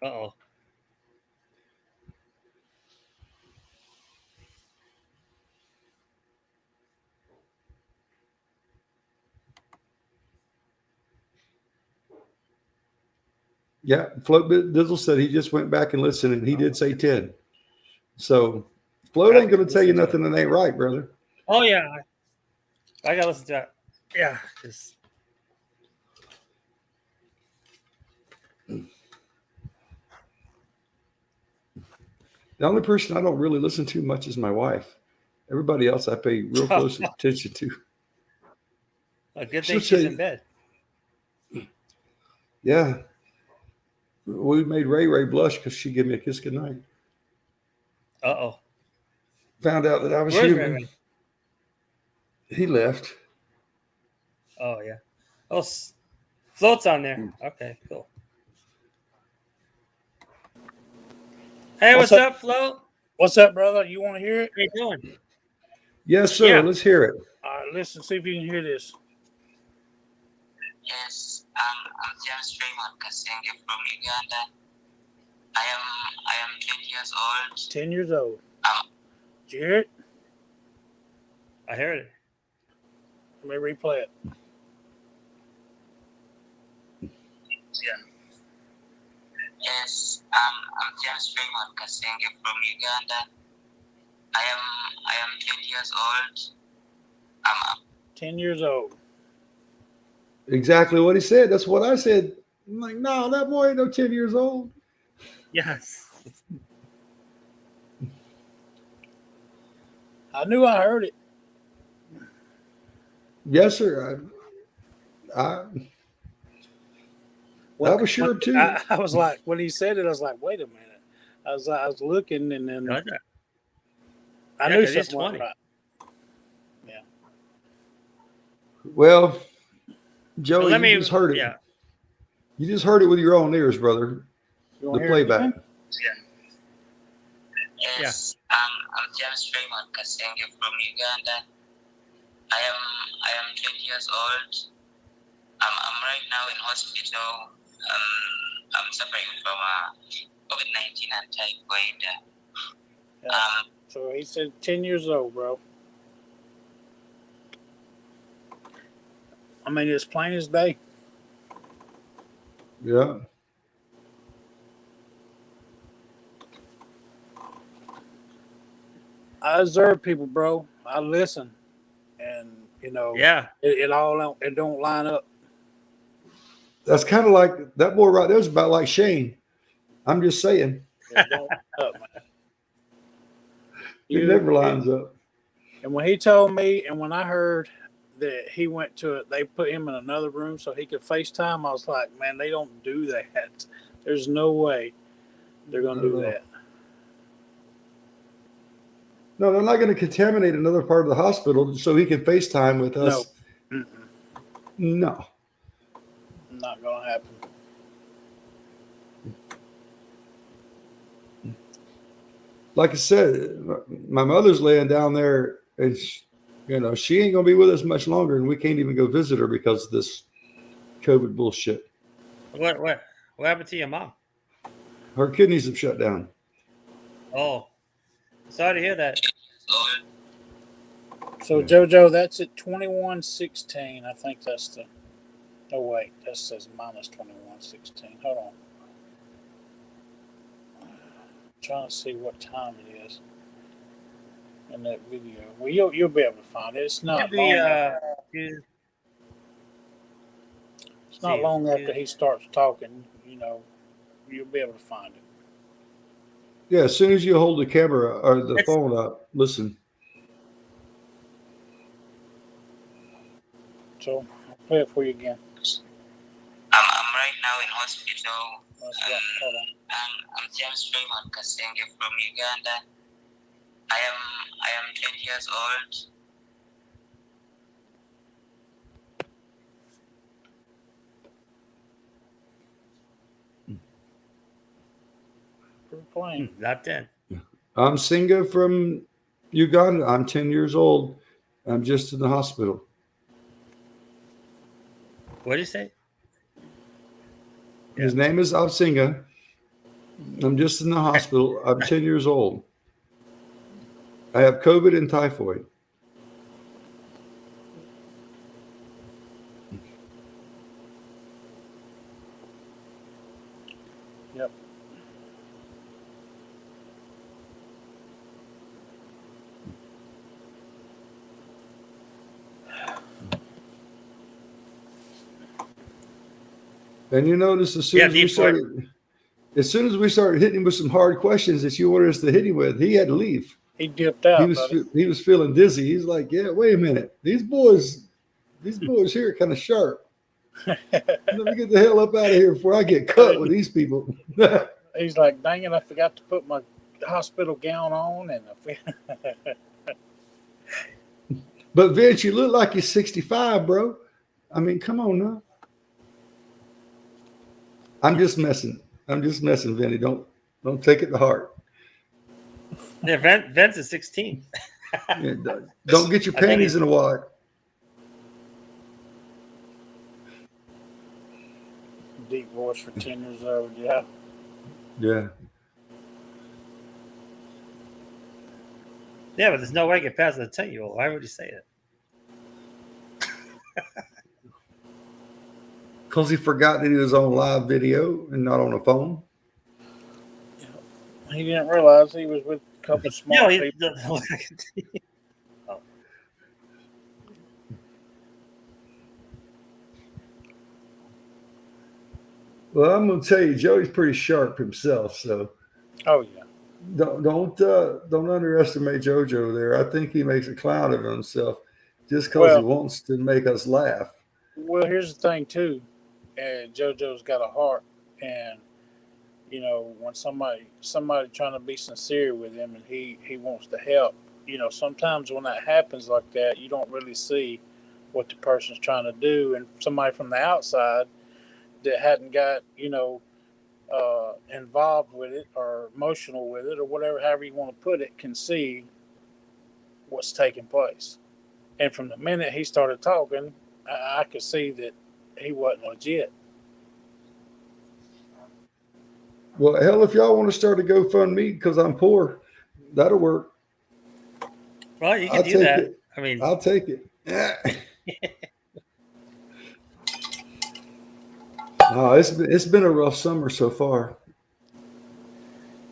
Uh-oh. Yeah, Float Dizzle said he just went back and listened, and he did say 10. So Float ain't going to tell you nothing that ain't right, brother. Oh, yeah. I got to listen to that. Yeah. The only person I don't really listen to much is my wife. Everybody else I pay real close attention to. A good thing she's in bed. Yeah. We made Ray blush because she gave me a kiss goodnight. Uh-oh. Found out that I was Where's human. Ray? He left. Oh, yeah. Oh, float's on there. Okay, cool. Hey, what's up, Float? What's up, brother? You want to hear it? How you doing? Yes, sir. Yeah. Let's hear it. All right, listen, see if you can hear this. Yes, I'm James Raymond Kasenge from Uganda. I am 10 years old. 10 years old. Um, Did you hear it? I heard it. Let me replay it. Yes, I'm James Raymond Kasenge from Uganda. I am 10 years old. 10 years old. Exactly what he said. That's what I said. I'm like, no, that boy ain't no 10 years old. Yes. I knew I heard it. Yes, sir. I was sure too. I was like, when he said it, I was like, wait a minute. I was looking, and then Okay. I Yeah, knew 'cause he's something wasn't 20. right. Well, Joey, Let me. you just heard it. Yeah. You just heard it with your own ears, brother. You The want to hear it playback. again? Yes, I'm James Raymond Kasenge from Uganda. I am 20 years old. I'm right now in hospital. I'm suffering from COVID-19 and typhoid. Yeah. So he said 10 years old, bro. I mean, it's plain as day. Yeah. I observe people, bro. I listen, and Yeah. it don't line up. That's kind of like that boy right there is about like Shane. I'm just saying. It don't line up, man. It never lines up. And when he told me, and when I heard that he went to it, they put him in another room so he could FaceTime. I was like, man, they don't do that. There's no way they're going to do that. No, they're not going to contaminate another part of the hospital so he can FaceTime with us. No. Mm-mm. No. Not going to happen. Like I said, my mother's laying down there, and she ain't going to be with us much longer, and we can't even go visit her because of this COVID bullshit. What happened to your mom? Her kidneys have shut down. Oh, sorry to hear that. So, JoJo, that's at 21:16. I think that's the. Oh, wait. That says minus 21:16. Hold on. Trying to see what time it is in that video. Well, you'll be able to find it. It's not Maybe, long. It's not long after he starts talking. You'll be able to find it. Yeah, as soon as you hold the camera or the phone up, listen. So I'll play it for you again. I'm right now in hospital. Hold on. I'm James Raymond Kasenge from Uganda. I am 20 years old. We're playing. Not 10. I'm Singa from Uganda. I'm 10 years old. I'm just in the hospital. What did you say? His name is Absinga. I'm just in the hospital. I'm 10 years old. I have COVID and typhoid. Yep. And you notice as soon as we started hitting him with some hard questions that you wanted us to hit him with, he had to leave. He dipped out. He was feeling dizzy. He's like, yeah, wait a minute. These boys here are kind of sharp. Let me get the hell up out of here before I get cut with these people. He's like, dang it, I forgot to put my hospital gown on. And But Vince, you look like you're 65, bro. I mean, come on now. I'm just messing, Vinny. Don't take it to heart. Yeah, Vince is 16. Yeah, don't get your panties in a wad. deep voice for 10 years old, yeah. Yeah. Yeah, but there's no way I can pass it to 10-year-old. Why would you say it? Because he forgot that he was on live video and not on a phone. He didn't realize he was with a couple of smart people. Oh. Well, I'm gonna tell you, Joey's pretty sharp himself, so Oh, yeah. don't underestimate JoJo there. I think he makes a clown of himself just because he Well- wants to make us laugh. Well, here's the thing, too. JoJo's got a heart. And, you know, when somebody trying to be sincere with him and he wants to help, you know, sometimes when that happens like that, you don't really see what the person's trying to do. And somebody from the outside that hadn't got, you know, involved with it or emotional with it or whatever, however you want to put it, can see what's taking place. And from the minute he started talking, I could see that he wasn't legit. Well, hell, if y'all want to start a GoFundMe because I'm poor, that'll work. Well, you can I'll do take that. it. I mean, I'll take it. Yeah. Oh, it's been a rough summer so far.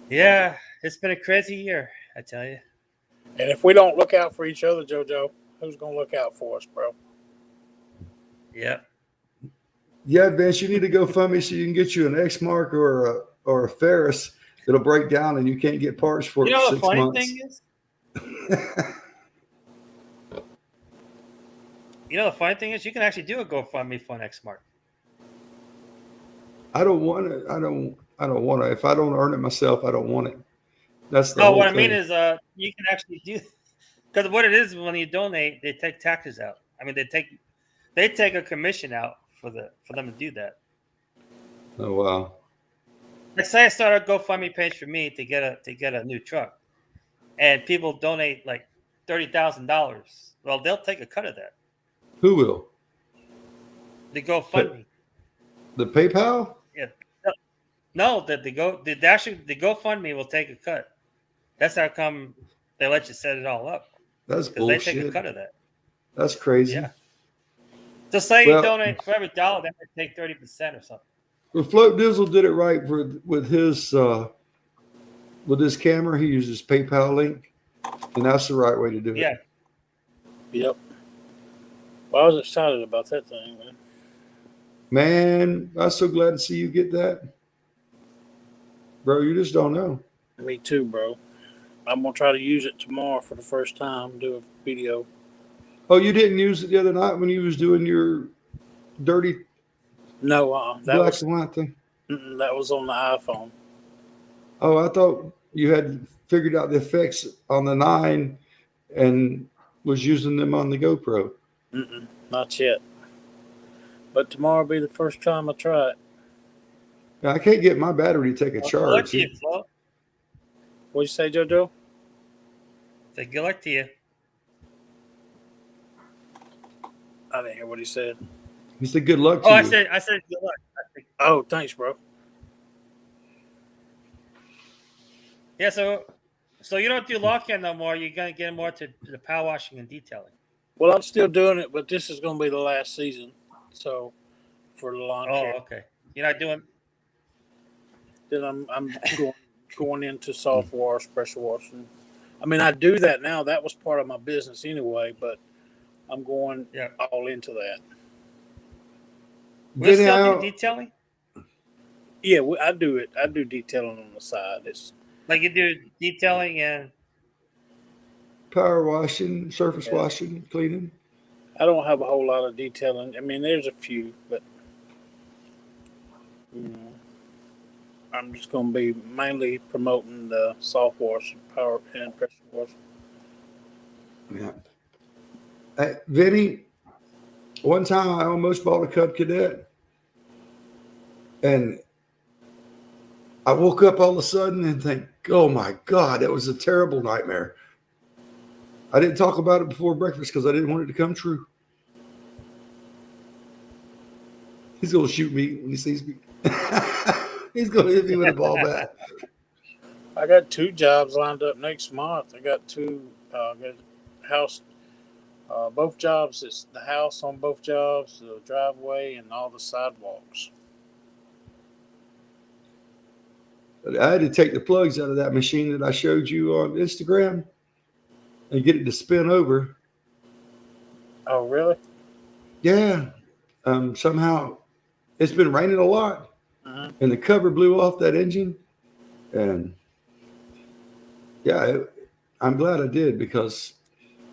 yeah, it's been a crazy year, I tell you. And if we don't look out for each other, JoJo, who's going to look out for us, bro? Yeah. Yeah, Vince, you need to go fund me so you can get you an X Mark or a Ferris that'll break down and you can't get parts for You it know for the 6 funny months. thing is? You know the funny thing is you can actually do a GoFundMe for an X Mark. I don't want it. I don't want it. If I don't earn it myself, I don't want it. That's the No, whole what I thing. mean is you can actually do, because what it is when you donate, they take taxes out. I mean, they take a commission out for them to do that. Oh wow. Like say I start a GoFundMe page for me to get a new truck, and people donate like $30,000. Well, they'll take a cut of that. Who will? The GoFundMe. The PayPal? Yeah. No, the GoFundMe will take a cut. That's how come they let you set it all up. That's Because they take a bullshit. cut of that. That's crazy. Yeah. So say Well- you donate for every $1, they might take 30% or something. Well, Float Dizzle did it right with his camera. He uses PayPal link, and that's the right way to do it. Yeah. Yep. Well, I was excited about that thing, man. Man, I'm so glad to see you get that. Bro, you just don't know. Me too, bro. I'm going to try to use it tomorrow for the first time, do a video. Oh, you didn't use it the other night when you was doing your dirty No, that black was and white thing? that was on the iPhone. Oh, I thought you had figured out the effects on the 9 and was using them on the GoPro. Not yet. But tomorrow will be the first time I try it. Now, I can't get my battery to take a Good luck charge. to you, Flo. What'd you say, JoJo? Say good luck to you. I didn't hear what he said. He said, "Good luck to Oh, you." I said good luck. Oh, thanks, bro. Yeah, so you don't do lock-in no more. You're gonna get more to the power washing and detailing. Well, I'm still doing it, but this is going to be the last season. So, for the lawn Oh, care. okay. You're not doing. Then I'm going into soft wash, pressure washing. I mean, I do that now. That was part of my business anyway, but I'm going all into that. We'll Vinny, still do detailing. Yeah, I do it. I do detailing on the side. It's Like you do detailing and power washing, surface washing, cleaning. I don't have a whole lot of detailing. I mean, there's a few, but You know, I'm just going to be mainly promoting the soft wash, power, and pressure wash. Yeah. Hey, Vinny, one time I almost bought a Cub Cadet, and I woke up all of a sudden and think, oh my God, that was a terrible nightmare. I didn't talk about it before breakfast because I didn't want it to come true. He's going to shoot me when he sees me. He's going to hit me with a ball bat. I got 2 jobs lined up next month. I got 2 got house. Both jobs. It's the house on both jobs, the driveway, and all the sidewalks. I had to take the plugs out of that machine that I showed you on Instagram and get it to spin over. Oh, really? Yeah. Somehow it's been raining a lot, Uh-huh. and the cover blew off that engine. And yeah, I'm glad I did because,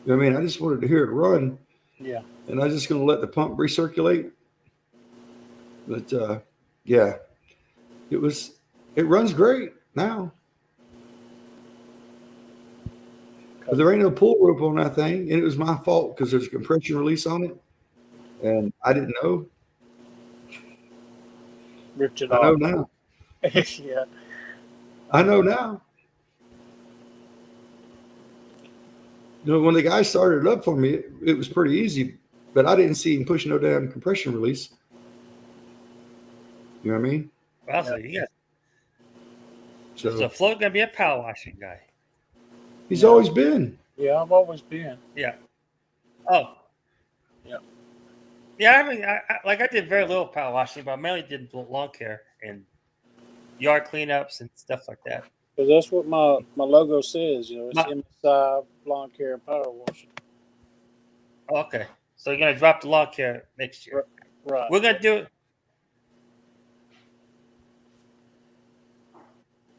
I mean, I just wanted to hear it run. Yeah. And I was just going to let the pump recirculate. But yeah, it runs great now. But there ain't no pull rope on that thing, and it was my fault because there's a compression release on it, and I didn't know. Ripped it I know off. now. Yeah. I know now. You know, when the guy started it up for me, it was pretty easy, but I didn't see him push no damn compression release. You know what I mean? Well, so you got So so Flo's gonna be a power washing guy. he's always been. Yeah, I've always been. Yeah. Oh. Yeah. Yeah, I mean, I did very little power washing, but I mainly did lawn care and yard cleanups and stuff like that. Because that's what my logo says. You know, it's My- MSI lawn care and power washing. Okay, so you're gonna drop the lawn care next year. Right. We're gonna do it.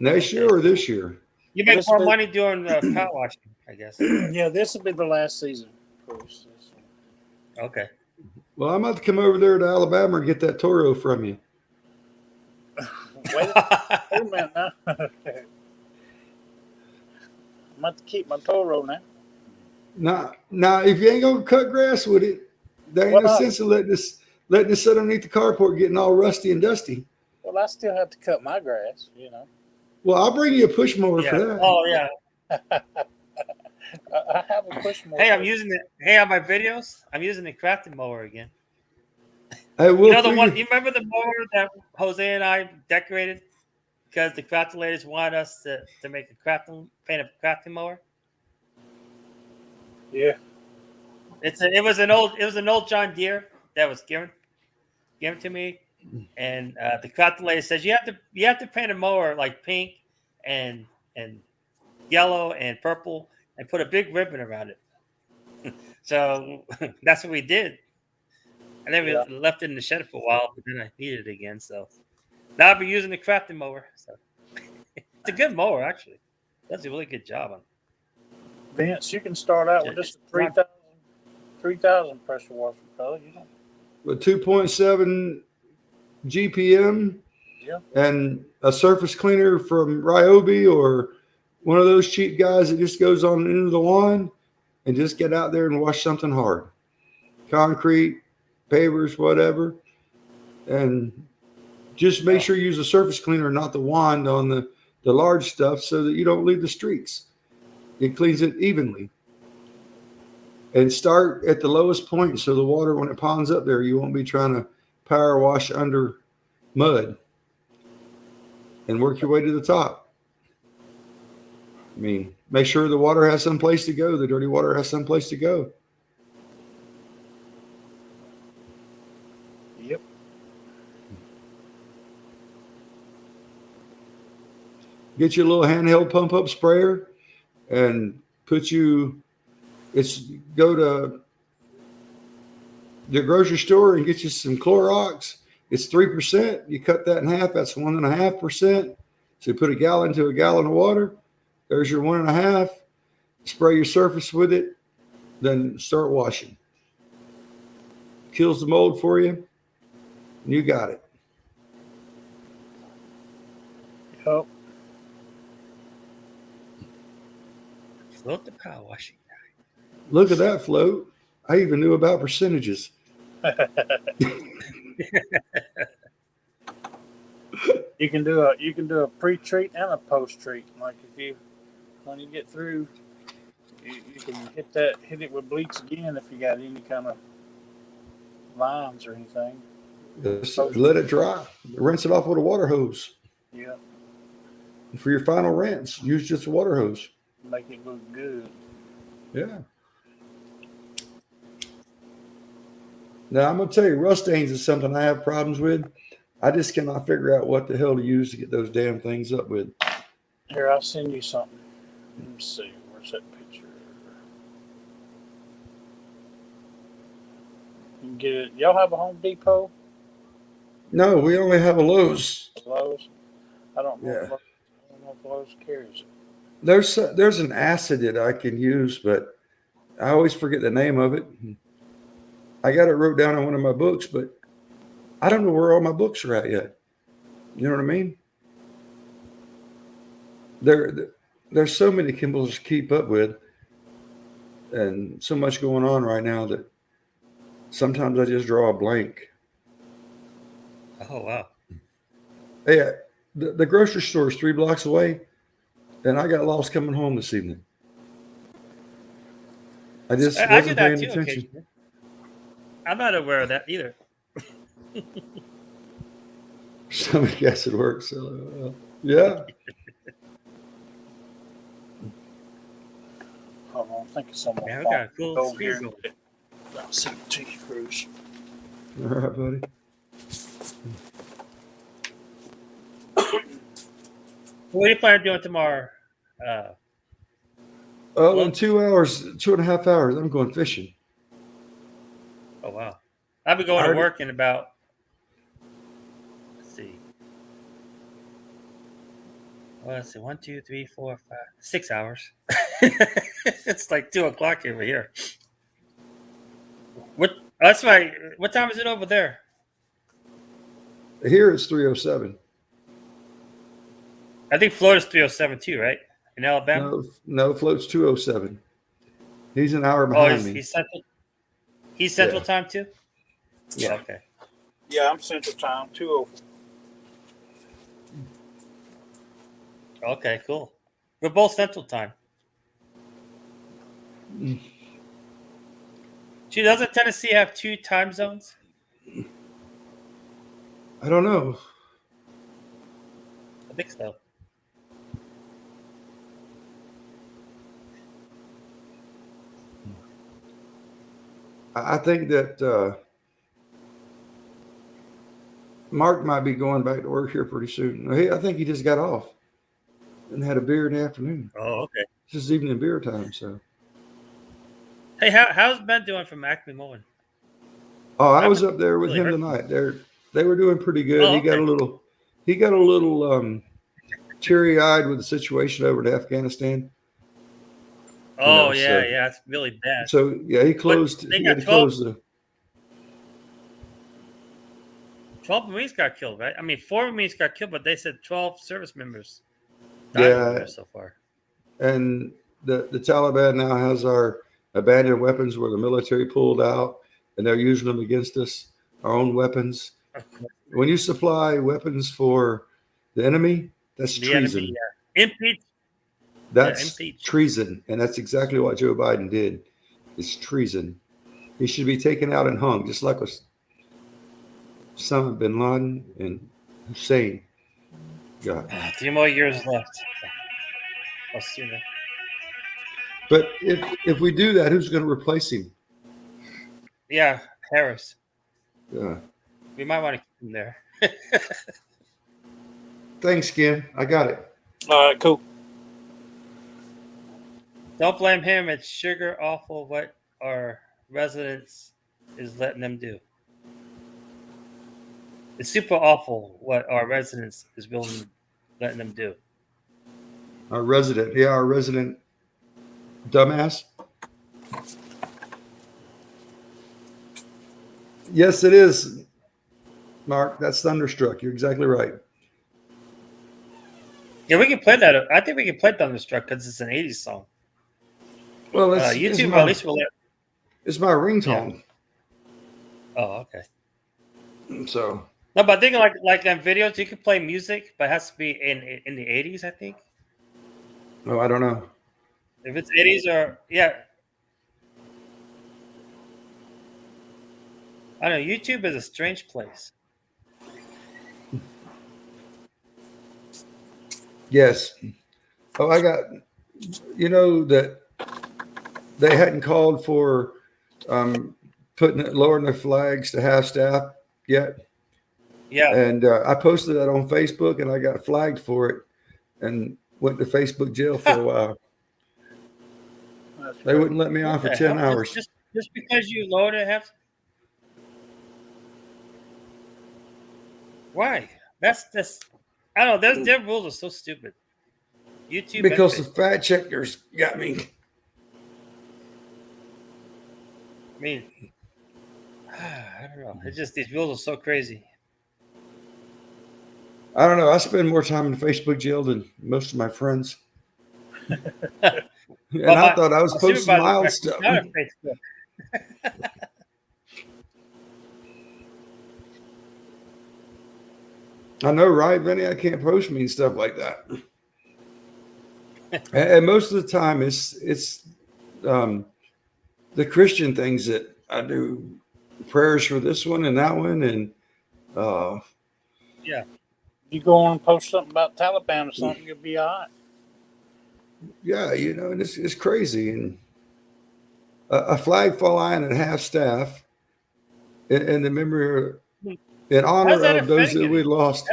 Next year or this year? You make This more will- money doing power washing, I guess. Yeah, this will be the last season, of course. Okay. Well, I'm about to come over there to Alabama and get that Toro from you. Wait a minute now. I'm about to keep my Toro now. Now, if you ain't gonna cut grass with it, there ain't no Well, sense of letting this sit underneath the carport getting all rusty and dusty. Well, I still have to cut my grass, you know. Well, I'll bring you a push mower Yeah. for that. Oh yeah. I have a push mower. Hey, I'm using it. Hey, on my videos, I'm using the crafting mower again. Hey, we'll You know the figure- one. You remember the mower that Jose and I decorated because the crafting ladies wanted us to make a paint a crafting mower. Yeah. It was an old John Deere that was given to me, and the crafting lady says you have to paint a mower like pink and yellow and purple and put a big ribbon around it. So that's what we did. And then we left it in the shed for a while, but then I needed it again. So now I'll be using the crafting mower. So it's a good mower, actually. Does a really good job on it. Vince, you can start out with just a 3,000 pressure washer, fella. You know. with 2.7 GPM Yeah. and a surface cleaner from Ryobi or one of those cheap guys that just goes on into the lawn and just get out there and wash something hard. Concrete, pavers, whatever. And just make sure you use a surface cleaner, not the wand on the large stuff so that you don't leave the streaks. It cleans it evenly. And start at the lowest point so the water, when it ponds up there, you won't be trying to power wash under mud. And work your way to the top. I mean, make sure the water has some place to go. The dirty water has some place to go. Yep. Get you a little handheld pump up sprayer and go to the grocery store and get you some Clorox. It's 3%. You cut that in half. That's 1.5%. So you put a gallon to a gallon of water. There's your 1.5. Spray your surface with it. Then start washing. Kills the mold for you. And you got it. Oh, Float the power washing. Look at that float. I even knew about percentages. you can do a pre-treat and a post-treat. Like when you get through, you can hit it with bleach again if you got any kind of lines or anything. Just let it dry. Rinse it off with a water hose. Yeah, For your final rinse, use just a water hose. make it look good. Yeah. Now, I'm going to tell you, rust stains is something I have problems with. I just cannot figure out what the hell to use to get those damn things up with. Here, I'll send you something. Let me see. Where's that picture? You can get it. Y'all have a Home Depot? No, we only have a Lowe's. Lowe's? I don't know. Yeah. I don't know if Lowe's carries it. There's an acid that I can use, but I always forget the name of it. I got it wrote down on one of my books, but I don't know where all my books are at yet. You know what I mean? There's so many chemicals to keep up with, and so much going on right now that sometimes I just draw a blank. Oh wow. Hey, the grocery store is 3 blocks away, and I got lost coming home this evening. I just I do wasn't that paying too attention. occasionally. I'm not aware of that either. Stomach acid works. Yeah. Hold on, I think it's on my Yeah, we phone. got a cool Go screen here. going. I'll send it to you, Cruz. All right, buddy. What do you plan on doing tomorrow? Oh, in 2 hours, 2.5 hours, I'm going fishing. Oh wow. I'll be going to work in about, let's see. Well, let's see, 1, 2, 3, 4, 5, 6 hours. It's like 2:00 over here. That's right. What time is it over there? Here it's 3:07. I think Florida's 3:07 too, right? In Alabama. No, float's 2:07. He's an hour Oh, behind me. he's central. He's central Yeah. time too. Yeah. Okay. Yeah, I'm Central Time, 2:04. Okay. Cool. We're both central time. Gee, doesn't Tennessee have 2 time zones? I don't know. I think so. I think that Mark might be going back to work here pretty soon. I think he just got off and had a beer in the afternoon. Oh, okay. This is evening beer time, so. Hey, how's Ben doing from Acme Mowing? Oh, I was up there with Really him hurt. tonight. They were doing pretty good. Oh, He got a little teary-eyed with the situation over in Afghanistan. Oh, so- yeah, it's really bad. So yeah, he closed. they He got had to close the. 12 Marines got killed, right? I mean, 4 Marines got killed, but they said 12 service members died over there so far. And the Taliban now has our abandoned weapons where the military pulled out, and they're using them against us. Our own weapons. When you supply weapons for the enemy, that's The treason. enemy, yeah. Impeach. That's impeach. treason, and that's exactly what Joe Biden did. It's treason. He should be taken out and hung, just like Osama bin Laden and Hussein got. 3 more years left. I'll see you. But if we do that, who's going to replace him? Yeah, Harris. Yeah. We might want to keep him there. Thanks, Ken. I got it. All right, cool. Don't blame him. It's sugar awful what our residents is letting them do. It's super awful what our residents is letting them do. Our resident dumbass. Yes, it is, Mark. That's Thunderstruck. You're exactly right. Yeah, we can play that. I think we can play Thunderstruck because it's an '80s song. Well, it's YouTube my, at least will let. it's my ringtone. Oh, okay. So No, but I think like on videos, you can play music, but it has to be in the '80s. I think no, I don't know. if it's '80s or I don't know. YouTube is a strange place. Yes. Oh, I got. You know that they hadn't called for lowering the flags to half staff yet. Yeah. And I posted that on Facebook, and I got flagged for it, and went to Facebook jail for a while. They wouldn't let me on for 10 hours. Just because you lowered it half. Why? That's this. I don't know. Their rules are so stupid. YouTube Because the fact checkers got me. I mean, I don't know. It's just these rules are so crazy. I don't know. I spend more time in Facebook jail than most of my friends. And I thought I was posting mild stuff. I know, right, Vinny? I can't post mean stuff like that. And most of the time, it's the Christian things that I do, prayers for this one and that one, and yeah. You go on and post something about Taliban or something, you'll be all right. Yeah, you know, and it's crazy. And a flag flying at half staff in the memory, in honor of those that we lost.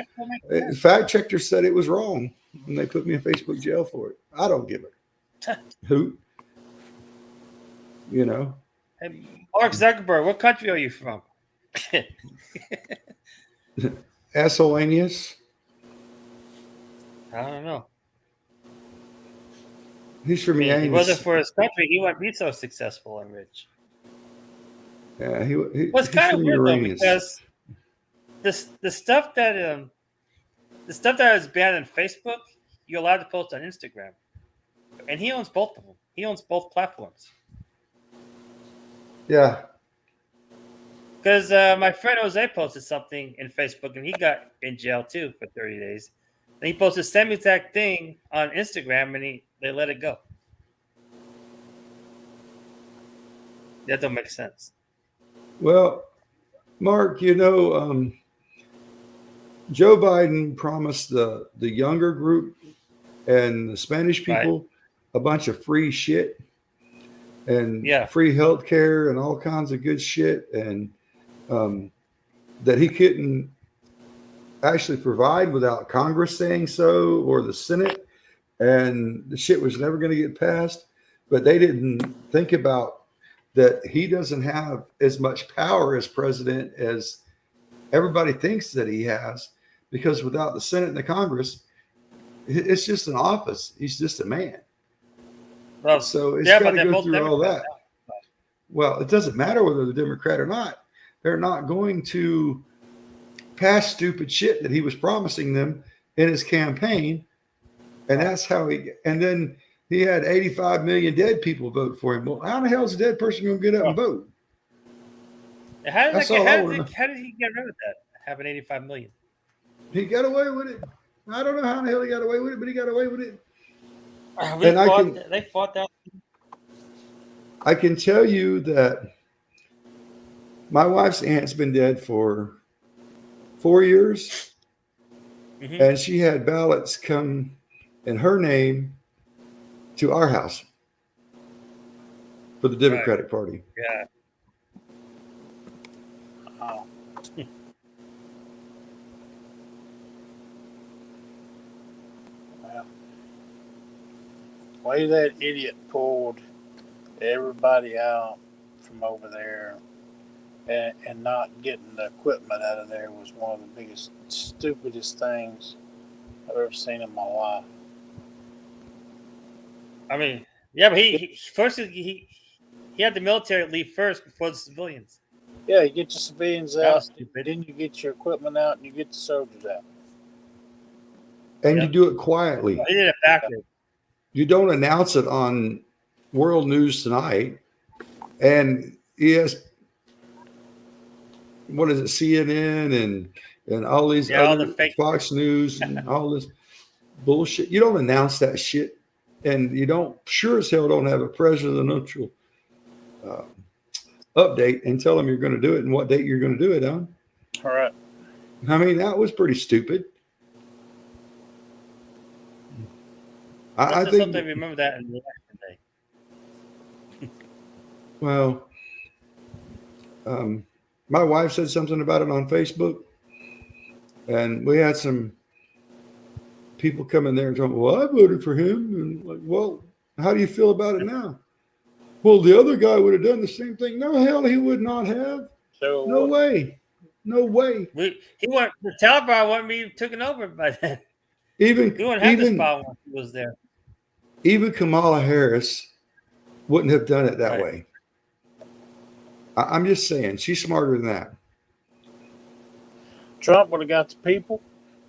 Fact checkers said it was wrong, and they put me in Facebook jail for it. I don't give a hoot. You know. Hey, Mark Zuckerberg, what country are you from? Asshole-anius. I don't know. He's from Yannis. If it wasn't for his country, he wouldn't be so successful and rich. Yeah, he was kind of weird though, because the stuff that is banned on Facebook, you're allowed to post on Instagram, and he owns both of them. He owns both platforms. Yeah. Because my friend Jose posted something in Facebook, and he got in jail too for 30 days. And he posted the same exact thing on Instagram, and they let it go. That don't make sense. Well, Mark, you know, Joe Biden promised the younger group and the Spanish people a bunch of free shit and free health care and all kinds of good shit, and that he couldn't actually provide without Congress saying so or the Senate, and the shit was never going to get passed. But they didn't think about that he doesn't have as much power as president as everybody thinks that he has, because without the Senate and the Congress, it's just an office. He's just a man. Well, so it's got to go through all that. Well, it doesn't matter whether they're Democrat or not. They're not going to pass stupid shit that he was promising them in his campaign. And that's how and then he had 85 million dead people vote for him. Well, how the hell is a dead person going to get up and vote? How did he get rid of that? Having 85 million. He got away with it. I don't know how the hell he got away with it, but he got away with it. They fought that. I can tell you that my wife's aunt's been dead for 4 years, and she had ballots come in her name to our house for the Democratic Party. Yeah. Oh. Well, way that idiot pulled everybody out from over there and not getting the equipment out of there was one of the biggest, stupidest things I've ever seen in my life. I mean, yeah, but he had the military leave first before the civilians. Yeah, you get your civilians out, then you get your equipment out, and you get the soldiers out. and you Yep. do it quietly. He did it backwards. You don't announce it on World News Tonight and what is it, CNN and all these Yeah, all other the fake Fox News and all this bullshit. You don't announce that shit, and you don't sure as hell don't have a presidential update and tell them you're going to do it and what date you're going to do it on. All right. I mean, that was pretty stupid. I Let's just hope think. they remember that in the election day. Well, my wife said something about it on Facebook, and we had some people come in there and talk, well, I voted for him. And like, well, how do you feel about it now? Well, the other guy would have done the same thing. No, hell, he would not have. So No way. No way. The Taliban wouldn't be taken over by then. Even, He wouldn't have this even, power when he was there. even Kamala Harris wouldn't have done it that Right. way. I'm just saying, she's smarter than that. Trump would have got the people,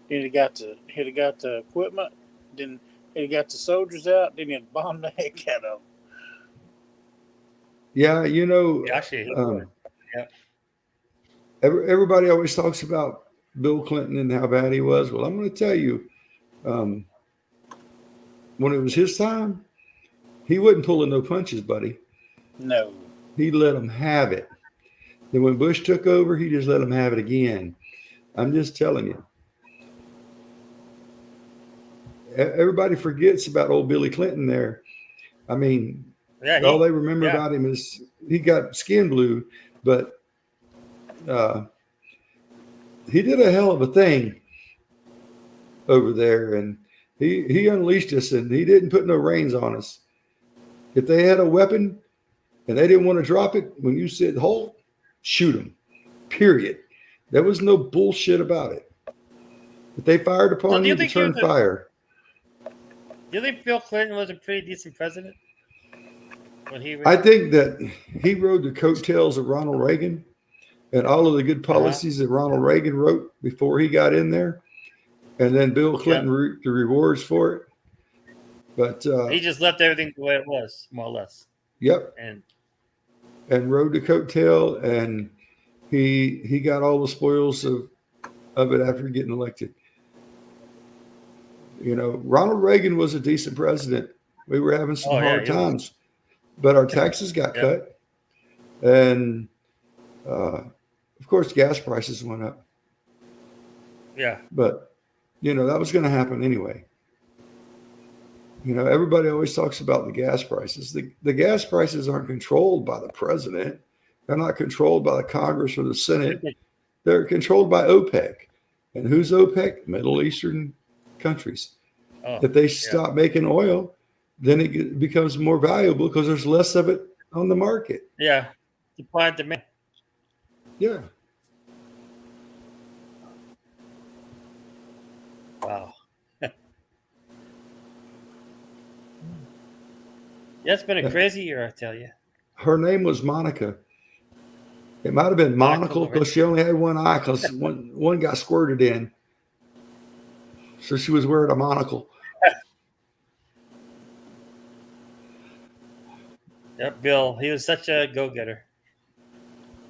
then he'd have got the equipment, then he'd have got the soldiers out, then he'd bomb the heck out of them. Yeah, Actually, he um, would. Yep. everybody always talks about Bill Clinton and how bad he was. Well, I'm going to tell you, when it was his time, he wasn't pulling no punches, buddy. No. He let them have it. Then when Bush took over, he just let them have it again. I'm just telling you. Everybody forgets about old Billy Clinton there. I mean, Yeah, all they remember yeah. about him is he got skin blue, but he did a hell of a thing over there, and he unleashed us, and he didn't put no reins on us. If they had a weapon and they didn't want to drop it, when you said hold, shoot them. Period. There was no bullshit about it. If they fired So upon do you, you think return he was fire. Do you think Bill Clinton was a pretty decent president? When he I think that he rode the coattails of Ronald Reagan and all of the good policies that Ronald Reagan wrote before he got in there. And then Bill Clinton reaped the rewards for it. But he just left everything the way it was, more or less. Yep. And rode the coattail, and he got all the spoils of it after getting elected. Ronald Reagan was a decent president. We were having some hard times, but our taxes got cut. And, of course, gas prices went up. Yeah. But, that was going to happen anyway. Everybody always talks about the gas prices. The gas prices aren't controlled by the president. They're not controlled by the Congress or the Senate. They're controlled by OPEC. And who's OPEC? Middle Eastern countries. If they stop making oil, then it becomes more valuable because there's less of it on the market. Yeah. Supply and demand. Yeah. Wow. Yeah, it's been a crazy year, I tell you. Her name was Monica. It might have been Monocle because she only had one eye because one got squirted in. So she was wearing a monocle. Yep, Bill. He was such a go-getter.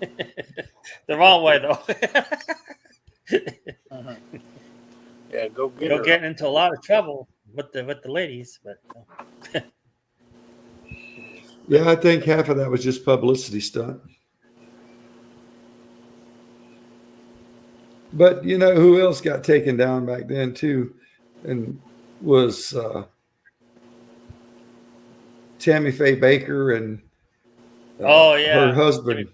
The wrong way, though. Yeah, go get You're her. getting into a lot of trouble with the ladies, but Yeah, I think half of that was just publicity stunt. But who else got taken down back then too, and was Tammy Faye Baker and her husband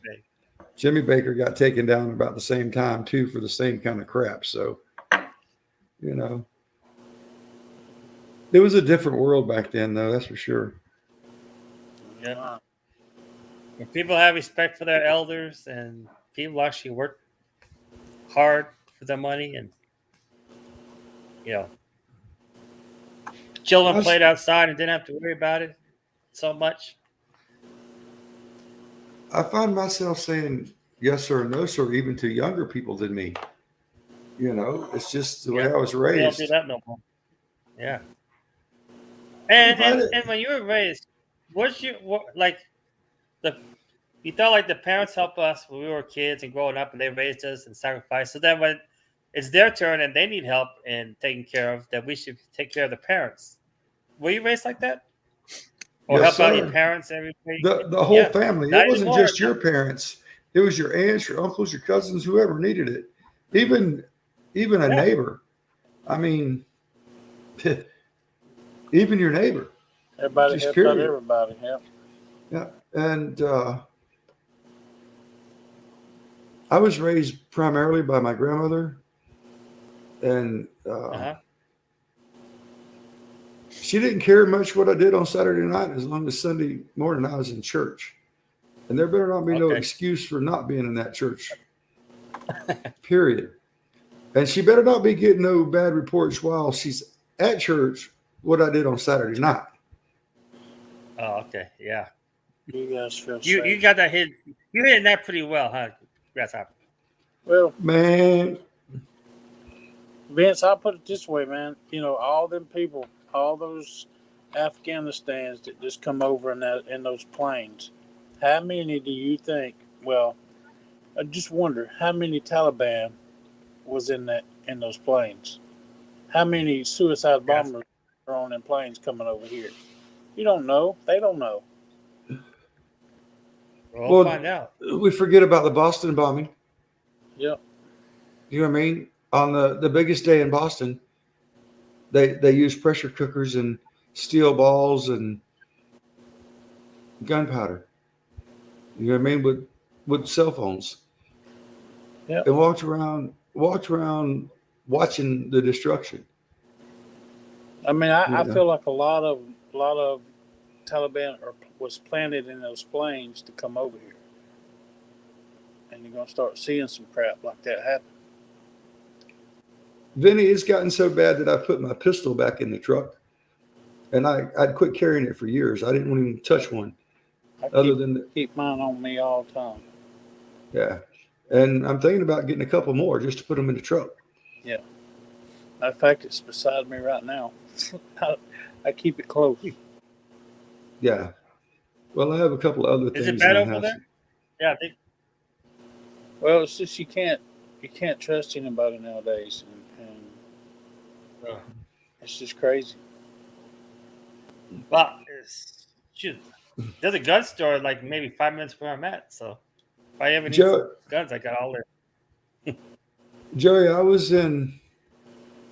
Jimmy Baker got taken down about the same time too for the same kind of crap. So it was a different world back then, though. That's for sure. yeah. When people have respect for their elders and people actually work hard for their money, and children played outside and didn't have to worry about it so much. I find myself saying yes sir and no sir even to younger people than me. It's just the way I was raised. They don't do that no more. Yeah. If I And did- and when you were raised, like the you thought like the parents helped us when we were kids and growing up, and they raised us and sacrificed. So then when it's their turn and they need help and taken care of, that we should take care of the parents. Were you raised like that? Or Yes, help out your sir. parents every week? The whole Yeah. family. Not It wasn't anymore. just your parents. It was your aunts, your uncles, your cousins, whoever needed it. Even a Yeah. neighbor. I mean, even your neighbor. Everybody Just helped out period. everybody. Yeah. Yeah. And I was raised primarily by my grandmother, and Uh-huh. she didn't care much what I did on Saturday night as long as Sunday morning I was in church. And there better not be no Okay. excuse for not being in that church. Period. And she better not be getting no bad reports while she's at church what I did on Saturday night. Oh, okay. Yeah. You guys feel You safe. got that hit. You hit that pretty well, huh? Grasshopper. Well, Man, Vince, I'll put it this way, man. You know, all them people, all those Afghanistans that just come over in those planes. How many do you think? Well, I just wonder how many Taliban was in those planes. How many suicide Yes. bombers are on them planes coming over here? You don't know. They don't know. We'll find out. we forget about the Boston bombing. Yep. You know what I mean? On the biggest day in Boston, they used pressure cookers and steel balls and gunpowder. You know what I mean? With cell phones. Yep. And walked around watching the destruction. I mean, I Yeah. feel like a lot of Taliban was planted in those planes to come over here, and you're gonna start seeing some crap like that happen. Vinny, it's gotten so bad that I put my pistol back in the truck, and I'd quit carrying it for years. I didn't want to even touch one, I other than keep mine on me all the time. yeah. And I'm thinking about getting a couple more just to put them in the truck. Matter of fact, it's beside me right now. I keep it close. Yeah. Well, I have a couple of other Is things it bad in my over house. there? Yeah. Well, it's just you can't trust anybody nowadays, and it's just crazy. Well, shoot. There's a gun store like maybe 5 minutes from where I'm at. So if I ever need some guns, I got all there. Jerry, I was when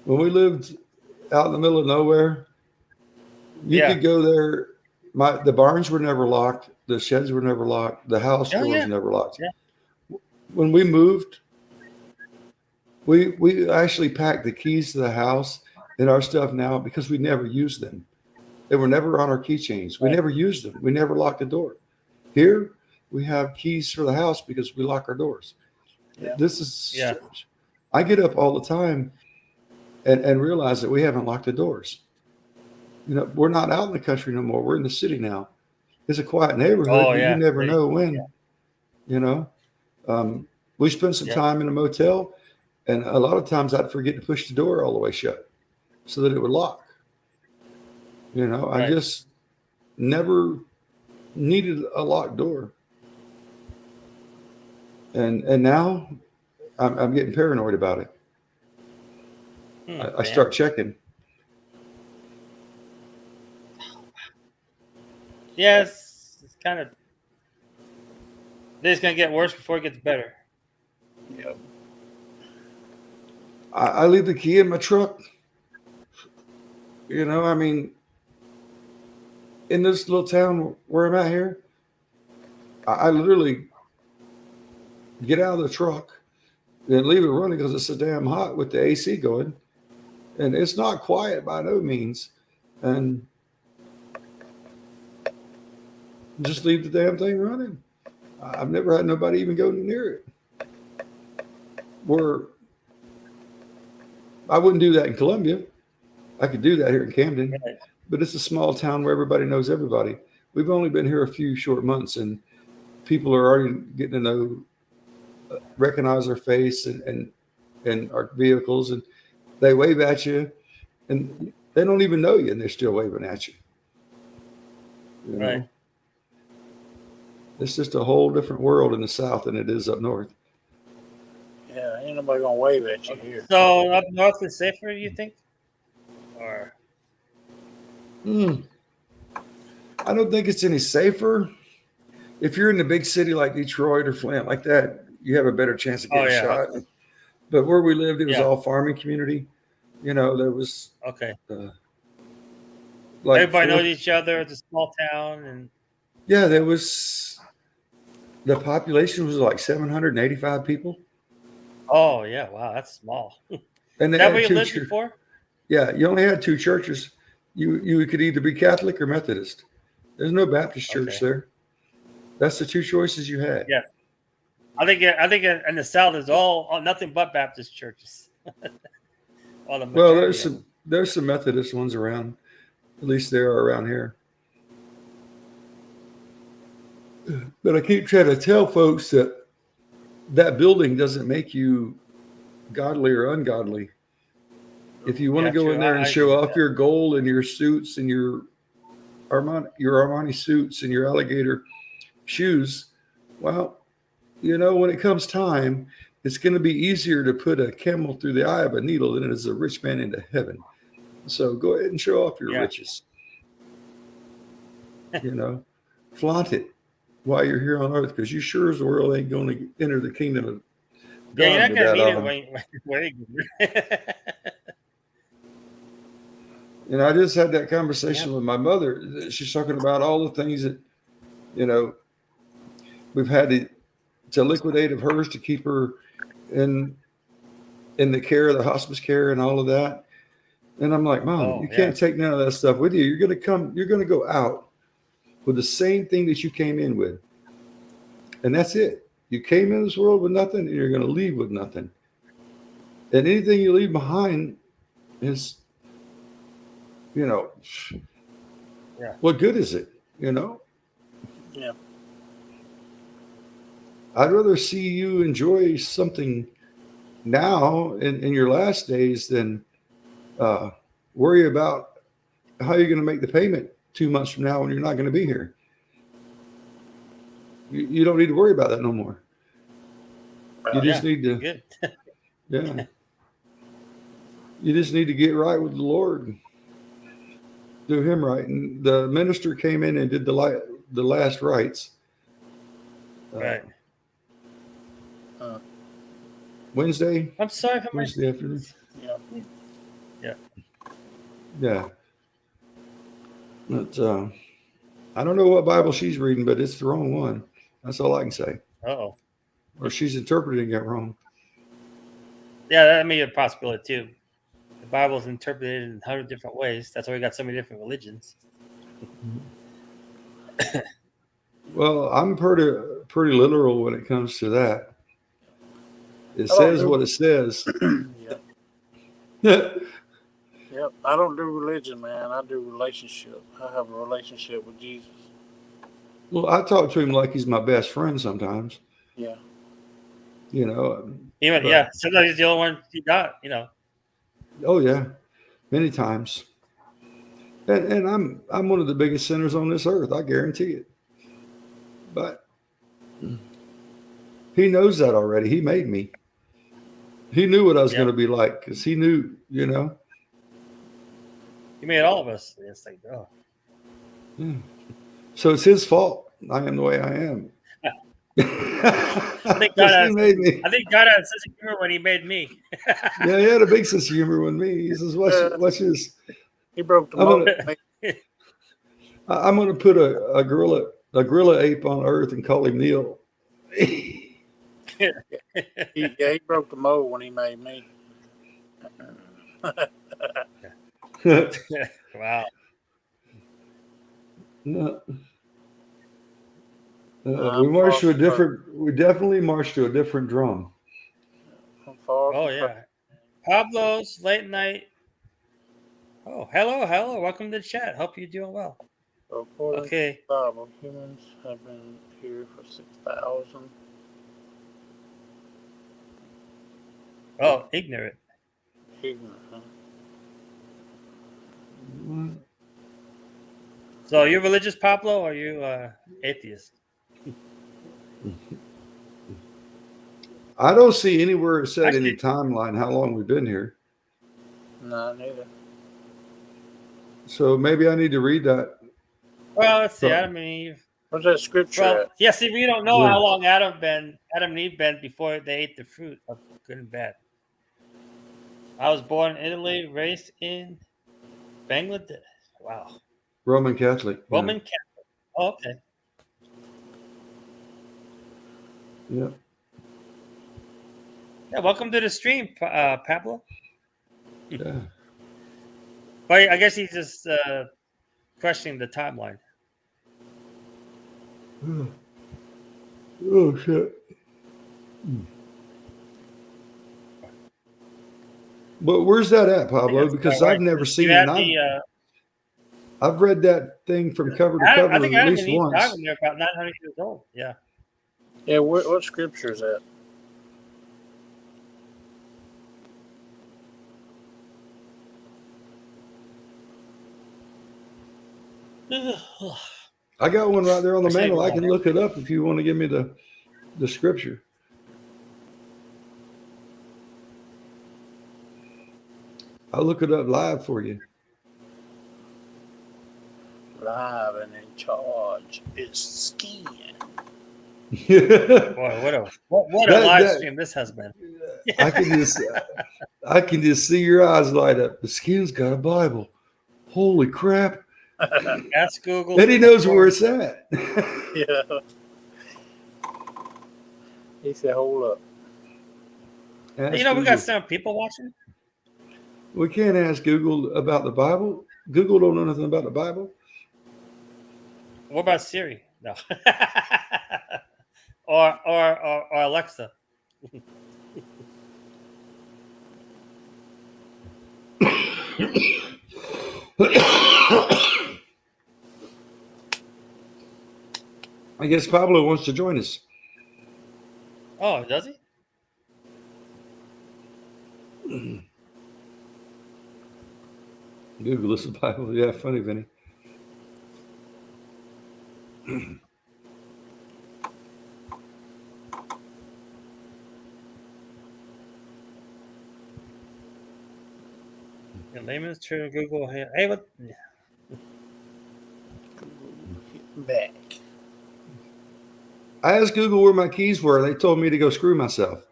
we lived out in the middle of nowhere. You could go there. The barns were never locked. The sheds were never locked. The house doors yeah. never locked. Yeah. When we moved, we actually packed the keys to the house in our stuff now because we never used them. They were never on our keychains. We never used them. We never locked the door. Here, we have keys for the house because we lock our doors. Yeah. This is strange. I get up all the time and realize that we haven't locked the doors. You know, we're not out in the country no more. We're in the city now. It's a quiet neighborhood, but you never know when. You know, we spent some time in a motel, and a lot of times I'd forget to push the door all the way shut so that it would lock. You know, I just never needed a locked door. And now I'm getting paranoid about it. I start checking. Yes, it's kind of. It's gonna get worse before it gets better. Yep. I leave the key in my truck. You know, I mean, in this little town where I'm at here, I literally get out of the truck and leave it running because it's so damn hot with the AC going. And it's not quiet by no means. And just leave the damn thing running. I've never had nobody even go near it. I wouldn't do that in Columbia. I could do that here in Camden. Right. But it's a small town where everybody knows everybody. We've only been here a few short months, and people are already getting to know, recognize our face and our vehicles, and they wave at you. And They don't even know you, and they're still waving at you. You know? Right. It's just a whole different world in the South than it is up north. Yeah, ain't nobody gonna wave at you here. So up north is safer, you think? Or I don't think it's any safer. If you're in a big city like Detroit or Flint, like that, you have a better chance of getting shot. But where we lived, it was all farming community. You know, there was okay. Like everybody knows each other. It's a small town, and yeah, there was the population was like 785 people. Oh yeah, wow, that's small. And they that had where you two lived before? Yeah, you only had two churches. You could either be Catholic or Methodist. There's no Baptist church there. That's the two choices you had. Yeah, I think in the South is all nothing but Baptist churches. Well, there's some Methodist ones around. At least there are around here. But I keep trying to tell folks that that building doesn't make you godly or ungodly. If you want to go in there and show off your gold and your suits and your Armani suits and your alligator shoes, well, you know, when it comes time, it's going to be easier to put a camel through the eye of a needle than it is a rich man into heaven. So go ahead and show off your riches. You know, flaunt it while you're here on earth, because you sure as the world ain't going to enter the kingdom of God. Yeah, you're not going to need it when And I just had that conversation with my mother. She's talking about all the things that, you know, we've had to liquidate of hers to keep her in the care of the hospice care and all of that. And I'm like, Mom, you can't take none of that stuff with you. You're going to go out with the same thing that you came in with. And that's it. You came in this world with nothing, and you're going to leave with nothing. And anything you leave behind is, you know, what good is it? You know? Yeah. I'd rather see you enjoy something now in your last days than worry about how you're going to make the payment 2 months from now when you're not going to be here. You don't need to worry about that no more. You just need to, yeah. You just need to get right with the Lord. Do him right. And the minister came in and did the last rites. Right. Wednesday. I'm sorry for Wednesday afternoon. Yeah. Yeah. Yeah. But I don't know what Bible she's reading, but it's the wrong one. That's all I can say. Uh-oh. Or she's interpreting it wrong. Yeah, that may be a possibility too. The Bible's interpreted in 100 different ways. That's why we got so many different religions. Well, I'm pretty literal when it comes to that. It says what it says. Yep. Yep. I don't do religion, man. I do relationship. I have a relationship with Jesus. Well, I talk to him like he's my best friend sometimes. Yeah. You know. Sometimes he's the only one you got, you know. Oh yeah. Many times. And I'm one of the biggest sinners on this earth, I guarantee it. But he knows that already. He made me. He knew what I was going to be like, because he knew, you know. He made all of us. It's like, oh. Yeah. So it's his fault. I am the way I am. I think God had a sense of humor when he made me. Yeah, he had a big sense of humor with me. He says, "Watch this." He broke the mold. I'm gonna put a gorilla ape on Earth and call him Neil. He broke the mold when he made me. Wow. No. We definitely marched to a different drum. Oh yeah. Pablo's late night. Oh, hello. Welcome to the chat. Hope you're doing well. Okay. Bible, humans have been here for 6,000. Oh, ignorant. Ignorant, huh? So are you religious, Pablo, or are you atheist? I don't see anywhere it said any Actually- timeline how long we've been here. No, neither. So maybe I need to read that. Well, let's see. So- Adam and Eve. Where's that scripture Well, at? yeah. See, we don't know Yeah. how long Adam and Eve been before they ate the fruit of good and bad. I was born in Italy, raised in Bangladesh. Wow. Roman Catholic. Roman Catholic. Oh, okay. Yeah. Yeah. Welcome to the stream, Pablo. Yeah. But I guess he's just questioning the timeline. Oh shit. But where's that at, Pablo? That's Because about right. I've never You seen had it. the, I've read that thing from cover to cover I think at Adam least and Eve died once. when they're about 900 years old. Yeah. Yeah, what scripture is that? I got one right there on the I say mantle. I one. can look it up if you want to give me the scripture. I'll look it up live for you. Live and in charge is Skin. Boy, what a live stream this has been. I can just see your eyes light up. The Skin's got a Bible. Holy crap. Ask Google. And he knows where it's at. Yeah. He said, hold up. Ask You know, we Google. got some people watching. We can't ask Google about the Bible. Google don't know nothing about the Bible. What about Siri? No. or Alexa. I guess Pablo wants to join us. Oh, does he? Google is the Bible. Yeah, funny, Vinny. In layman's term, Google. Hey, what? Back. I asked Google where my keys were. They told me to go screw myself.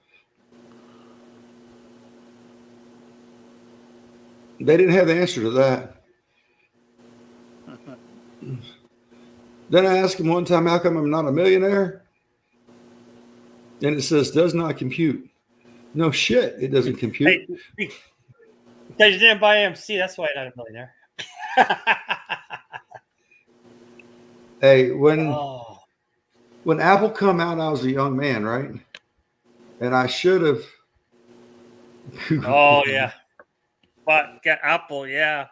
They didn't have the answer to that. Then I asked him one time, how come I'm not a millionaire? And it says, does not compute. No shit, it doesn't compute. Hey, because you didn't buy AMC, that's why you're not a millionaire. Hey, Oh, when Apple come out, I was a young man, right? And I should have. oh yeah. But get Apple, yeah.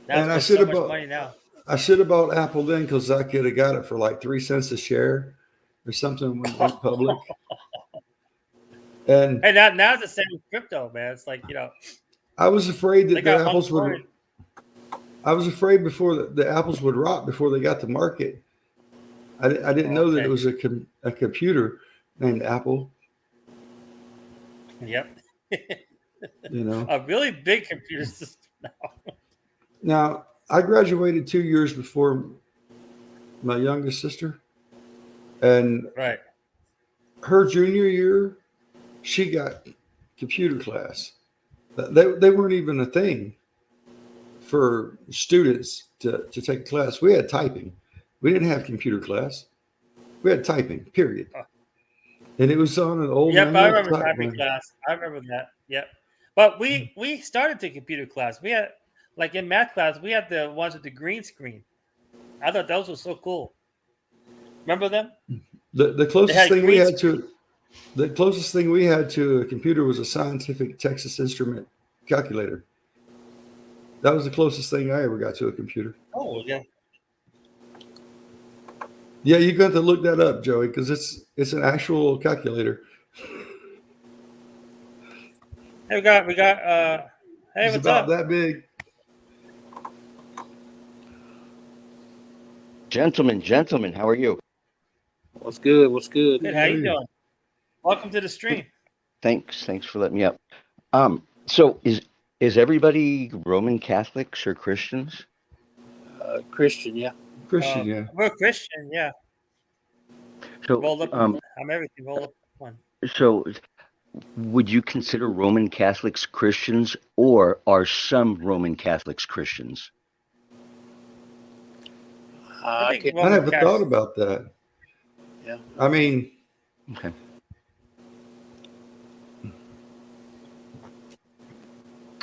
That's And I worth should so have much bought. money now. I should have bought Apple then because I could have got it for like 3 cents a share or something when it went public. And Hey, now it's the same with crypto, man. It's like, you know, I was afraid they that the got one apples would. coin. I was afraid before the apples would rot before they got to market. I didn't know that Okay. it was a computer named Apple. Yep. You know. A really big computer system now. Now I graduated 2 years before my youngest sister, and Right. her junior year, she got computer class. They weren't even a thing for students to take a class. We had typing. We didn't have computer class. We had typing, period. And it was on an old Yep, I manual remember typing typewriter. class. I remember that. Yep. But we started the computer class. We had, like in math class, we had the ones with the green screen. I thought those were so cool. Remember them? The They closest had thing we green had to the closest thing we had to a computer was a Scientific Texas Instrument calculator. That was the closest thing I ever got to a computer. Oh, yeah. Yeah, you got to look that up, Joey, because it's an actual calculator. Hey, we got hey, It's what's about up? that big. Gentlemen, how are you? What's good? What's good? Good. How you doing? Welcome to the stream. Thanks for letting me up. So is everybody Roman Catholics or Christians? Christian, yeah. Christian, yeah. We're Christian, yeah. So Rolled up. I'm everything rolled up in one. so would you consider Roman Catholics Christians, or are some Roman Catholics Christians? I think can't. I Roman never Catholic- thought about that. Yeah. I mean, Okay.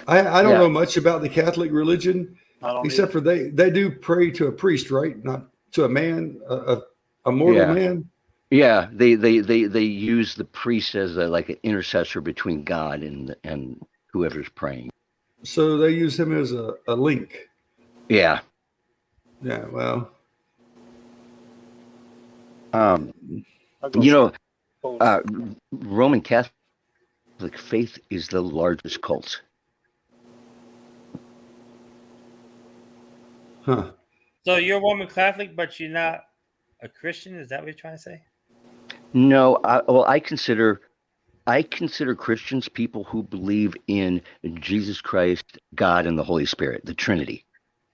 I don't Yeah. know much about the Catholic religion, I don't except for they do pray to a priest, right? Not to a man, a mortal Yeah. man. Yeah, they use the priest as like an intercessor between God and whoever's praying. So they use him as a link. Yeah. Yeah, well, You know, Roman Catholic faith is the largest cult. huh. So you're Roman Catholic, but you're not a Christian? Is that what you're trying to say? No, I consider Christians people who believe in Jesus Christ, God, and the Holy Spirit, the Trinity.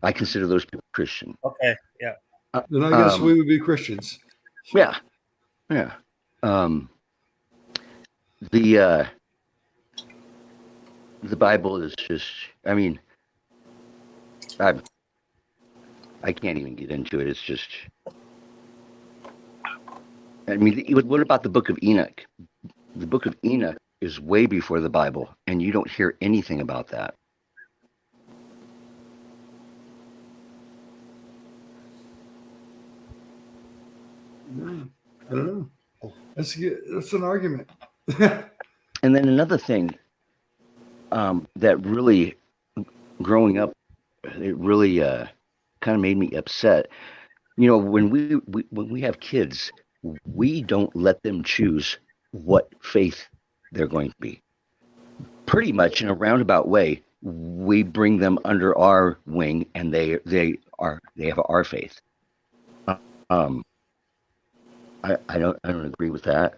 I consider those people Christian. Okay, yeah. Then I guess we would be Christians. Yeah. The Bible is just. I mean, I can't even get into it. It's just. I mean, what about the Book of Enoch? The Book of Enoch is way before the Bible, and you don't hear anything about that. No, I don't know. That's good. That's an argument. And then another thing that really, growing up, it really kind of made me upset. You know, when we have kids, we don't let them choose what faith they're going to be. Pretty much in a roundabout way, we bring them under our wing, and they have our faith. I don't agree with that.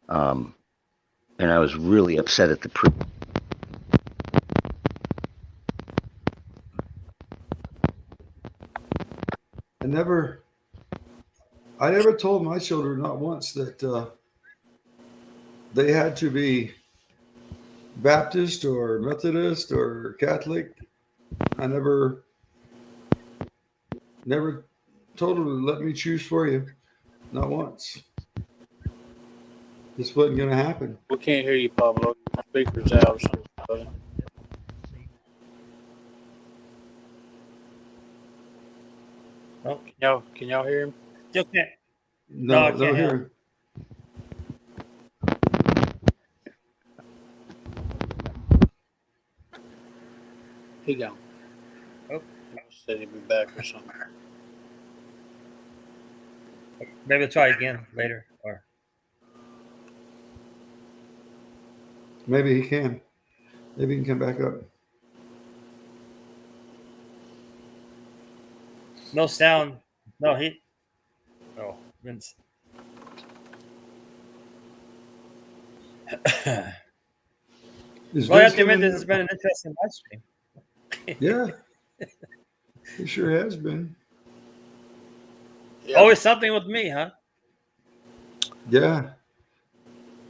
And I was really upset at the I never told my children, not once, that they had to be Baptist or Methodist or Catholic. I never told them to let me choose for you, not once. This wasn't going to happen. We can't hear you, Pablo. Speaker's out or something. Buddy. Oh, Can y'all hear him? still can't. No, I no, can't hear. here. He gone. Oh. Said he'd be back or something. Maybe we'll try again later. Or Maybe he can. Maybe he can come back up. no sound. No, he. Oh, Vince. Is Well, I have Vince to admit, coming this in? has been an interesting live stream. Yeah, it sure has been. Yeah. Always something with me, huh? Yeah,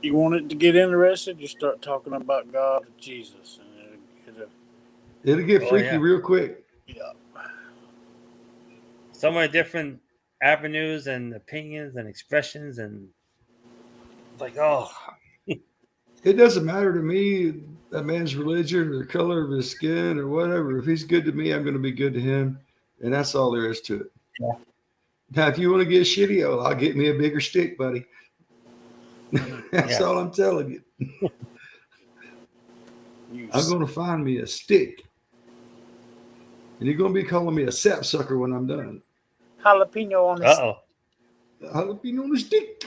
You want it to get interested, you start talking about God and Jesus. And it'll get Oh, freaky yeah. real quick. yeah. So many different avenues and opinions and expressions, and like, oh, It doesn't matter to me that man's religion or the color of his skin or whatever. If he's good to me, I'm going to be good to him, and that's all there is to it. Yeah. Now, if you want to get shitty, I'll get me a bigger stick, buddy. That's Yeah. all I'm telling you. I'm going to find me a stick, and you're going to be calling me a sapsucker when I'm done. Jalapeno on the uh-oh. Jalapeno on the stick.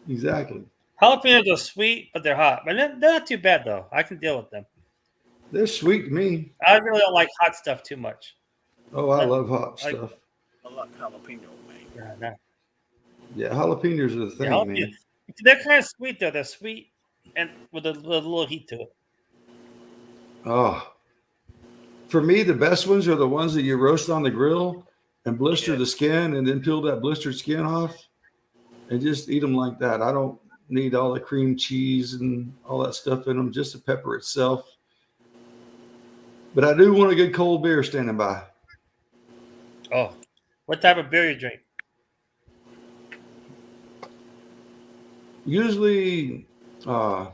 Exactly. Jalapenos are sweet, but they're hot. But they're not too bad, though. I can deal with them. They're sweet to me. I really don't like hot stuff too much. Oh, I love hot I- stuff. I like jalapeno, man. Yeah, nah. Yeah, jalapenos are the thing, Yeah, man. they're kind of sweet though. They're sweet and with a little heat to it. Oh, for me, the best ones are the ones that you roast on the grill and blister Yeah. the skin and then peel that blistered skin off and just eat them like that. I don't need all the cream cheese and all that stuff in them, just the pepper itself. But I do want a good cold beer standing by. Oh, what type of beer you drink? Usually, well,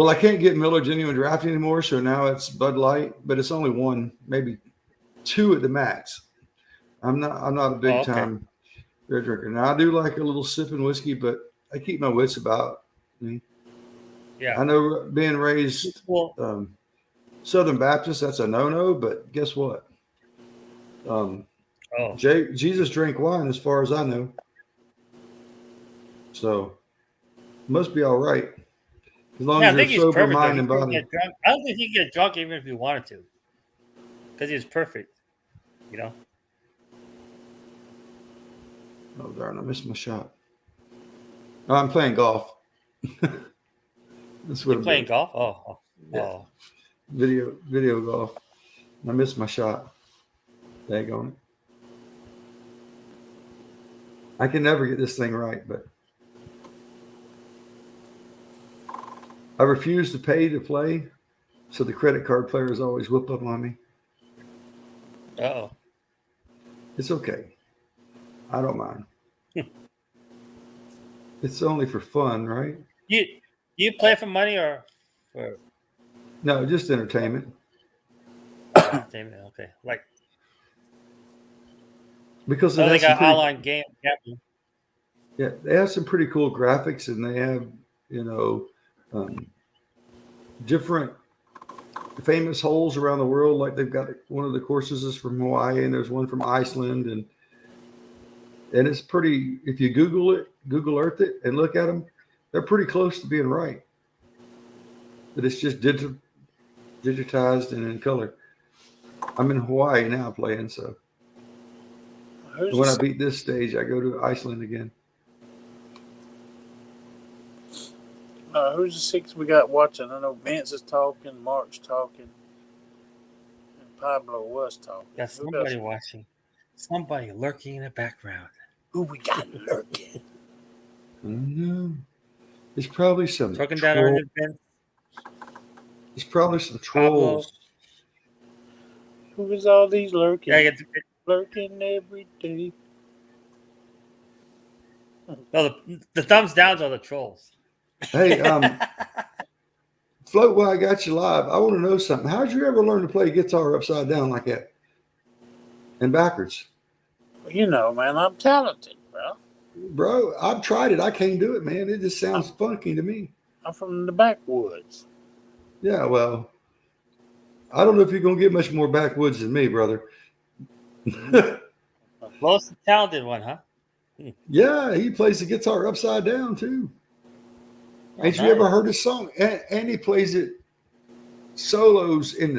I can't get Miller Genuine Draft anymore, so now it's Bud Light, but it's only one, maybe two at the max. I'm not a big Oh, okay. time beer drinker. Now I do like a little sipping whiskey, but I keep my wits about me. Yeah. I know being raised Well, Southern Baptist, that's a no-no, but guess what? oh, Jesus drank wine, as far as I know, so must be all right as long yeah. I as think you're he's sober perfect. Though. mind He and couldn't body. get drunk. I don't think he could get drunk even if he wanted to, because he's perfect. You know. Oh darn! I missed my shot. Oh, I'm playing golf. That's what You're I'm playing doing. golf. Oh. Yeah. Video golf. I missed my shot. Daggone it. I can never get this thing right, but I refuse to pay to play, so the credit card players always whoop up on me. Oh. It's okay. I don't mind. It's only for fun, right? You play for money or for No, just entertainment. entertainment? Okay. Like, Because it oh, they has some got pretty, online game gambling. yeah, they have some pretty cool graphics, and they have, you know, different famous holes around the world. Like they've got one of the courses is from Hawaii, and there's one from Iceland, and it's pretty. If you Google Earth it, and look at them, they're pretty close to being right. But it's just digitized and in color. I'm in Hawaii now playing, so when I beat this stage, I go to Iceland again. Who's the six we got watching? I know Vince is talking, Mark's talking, and Pablo was talking. Got Who somebody else? watching. Somebody lurking in the background. Who we got lurking? I don't know. There's probably some Talking down on the fence. There's probably some Pablo. trolls. Who is all these lurking? Yeah, Lurking every day. no, the thumbs downs are the trolls. Hey, Float, while I got you live, I want to know something. How'd you ever learn to play guitar upside down like that and backwards? You know, man, I'm talented, bro. Bro, I've tried it. I can't do it, man. It just sounds funky to me. I'm from the backwoods. Yeah, well, I don't know if you're going to get much more backwoods than me, brother. Most talented one, huh? Yeah, he plays the guitar upside down too. Oh, Ain't you nice. ever heard his song? And he plays it solos on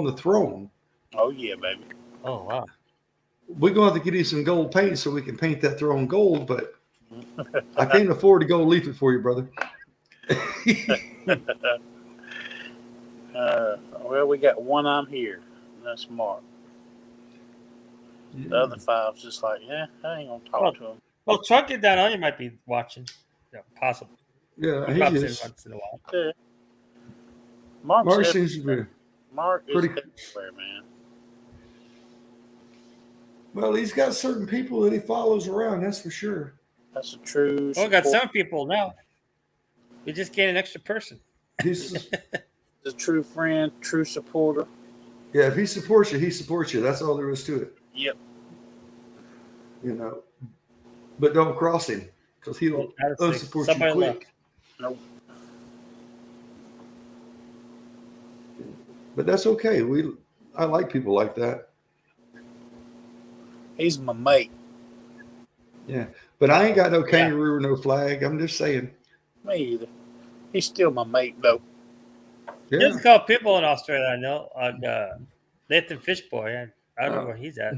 the throne. Oh yeah, baby. Oh wow. We're going to have to get you some gold paint so we can paint that throne gold, but I can't afford to go leaf it for you, brother. Well, we got one. I'm here. That's Mark. The other five's just like, yeah, I ain't gonna talk to him. Well, Trucking Down On You might be watching. Yeah, possible. Yeah, He he pops in is. once in a while. Yeah. Mark seems to be. Mark is pretty- everywhere, man. Well, he's got certain people that he follows around, that's for sure. That's a true. Oh, we got support- some people now. We just gained an extra person. He's a true friend, true supporter. yeah, if he supports you, he supports you. That's all there is to it. Yep. You know. But don't cross him because he'll unsupport you Somebody quick. left. Nope. But that's okay. I like people like that. He's my mate. Yeah. But I ain't got no kangaroo or no flag. I'm just saying. Me either. He's still my mate, though. Yeah. There's a couple people in Australia I know. Nathan Fishboy. I don't know where he's at.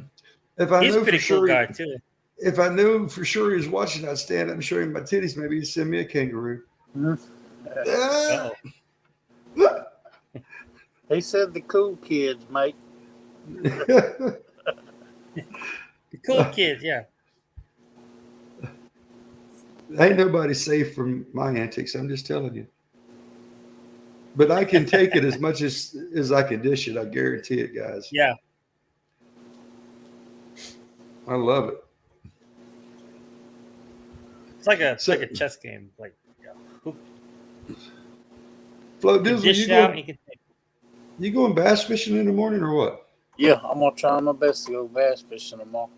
If I He's a knew pretty for cool sure, guy too. if I knew for sure he was watching, I'd stand up and show him my titties. Maybe he'd send me a kangaroo. Uh-oh. He said the cool kids, mate. The cool kids, yeah. Ain't nobody safe from my antics. I'm just telling you. But I can take it as much as I can dish it. I guarantee it, guys. Yeah. I love it. It's like a chess game. Like, who Flo can Dizzle, dish it out and you can take. you going bass fishing in the morning or what? Yeah, I'm gonna try my best to go bass fishing tomorrow.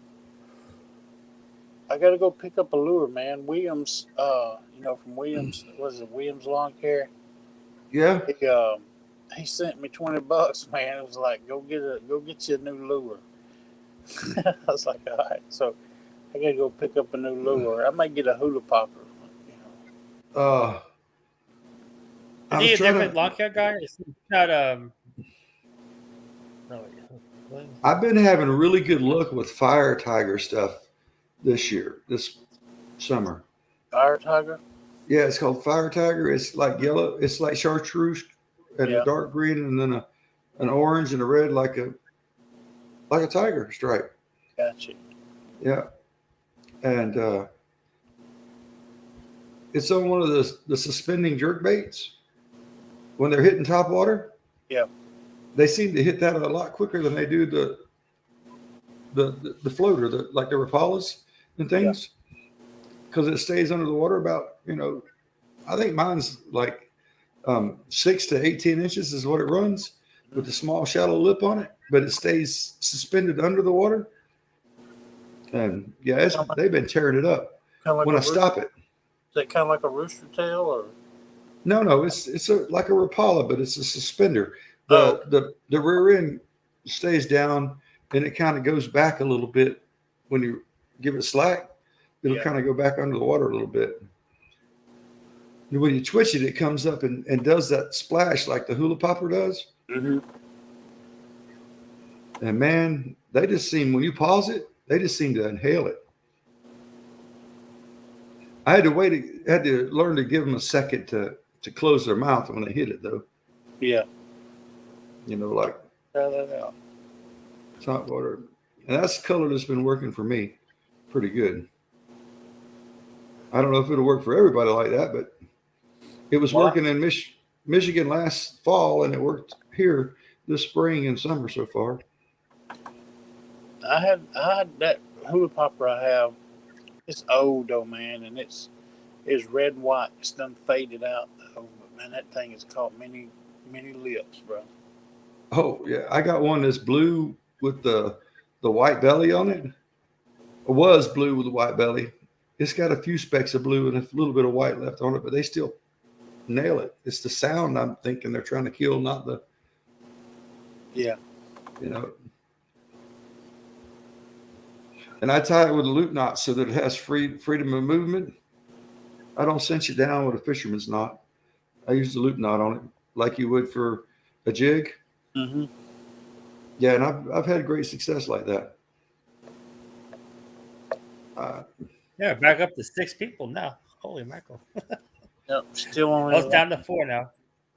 I gotta go pick up a lure, man. Williams, from Williams, was it Williams Lawn Care? Yeah. He sent me $20, man. It was like, go get you a new lure. I was like, all right. So I gotta go pick up a new lure. I might get a hula popper. Is he a different lawn care guy? Is he not no, I've been having really good luck with fire tiger stuff this summer. Fire tiger? Yeah, it's called fire tiger. It's like yellow. It's like chartreuse and Yeah. a dark green, and then an orange and a red, like a tiger stripe. Gotcha. Yeah, and it's on one of the suspending jerk baits when they're hitting top water. Yeah. They seem to hit that a lot quicker than they do the floater, like the Rapalas and things, because it stays under the water about, I think mine's like 6 to 18 inches is what it runs with a small shallow lip on it, but it stays suspended under the water. And yeah, they've been tearing it up Like when I stop it. Is that kind of like a rooster tail or? No, it's like a Rapala, but it's a suspender. The rear end stays down and it kind of goes back a little bit when you give it slack. It'll kind of go back under the water a little bit. And when you twitch it, it comes up and does that splash like the hula popper does. Mm-hmm. And man, they just seem, when you pause it, they just seem to inhale it. I had to learn to give them a second to close their mouth when they hit it, though. Yeah. Like top water. And that's the color that's been working for me pretty good. I don't know if it'll work for everybody like that, but it was working in Michigan last fall, and it worked here this spring and summer so far. I had that hula popper I have. It's old though, man, and it's red and white. It's done faded out though. But man, that thing has caught many lips, bro. Oh yeah, I got one that's blue with the white belly on it. It was blue with the white belly. It's got a few specks of blue and a little bit of white left on it, but they still nail it. It's the sound I'm thinking they're trying to kill, not the. Yeah. And I tie it with a loop knot so that it has freedom of movement. I don't cinch it down with a fisherman's knot. I use the loop knot on it like you would for a jig. Mm-hmm. Yeah, and I've had great success like that. Yeah, back up to 6 people now. Holy mackerel. Yep, still only. I was down to 4 now.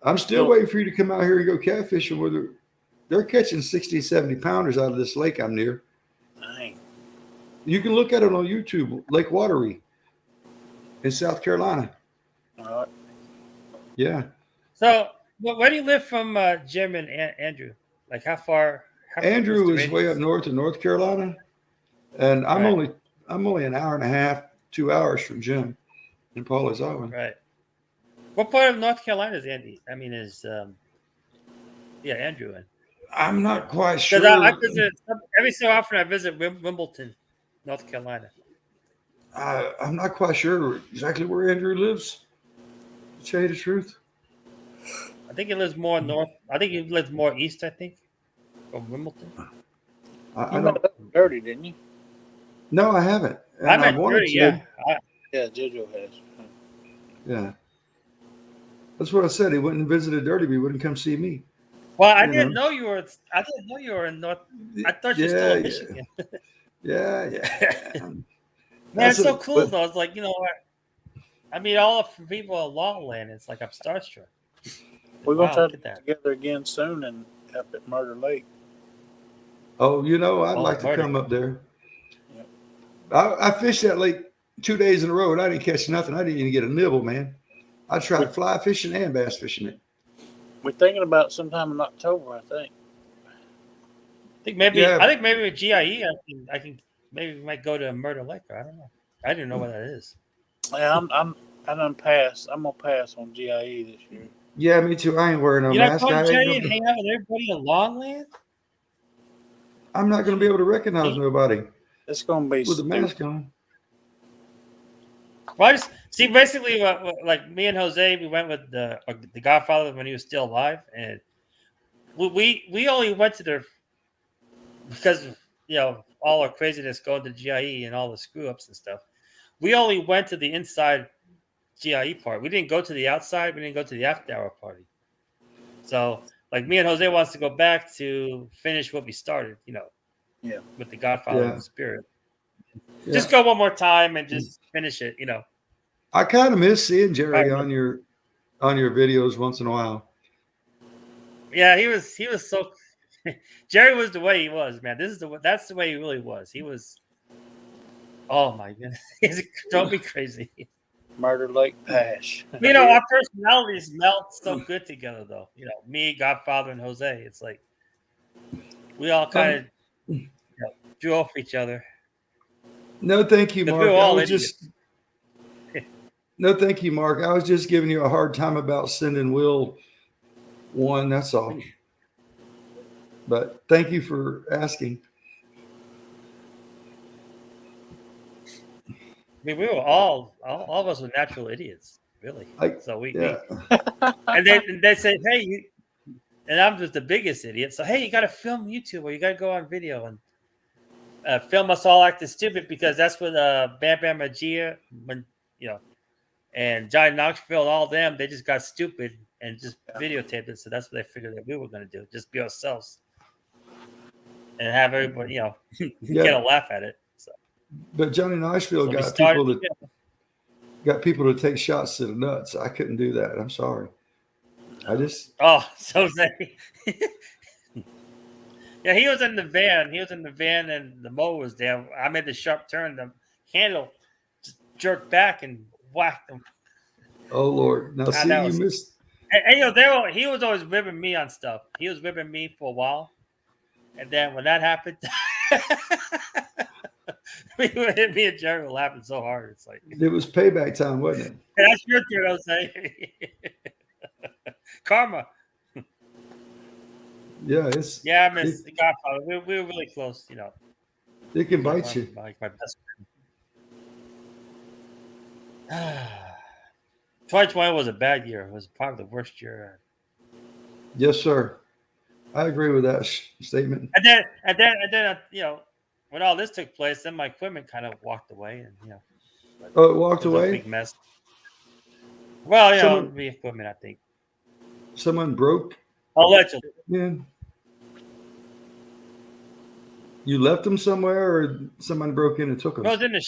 I'm still waiting for you to come out here and go catfishing with they're catching 60, 70 pounders out of this lake I'm near. Dang. You can look at it on YouTube, Lake Watery in South Carolina. All right. Yeah. So, where do you live from Jim and Andrew? Like, how far? Andrew what's the is way radius? up north in North Carolina, and I'm only an hour and a half, 2 hours from Jim in Pawleys Island. Right. What part of North Carolina is Andy? I mean, Andrew in? I'm not quite sure. Because I visit every so often. I visit Wimbledon, North Carolina. I'm not quite sure exactly where Andrew lives. To tell you the truth, I think he lives more north. I think he lives more east. I think from Wimbledon. I You don't. met Dirty, didn't you? No, I haven't. And I met wanted Dirty. to. Yeah. Yeah, JoJo has. Yeah. That's what I said. He went and visited Dirty, but he wouldn't come see me. Well, I You didn't know. know you were. I didn't know you were in North. I thought you were still in Michigan. Yeah. Man, That's it's so it. cool But though. It's like, I mean, all of people of Longland. It's like I'm starstruck. We're Wow, gonna try look to at get that. together again soon and up at Murder Lake. I'd Oh, like to murder. come up there. Yep. I fished that lake 2 days in a row, and I didn't catch nothing. I didn't even get a nibble, man. I tried fly fishing and bass fishing it. We're thinking about sometime in October, I think. I think maybe. Yeah. I think maybe with GIE, I can. Maybe we might go to Murder Lake. I don't know. I didn't know what that is. Yeah, I done passed. I'm gonna pass on GIE this year. Yeah, me too. I ain't wearing no You're not mask. going to I ain't GIE and gonna, hang out with everybody in Longland? I'm not going to be able to recognize nobody It's gonna be with a mask stupid. on. Well, I just see basically like me and Jose, we went with the Godfather when he was still alive, and we only went to their because all our craziness going to GIE and all the screw ups and stuff. We only went to the inside GIE part. We didn't go to the outside. We didn't go to the after hour party. So, like me and Jose wants to go back to finish what we started. Yeah. With the Godfather Yeah. and Spirit. Yeah. Just go one more time and just finish it. I kind of miss seeing Jerry Right. on your videos once in a while. Yeah, he was so. Jerry was the way he was, man. That's the way he really was. He was. Oh my goodness, don't be crazy. Murder Lake Pash. Our personalities melt so good together, though. Me, Godfather, and Jose. It's like we all kind of drew off each other. No, thank you, We Mark. were all idiots. No, thank you, Mark. I was just giving you a hard time about sending Will one. That's all. But thank you for asking. I mean, we were all of us were natural idiots, really. So we and they said, hey, and I'm just the biggest idiot. So hey, you got to film YouTube or you got to go on video and film us all acting stupid because that's what Bam Bam Magia and Johnny Knoxville and all them, they just got stupid and just videotaped it. So that's what they figured that we were going to do, just be ourselves and have everybody get a laugh at it. But Johnny Knoxville got people to take shots to the nuts. I couldn't do that. I'm sorry. So yeah, he was in the van. He was in the van, and the mower was there. I made the sharp turn. The handle just jerked back and whacked him. Oh Lord! Now see, you missed. And he was always ribbing me on stuff. He was ribbing me for a while, and then when that happened. Me and Jerry were laughing so hard. It's like it was payback time, wasn't it? That's your turn, Jose. Karma. Yeah, I miss the Godfather. We were really close, It can bite you. Like my best friend. 2020 was a bad year. It was probably the worst year. Yes, sir. I agree with that statement. And then when all this took place, then my equipment kind of walked away, and it walked away. A big mess. Well, the equipment, I think. Someone broke. Allegedly. Yeah. You left them somewhere, or someone broke in and took them? It was in the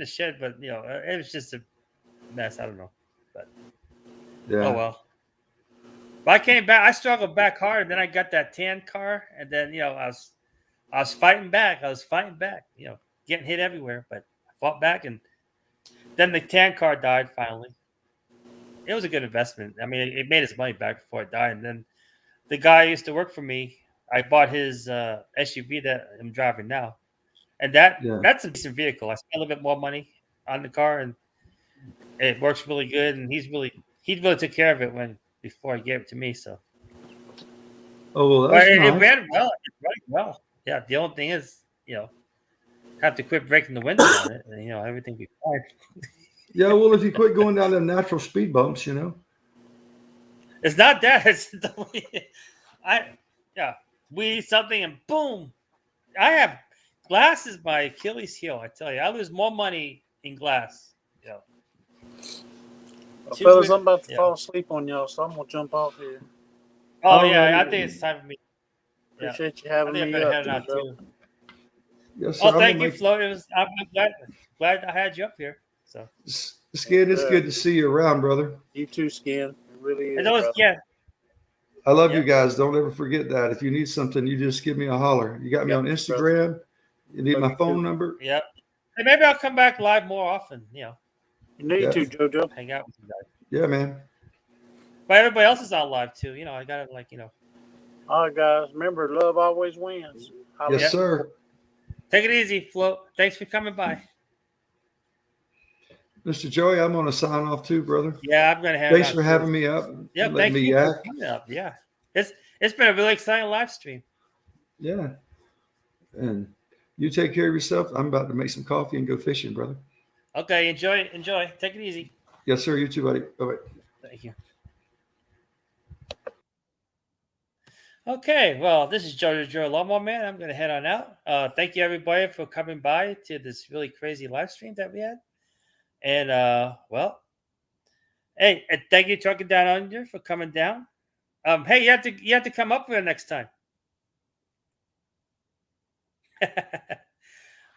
shed. But it was just a mess. I don't know, but yeah. Oh well. But I came back. I struggled back hard, and then I got that tan car, and then I was fighting back. Getting hit everywhere, but I fought back, and then the tan car died finally. It was a good investment. I mean, it made his money back before it died, and then the guy who used to work for me, I bought his SUV that I'm driving now, and that's a decent vehicle. I spent a little bit more money on the car, and it works really good. And he really took care of it before he gave it to me. So, well, that's nice. It ran well. It ran well. Yeah. The only thing is, have to quit breaking the windows on it, and everything be fine. Yeah. Well, if you quit going down them natural speed bumps, it's not that. It's we something and boom. I have glass is my Achilles heel. I tell you, I lose more money in glass. Well, fellas, I'm about to fall asleep on y'all, so I'm gonna jump off here. Oh All yeah, I righty. think it's time for me. Yeah. Appreciate you I having think I'm me gonna up. head out Joe. too. Yes, sir. Oh, I'm thank gonna you, Flo. I'm glad I had you up here. So Skid, it's good to see you around, brother. You too, Skin. It really is, and those, brother. yeah, I love you Yep. guys. Don't ever forget that. If you need something, you just give me a holler. You got me Yep, on Instagram. You need Love my you phone too. number. yep. And maybe I'll come back live more often. You need Yeah. to, JoJo. Hang out with you guys. Yeah, man. But everybody else is on live too. I gotta All right, guys. Remember, love always wins. Holla Yes, at you. sir. take it easy, Flo. Thanks for coming by. Mr. Joey, I'm going to sign off too, brother. Yeah, I'm gonna head Thanks out for too. having me up. Yeah, and thank letting me you for yak. coming up. Yeah, it's been a really exciting live stream. Yeah. And you take care of yourself. I'm about to make some coffee and go fishing, brother. Okay, enjoy. Take it easy. Yes, sir. You too, buddy. Bye-bye. Thank you. Okay, well, this is Joe Lawnmower Man. I'm going to head on out. Thank you, everybody, for coming by to this really crazy live stream that we had. And, well, hey, and thank you, Trucking Down Under, for coming down. Hey, you have to come up here next time.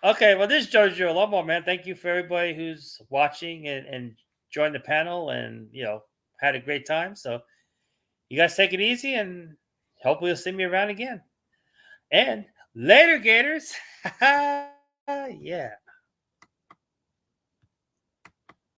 Okay, well, this is Joe Lawnmower Man. Thank you for everybody who's watching and joined the panel and, had a great time. So you guys take it easy and hopefully you'll see me around again. And later, Gators. Yeah.